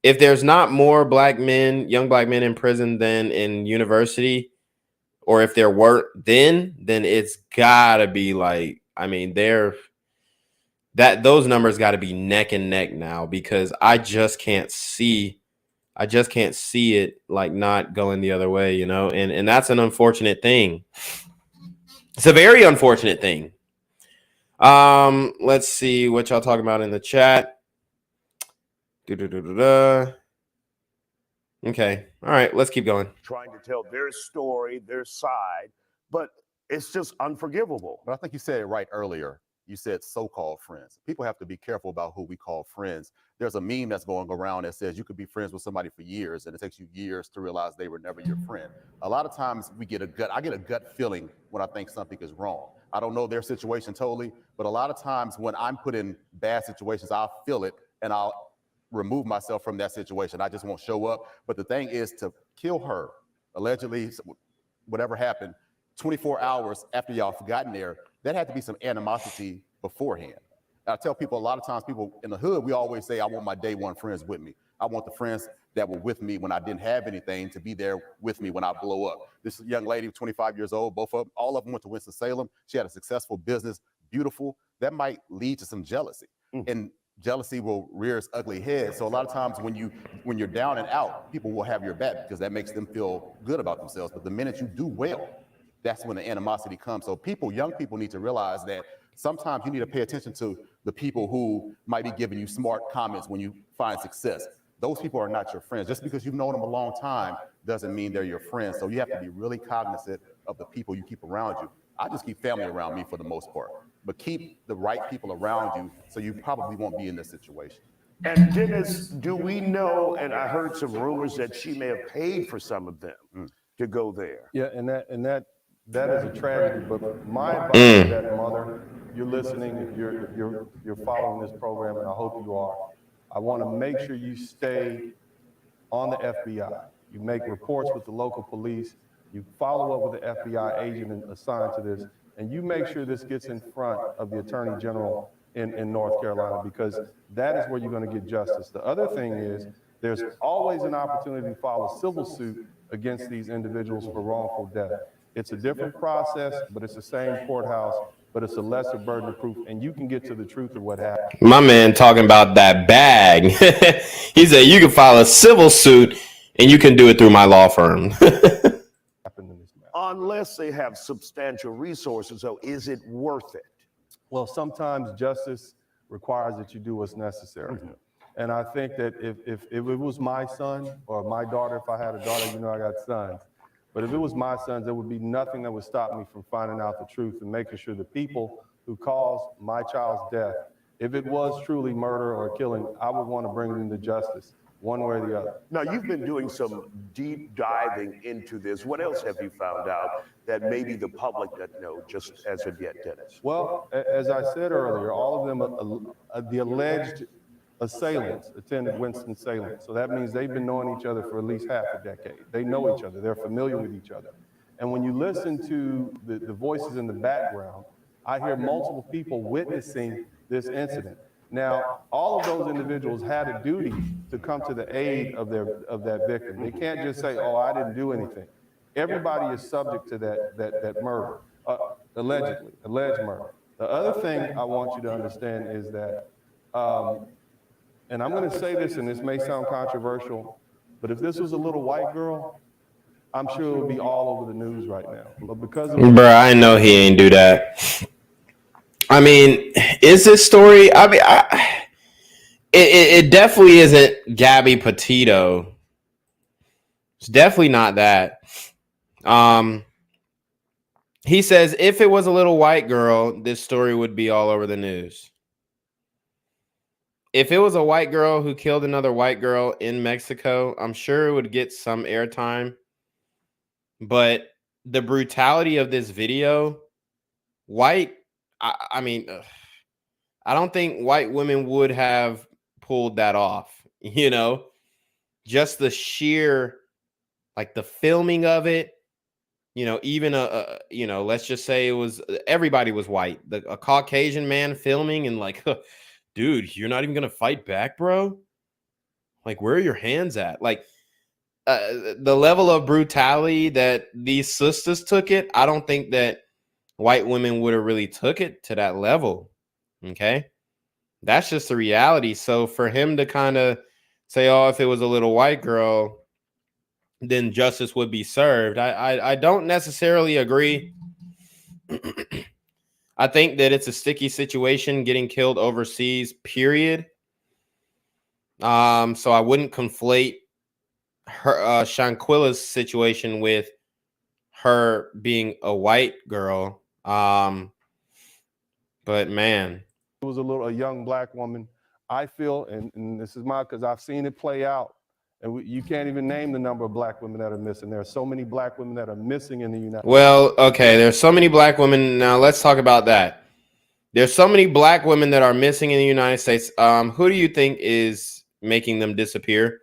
If there's not more black men, young black men in prison than in university, or if there weren't then it's gotta be like, those numbers gotta be neck and neck now, because I just can't see it like not going the other way, and that's an unfortunate thing. It's a very unfortunate thing. Let's see what y'all talking about in the chat. Okay. All right, let's keep going. Trying to tell their story, their side, but it's just unforgivable. But I think you said it right earlier. You said so-called friends. People have to be careful about who we call friends. There's a meme that's going around that says you could be friends with somebody for years, and it takes you years to realize they were never your friend. A lot of times I get a gut feeling when I think something is wrong. I don't know their situation totally, but a lot of times when I'm put in bad situations, I'll feel it and I'll remove myself from that situation. I just won't show up. But the thing is, to kill her, allegedly, whatever happened, 24 hours after y'all gotten there, that had to be some animosity beforehand. I tell people a lot of times, people in the hood, we always say, I want my day one friends with me. I want the friends that were with me when I didn't have anything to be there with me when I blow up. This young lady, 25 years old, all of them went to Winston-Salem. She had a successful business, beautiful. That might lead to some jealousy. And jealousy will rear its ugly head. So a lot of times when you're down and out, people will have your back because that makes them feel good about themselves. But the minute you do well, that's when the animosity comes. So young people need to realize that sometimes you need to pay attention to the people who might be giving you smart comments when you find success. Those people are not your friends. Just because you've known them a long time doesn't mean they're your friends. So you have to be really cognizant of the people you keep around you. I just keep family around me for the most part, but keep the right people around you so you probably won't be in this situation. And Dennis, do we know, and I heard some rumors that she may have paid for some of them to go there. Yeah, and that is a tragedy. But my advice to that mother, you're listening, if you're following this program, and I hope you are, I want to make sure you stay on the FBI. You make reports with the local police. You follow up with the FBI agent assigned to this, and you make sure this gets in front of the Attorney General in North Carolina, because that is where you're going to get justice. The other thing is, there's always an opportunity to file a civil suit against these individuals for wrongful death. It's a different process, but it's the same courthouse, but it's a lesser burden of proof, and you can get to the truth of what happened. My man talking about that bag. He said you can file a civil suit and you can do it through my law firm. Unless they have substantial resources, so is it worth it? Well, sometimes justice requires that you do what's necessary. And I think that if it was my son or my daughter, if I had a daughter, I got sons. But if it was my sons, there would be nothing that would stop me from finding out the truth and making sure the people who caused my child's death, if it was truly murder or killing, I would want to bring them to justice. one way or the other. Now, you've been doing some deep diving into this. What else have you found out that maybe the public doesn't know just as of yet, Dennis? Well, as I said earlier, all of them, the alleged assailants attended Winston-Salem. So that means they've been knowing each other for at least half a decade. They know each other. They're familiar with each other. And when you listen to the voices in the background, I hear multiple people witnessing this incident. Now, all of those individuals had a duty to come to the aid of that victim. They can't just say, "Oh, I didn't do anything." Everybody is subject to that murder, alleged murder. The other thing I want you to understand is that, and I'm going to say this, and this may sound controversial, but if this was a little white girl, I'm sure it would be all over the news right now. But because of Bruh, I know he ain't do that. I mean, is this story? I mean, it definitely isn't Gabby Petito. It's definitely not that. He says if it was a little white girl, this story would be all over the news. If it was a white girl who killed another white girl in Mexico, I'm sure it would get some airtime. But the brutality of this video, I mean, I don't think white women would have pulled that off, you know, just the sheer, like the filming of it, you know, even you know, let's just say it was, everybody was white, a Caucasian man filming and like, dude, you're not even going to fight back, bro. Like, where are your hands at? Like, the level of brutality that these sisters took it, I don't think that white women would have really took it to that level. Okay. That's just the reality. So for him to kind of say, oh, if it was a little white girl, then justice would be served. I don't necessarily agree. I think that it's a sticky situation getting killed overseas, period. So I wouldn't conflate her Shanquella's situation with her being a white girl. But man, it was a young black woman. I feel, and this is because I've seen it play out, and you can't even name the number of black women that are missing. There are so many black women that are missing in the United States. Well, okay, there's so many black women. Now let's talk about that. There's so many black women that are missing in the United States. Who do you think is making them disappear?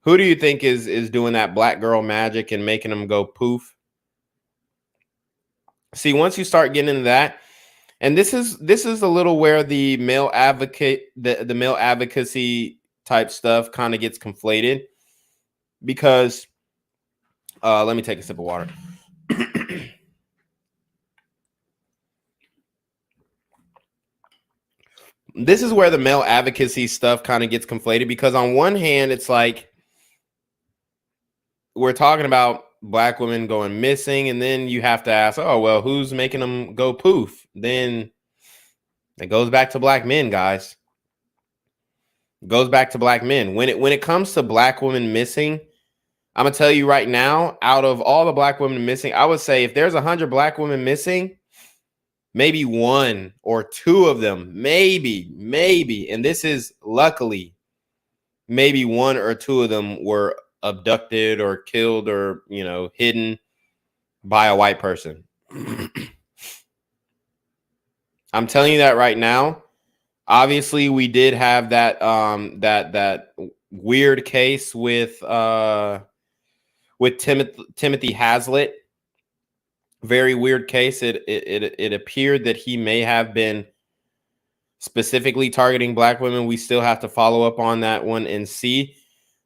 Who do you think is doing that black girl magic and making them go poof? See, once you start getting into that, and this is a little where the male advocacy type stuff kind of gets conflated, because let me take a sip of water. This is where the male advocacy stuff kind of gets conflated, because on one hand, it's like we're talking about black women going missing, and then you have to ask, oh, well, who's making them go poof? Then it goes back to black men, guys. It goes back to black men. When it comes to black women missing, I'm going to tell you right now, out of all the black women missing, I would say if there's 100 black women missing, maybe 1 or 2 of them, maybe, and this is luckily, maybe 1 or 2 of them were abducted or killed or, you know, hidden by a white person. I'm telling you that right now. Obviously, we did have that that weird case with Timothy Hazlitt. Very weird case. It appeared that he may have been specifically targeting black women. We still have to follow up on that one and see.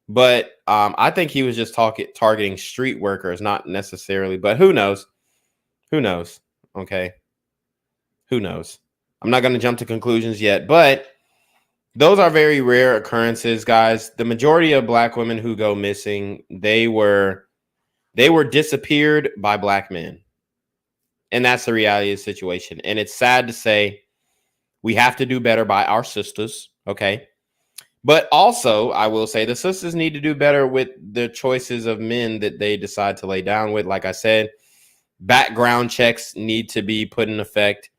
But I think he was just targeting street workers, not necessarily. But who knows? Who knows? Okay. Who knows? I'm not going to jump to conclusions yet, but those are very rare occurrences, guys. The majority of black women who go missing, they were disappeared by black men. And that's the reality of the situation. And it's sad to say we have to do better by our sisters, okay? But also, I will say the sisters need to do better with the choices of men that they decide to lay down with. Like I said, background checks need to be put in effect.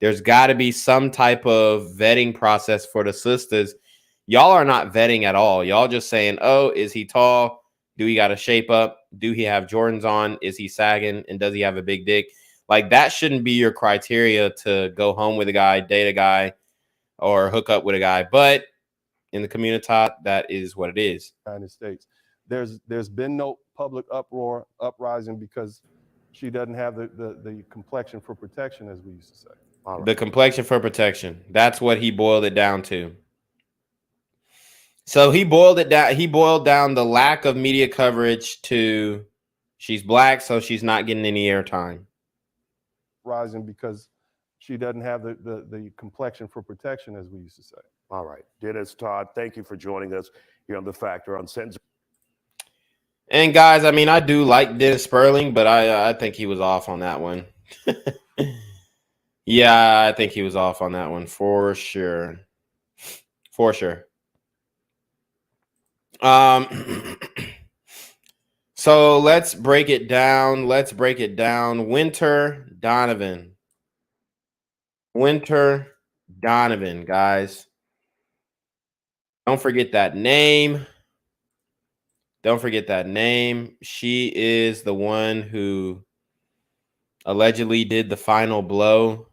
There's got to be some type of vetting process for the sisters. Y'all are not vetting at all. Y'all just saying, oh, is he tall? Do he got a shape up? Do he have Jordans on? Is he sagging? And does he have a big dick? Like, that shouldn't be your criteria to go home with a guy, date a guy, or hook up with a guy. But in the community, that is what it is. United States. There's been no public uprising because she doesn't have the complexion for protection, as we used to say. All right. The complexion for protection. That's what he boiled it down to. So he boiled it down. He boiled down the lack of media coverage to she's black, so she's not getting any airtime. Rising because she doesn't have the complexion for protection, as we used to say. All right. Dennis, Todd, thank you for joining us here on The Factor on Censored. And guys, I mean, I do like Dennis Sperling, but I think he was off on that one. Yeah, I think he was off on that one for sure. For sure. So let's break it down. Let's break it down. Winter Donovan. Winter Donovan, guys. Don't forget that name. Don't forget that name. She is the one who allegedly did the final blow.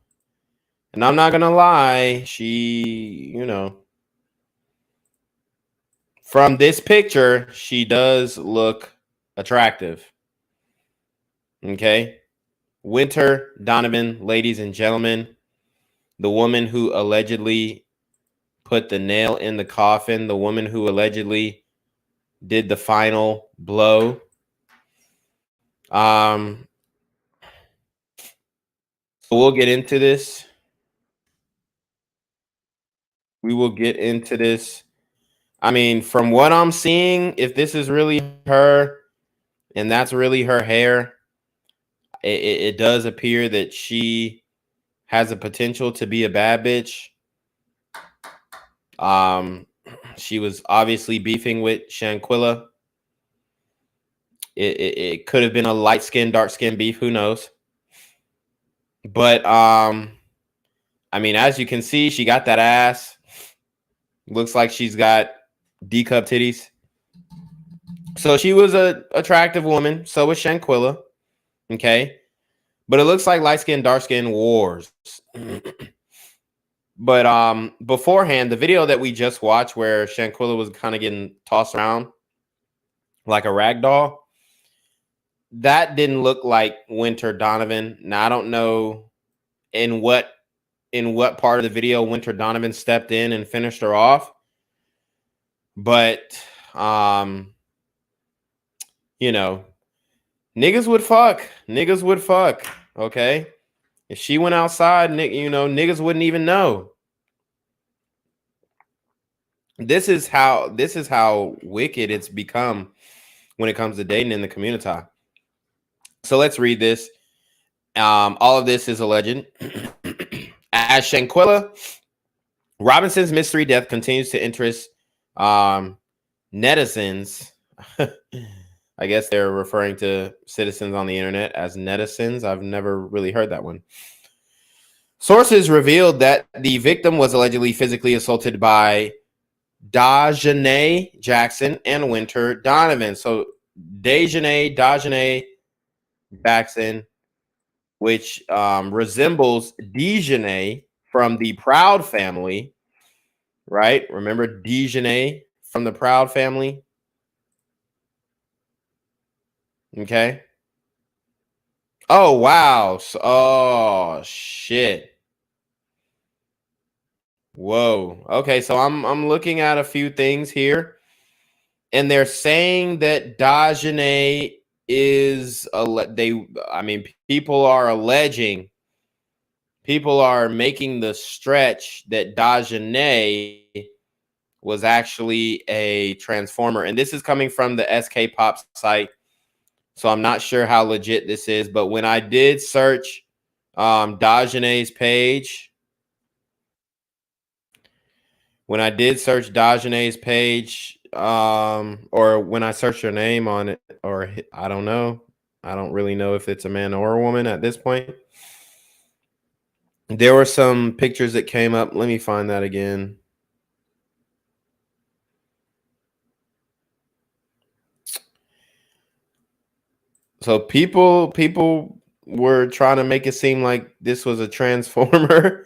And I'm not going to lie, she, you know, from this picture, she does look attractive. Okay. Winter Donovan, ladies and gentlemen, the woman who allegedly put the nail in the coffin, the woman who allegedly did the final blow. So we'll get into this. We will get into this. I mean, from what I'm seeing, if this is really her and that's really her hair, it does appear that she has a potential to be a bad bitch. She was obviously beefing with Shanquella. It could have been a light skin, dark skin beef. Who knows? But I mean, as you can see, she got that ass. Looks like she's got D-cup titties. So she was a attractive woman. So was Shanquella. Okay. But it looks like light skin, dark skin wars. But beforehand, the video that we just watched where Shanquella was kind of getting tossed around like a rag doll, that didn't look like Winter Donovan. Now I don't know in what part of the video Winter Donovan stepped in and finished her off. But you know, niggas would fuck. Niggas would fuck. Okay. If she went outside, you know, niggas wouldn't even know. This is how wicked it's become when it comes to dating in the community. So let's read this. All of this is alleged. As Shanquella Robinson's mystery death continues to interest netizens. I guess they're referring to citizens on the internet as netizens. I've never really heard that one. Sources revealed that the victim was allegedly physically assaulted by Dajanay Jackson and Winter Donovan. So Dajanay Jackson, which resembles Dejanay from the Proud Family, right? Remember Dejanay from the Proud Family? Okay. Oh, wow. Oh, shit. Whoa. Okay, so I'm looking at a few things here, and they're saying that Dajanay is people are alleging, people are making the stretch that Dajanay was actually a transformer, and this is coming from the SK Pop site. So I'm not sure how legit this is, but when I did search Dajanay's page, or when I searched her name on it, or I don't know. I don't really know if it's a man or a woman at this point. There were some pictures that came up. Let me find that again. So people were trying to make it seem like this was a transformer.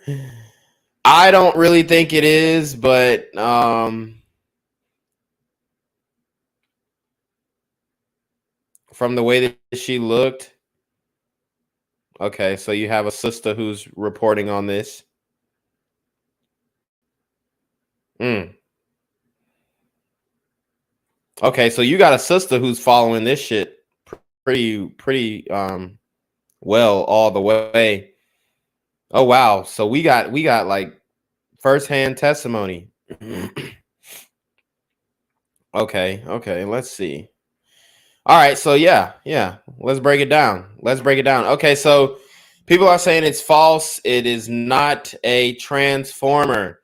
I don't really think it is, but from the way that she looked. Okay, so you have a sister who's reporting on this. Okay, so you got a sister who's following this shit pretty well all the way. Oh wow, so we got like firsthand testimony. Okay, let's see. All right, so yeah, let's break it down. Okay, so people are saying it's false. It is not a transformer.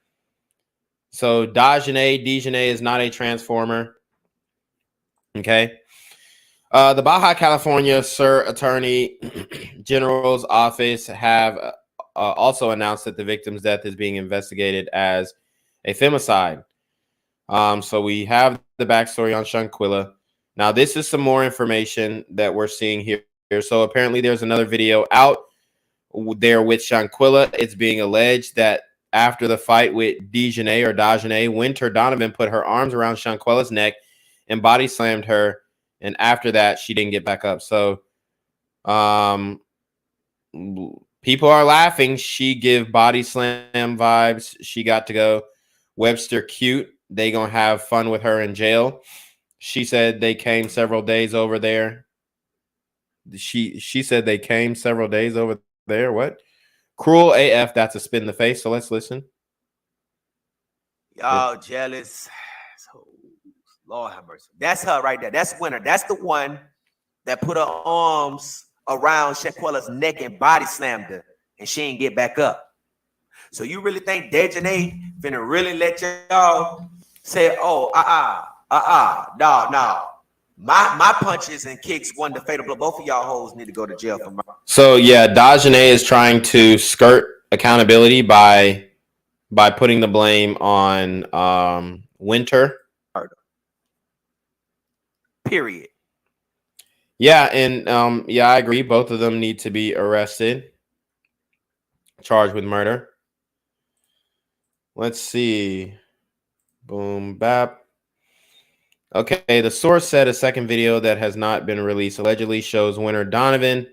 So Dejanay is not a transformer. Okay. The Baja California Attorney General's office have also announced that the victim's death is being investigated as a femicide. So we have the backstory on Shanquella. Now, this is some more information that we're seeing here. So apparently there's another video out there with Shanquella. It's being alleged that after the fight with Dejanay, Winter Donovan put her arms around Shanquella's neck and body slammed her. And after that, she didn't get back up. So people are laughing. She give body slam vibes. She got to go. Webster cute. They gonna have fun with her in jail. She said they came several days over there. She said they came several days over there. What? Cruel AF. That's a spit in the face. So let's listen. Y'all jealous. Lord have mercy. That's her right there. That's Winter. That's the one that put her arms around Shanquella's neck and body slammed her, and she ain't get back up. So you really think Dejanay finna really let y'all say, oh, no. My punches and kicks won the fatal blow. Both of y'all hoes need to go to jail for murder. So yeah, Dejanay is trying to skirt accountability by putting the blame on Winter. Period. Yeah, and I agree. Both of them need to be arrested, charged with murder. Let's see. Boom, bap. Okay, the source said a second video that has not been released allegedly shows Winter Donovan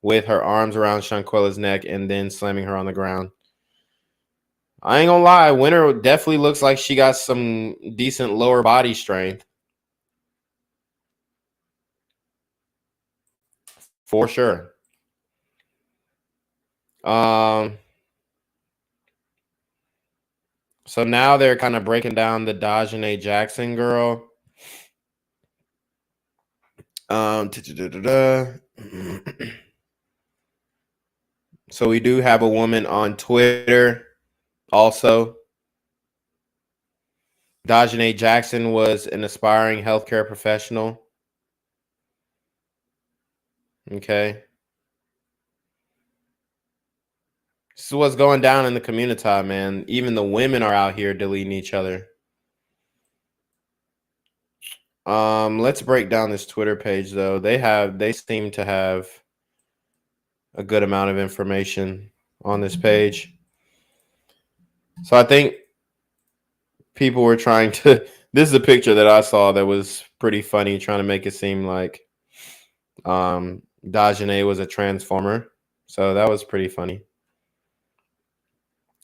with her arms around Shanquella's neck and then slamming her on the ground. I ain't gonna lie, Winter definitely looks like she got some decent lower body strength. For sure. So now they're kind of breaking down the Dejanay Jackson girl. So we do have a woman on Twitter also. Dejanay Jackson was an aspiring healthcare professional. Okay. This is what's going down in the community, man. Even the women are out here deleting each other. Let's break down this Twitter page though. They seem to have a good amount of information on this page. So I think people were trying to, this is a picture that I saw that was pretty funny, trying to make it seem like Dejanay was a transformer. So that was pretty funny.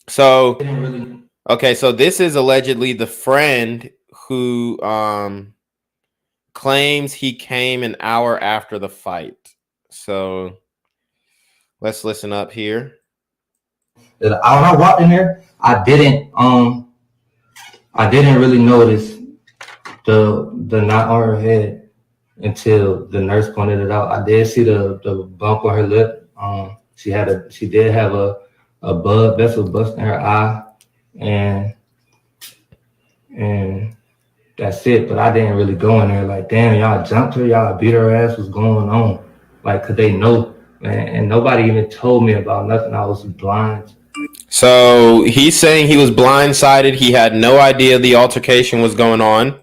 So, okay, so this is allegedly the friend who claims he came an hour after the fight. So let's listen up here. When I walked in there, I didn't really notice the knot on her head until the nurse pointed it out. I did see the bump on her lip. She did have a blood vessel bust in her eye, and that's it. But I didn't really go in there like, damn, y'all jumped her, y'all beat her ass, what's going on? Like, cause they know, man, and nobody even told me about nothing. I was blind. So he's saying he was blindsided. He had no idea the altercation was going on.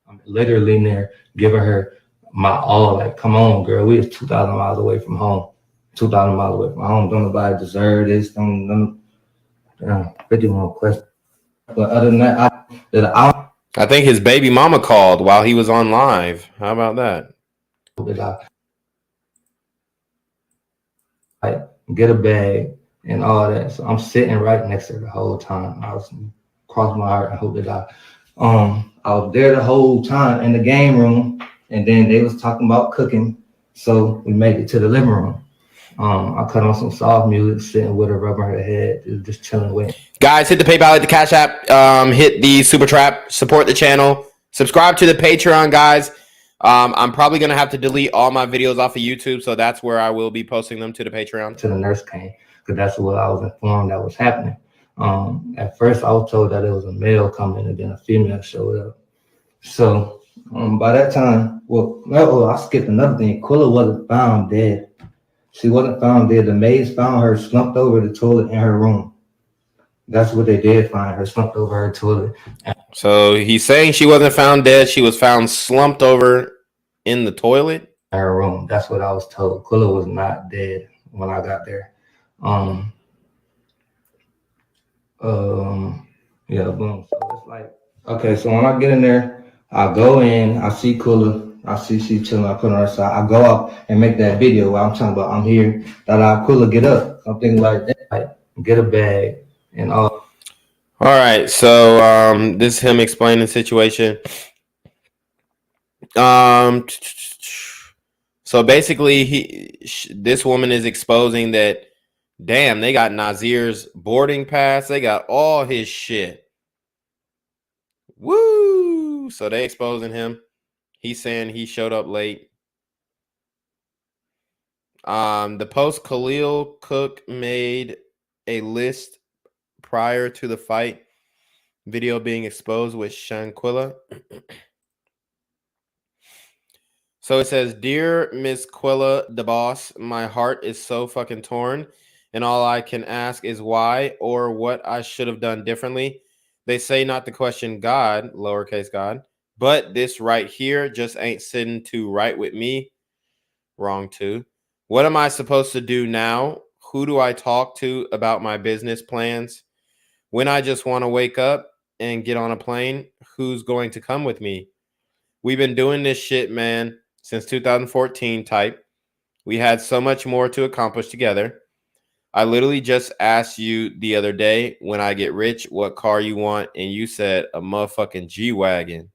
I'm literally in there giving her my all. Like, come on, girl, we was 2,000 miles away from home. 2,000 miles away from home. Don't nobody deserve this. Don't 51 questions. But other than that, I think his baby mama called while he was on live. How about that? Like, get a bag and all that. So I'm sitting right next to her the whole time. I was crossing my heart and hope that I was there the whole time in the game room, and then they was talking about cooking. So we made it to the living room. I cut on some soft music, sitting with her, rubbing her head, just chilling with. Guys, hit the PayPal, hit the Cash App, hit the Super Trap, support the channel, subscribe to the Patreon, guys. I'm probably gonna have to delete all my videos off of YouTube, so that's where I will be posting them to the Patreon. Till the nurse came, because that's what I was informed that was happening. At first, I was told that it was a male coming, and then a female showed up. So by that time, I skipped another thing. Quilla wasn't found dead. She wasn't found dead. The maids found her slumped over the toilet in her room. That's what they did find her, slumped over her toilet. So he's saying she wasn't found dead. She was found slumped over in the toilet. In her room. That's what I was told. Quilla was not dead when I got there. Yeah, boom. So it's like, okay, so when I get in there, I go in, I see Quilla, I see she chilling, I put her on her side. I go up and make that video where I'm talking about I'm here, that I Quilla get up. I'm thinking like that, like, get a bag and all. All right, so this is him explaining the situation. So basically, this woman is exposing that, damn, they got Nazir's boarding pass. They got all his shit. Woo! So they exposing him. He's saying he showed up late. The post Khalil Cook made a list prior to the fight. Video being exposed with Shanquella. So it says, "Dear Miss Quilla, the boss, my heart is so fucking torn, and all I can ask is why or what I should have done differently. They say not to question God, lowercase God, but this right here just ain't sitting too right with me. Wrong too. What am I supposed to do now? Who do I talk to about my business plans? When I just want to wake up and get on a plane, who's going to come with me? We've been doing this shit, man, since 2014 type. We had so much more to accomplish together. I literally just asked you the other day, when I get rich, what car you want, and you said a motherfucking G-Wagon.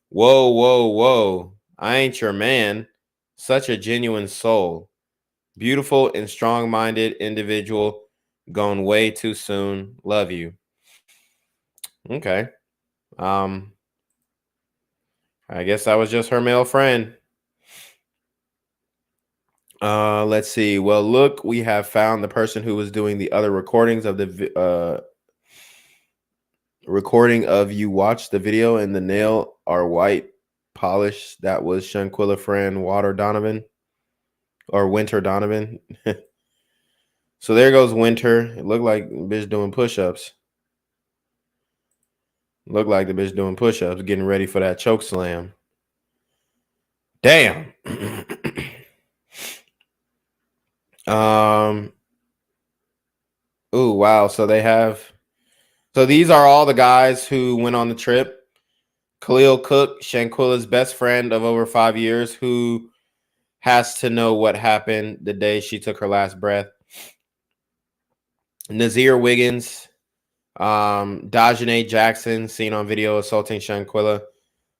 Whoa, whoa, whoa. I ain't your man. Such a genuine soul. Beautiful and strong-minded individual. Gone way too soon. Love you." Okay. I guess that was just her male friend. Let's see. Well, look, we have found the person who was doing the other recordings of the recording of you watch the video, and the nail are white polish. That was Shanquella friend Winter Donovan. So there goes Winter. It looked like the bitch doing push-ups. Looked like the bitch doing push-ups, getting ready for that choke slam. Damn. Oh, wow. So these are all the guys who went on the trip. Khalil Cook, Shanquella's best friend of over 5 years, who has to know what happened the day she took her last breath. Nazir Wiggins, Dajane Jackson, seen on video assaulting Shanquella,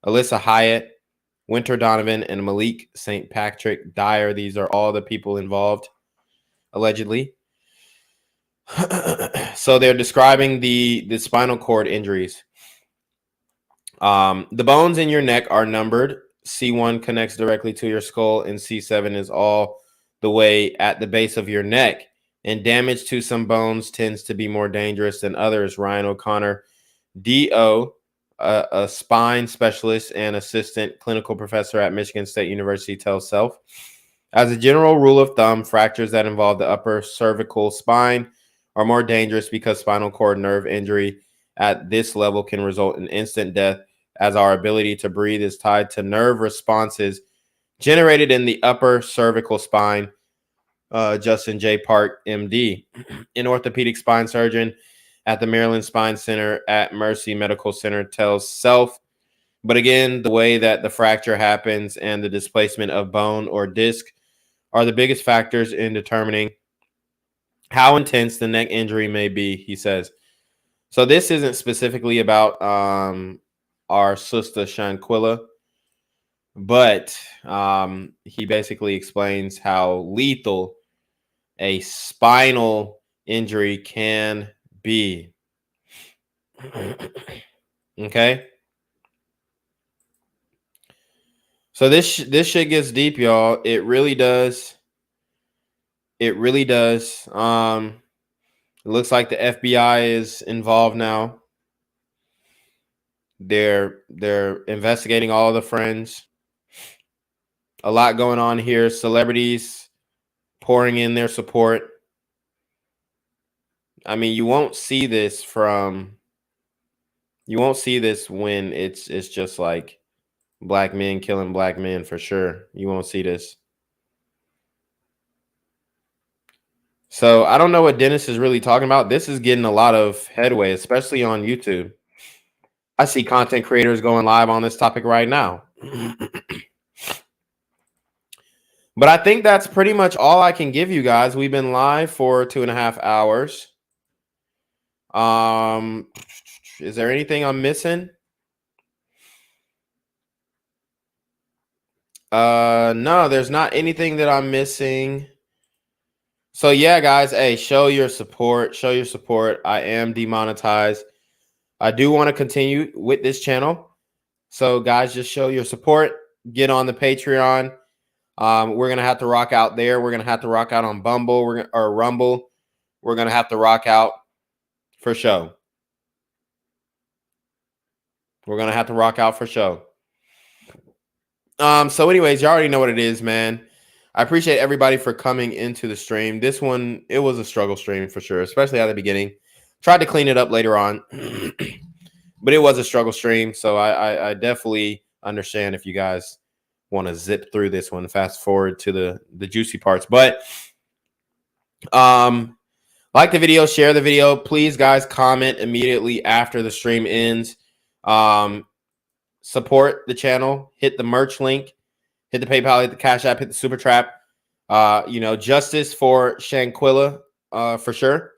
Alyssa Hyatt, Winter Donovan, and Malik St. Patrick Dyer. These are all the people involved, allegedly. So they're describing the spinal cord injuries. The bones in your neck are numbered. C1 connects directly to your skull, and C7 is all the way at the base of your neck. And damage to some bones tends to be more dangerous than others. Ryan O'Connor, DO, a spine specialist and assistant clinical professor at Michigan State University, tells Self. As a general rule of thumb, fractures that involve the upper cervical spine are more dangerous because spinal cord nerve injury at this level can result in instant death, as our ability to breathe is tied to nerve responses generated in the upper cervical spine. Justin J. Park, MD, an orthopedic spine surgeon at the Maryland Spine Center at Mercy Medical Center, tells Self. But again, the way that the fracture happens and the displacement of bone or disc are the biggest factors in determining how intense the neck injury may be, he says. So this isn't specifically about our sister Shanquella, but he basically explains how lethal a spinal injury can be. Okay. So this shit gets deep, y'all. It really does. It really does. It looks like the FBI is involved now. They're investigating all the friends. A lot going on here. Celebrities pouring in their support. I mean, you won't see this when it's just like black men killing black men, for sure. You won't see this. So I don't know what Dennis is really talking about. This is getting a lot of headway, especially on YouTube. I see content creators going live on this topic right now. But I think that's pretty much all I can give you guys. We've been live for 2.5 hours. Is there anything I'm missing? No, there's not anything that I'm missing. So yeah, guys, hey, show your support. Show your support. I am demonetized. I do want to continue with this channel. So guys, just show your support. Get on the Patreon. We're gonna have to rock out there. We're gonna have to rock out on Bumble or Rumble. We're gonna have to rock out for show. We're gonna have to rock out for show. So anyways, you already know what it is, man. I appreciate everybody for coming into the stream. This one, it was a struggle stream for sure, especially at the beginning. Tried to clean it up later on, but it was a struggle stream. So I definitely understand if you guys want to zip through this one, fast forward to the juicy parts. But like the video, share the video. Please, guys, comment immediately after the stream ends. Support the channel. Hit the merch link. Hit the PayPal. Hit the Cash App. Hit the Super Trap. Justice for Shanquella, for sure.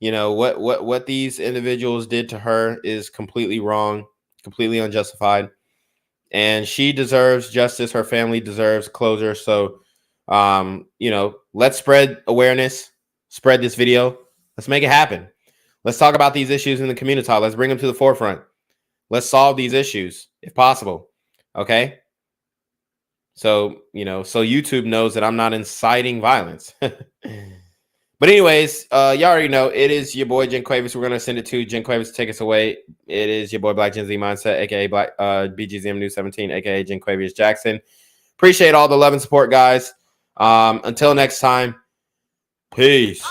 You know what these individuals did to her is completely wrong, completely unjustified, and she deserves justice. Her family deserves closure. So, let's spread awareness. Spread this video. Let's make it happen. Let's talk about these issues in the community. Let's bring them to the forefront. Let's solve these issues if possible. Okay. So, so YouTube knows that I'm not inciting violence. But anyways, y'all already know it is your boy Jen Quavis. We're going to send it to Jen Quavis to take us away. It is your boy Black Gen Z Mindset, aka Black BGZM News 17, aka Jen Quavis Jackson. Appreciate all the love and support, guys. Until next time, peace.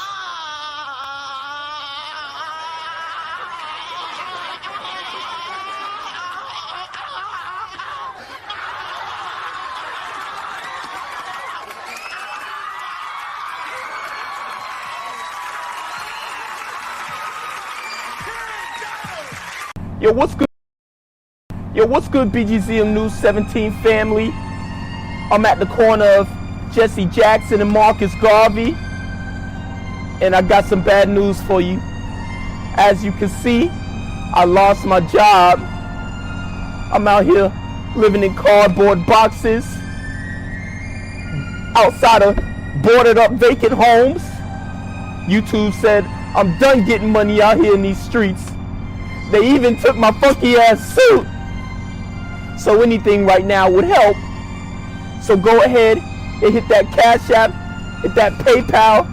Yo, what's good? Yo, what's good, BGZM News 17 family? I'm at the corner of Jesse Jackson and Marcus Garvey, and I got some bad news for you. As you can see, I lost my job. I'm out here living in cardboard boxes outside of boarded up vacant homes. YouTube said I'm done getting money out here in these streets. They even took my funky ass suit. So anything right now would help. So go ahead and hit that Cash App, hit that PayPal,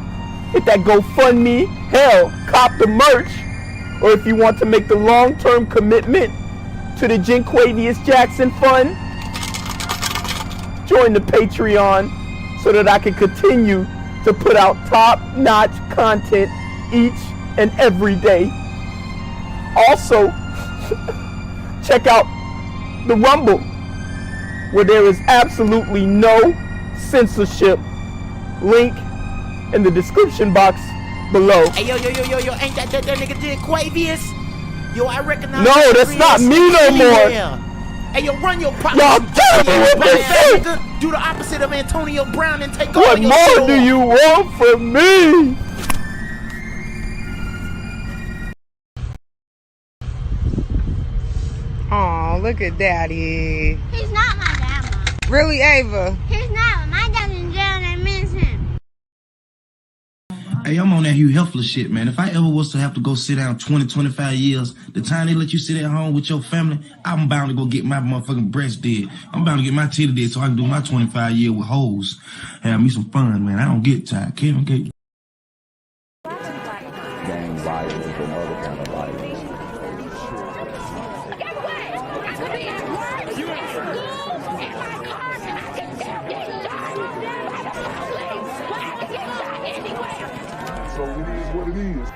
hit that GoFundMe. Hell, cop the merch. Or if you want to make the long-term commitment to the Jen Quavius Jackson Fund, join the Patreon so that I can continue to put out top-notch content each and every day. Also, check out the Rumble. where there is absolutely no censorship. Link in the description box below. Hey, yo, ain't that nigga did Quavius? Yo, I recognize. No, that's not me no more. Hey, yo, run your pop. Y'all killing me with this shit. Do the opposite of Antonio Brown and take all What your more do you want from me? Oh, look at Daddy. He's not my dad, Mom. Really, Ava? He's not. My dad's in jail and I miss him. Hey, I'm on that Hugh Hefner shit, man. If I ever was to have to go sit down 20, 25 years, the time they let you sit at home with your family, I'm bound to go get my motherfucking breast did. I'm bound to get my titty did so I can do my 25 year with hoes. Have me some fun, man. I don't get tired. Can't get gang violence and other kind of violence. So it is what it is.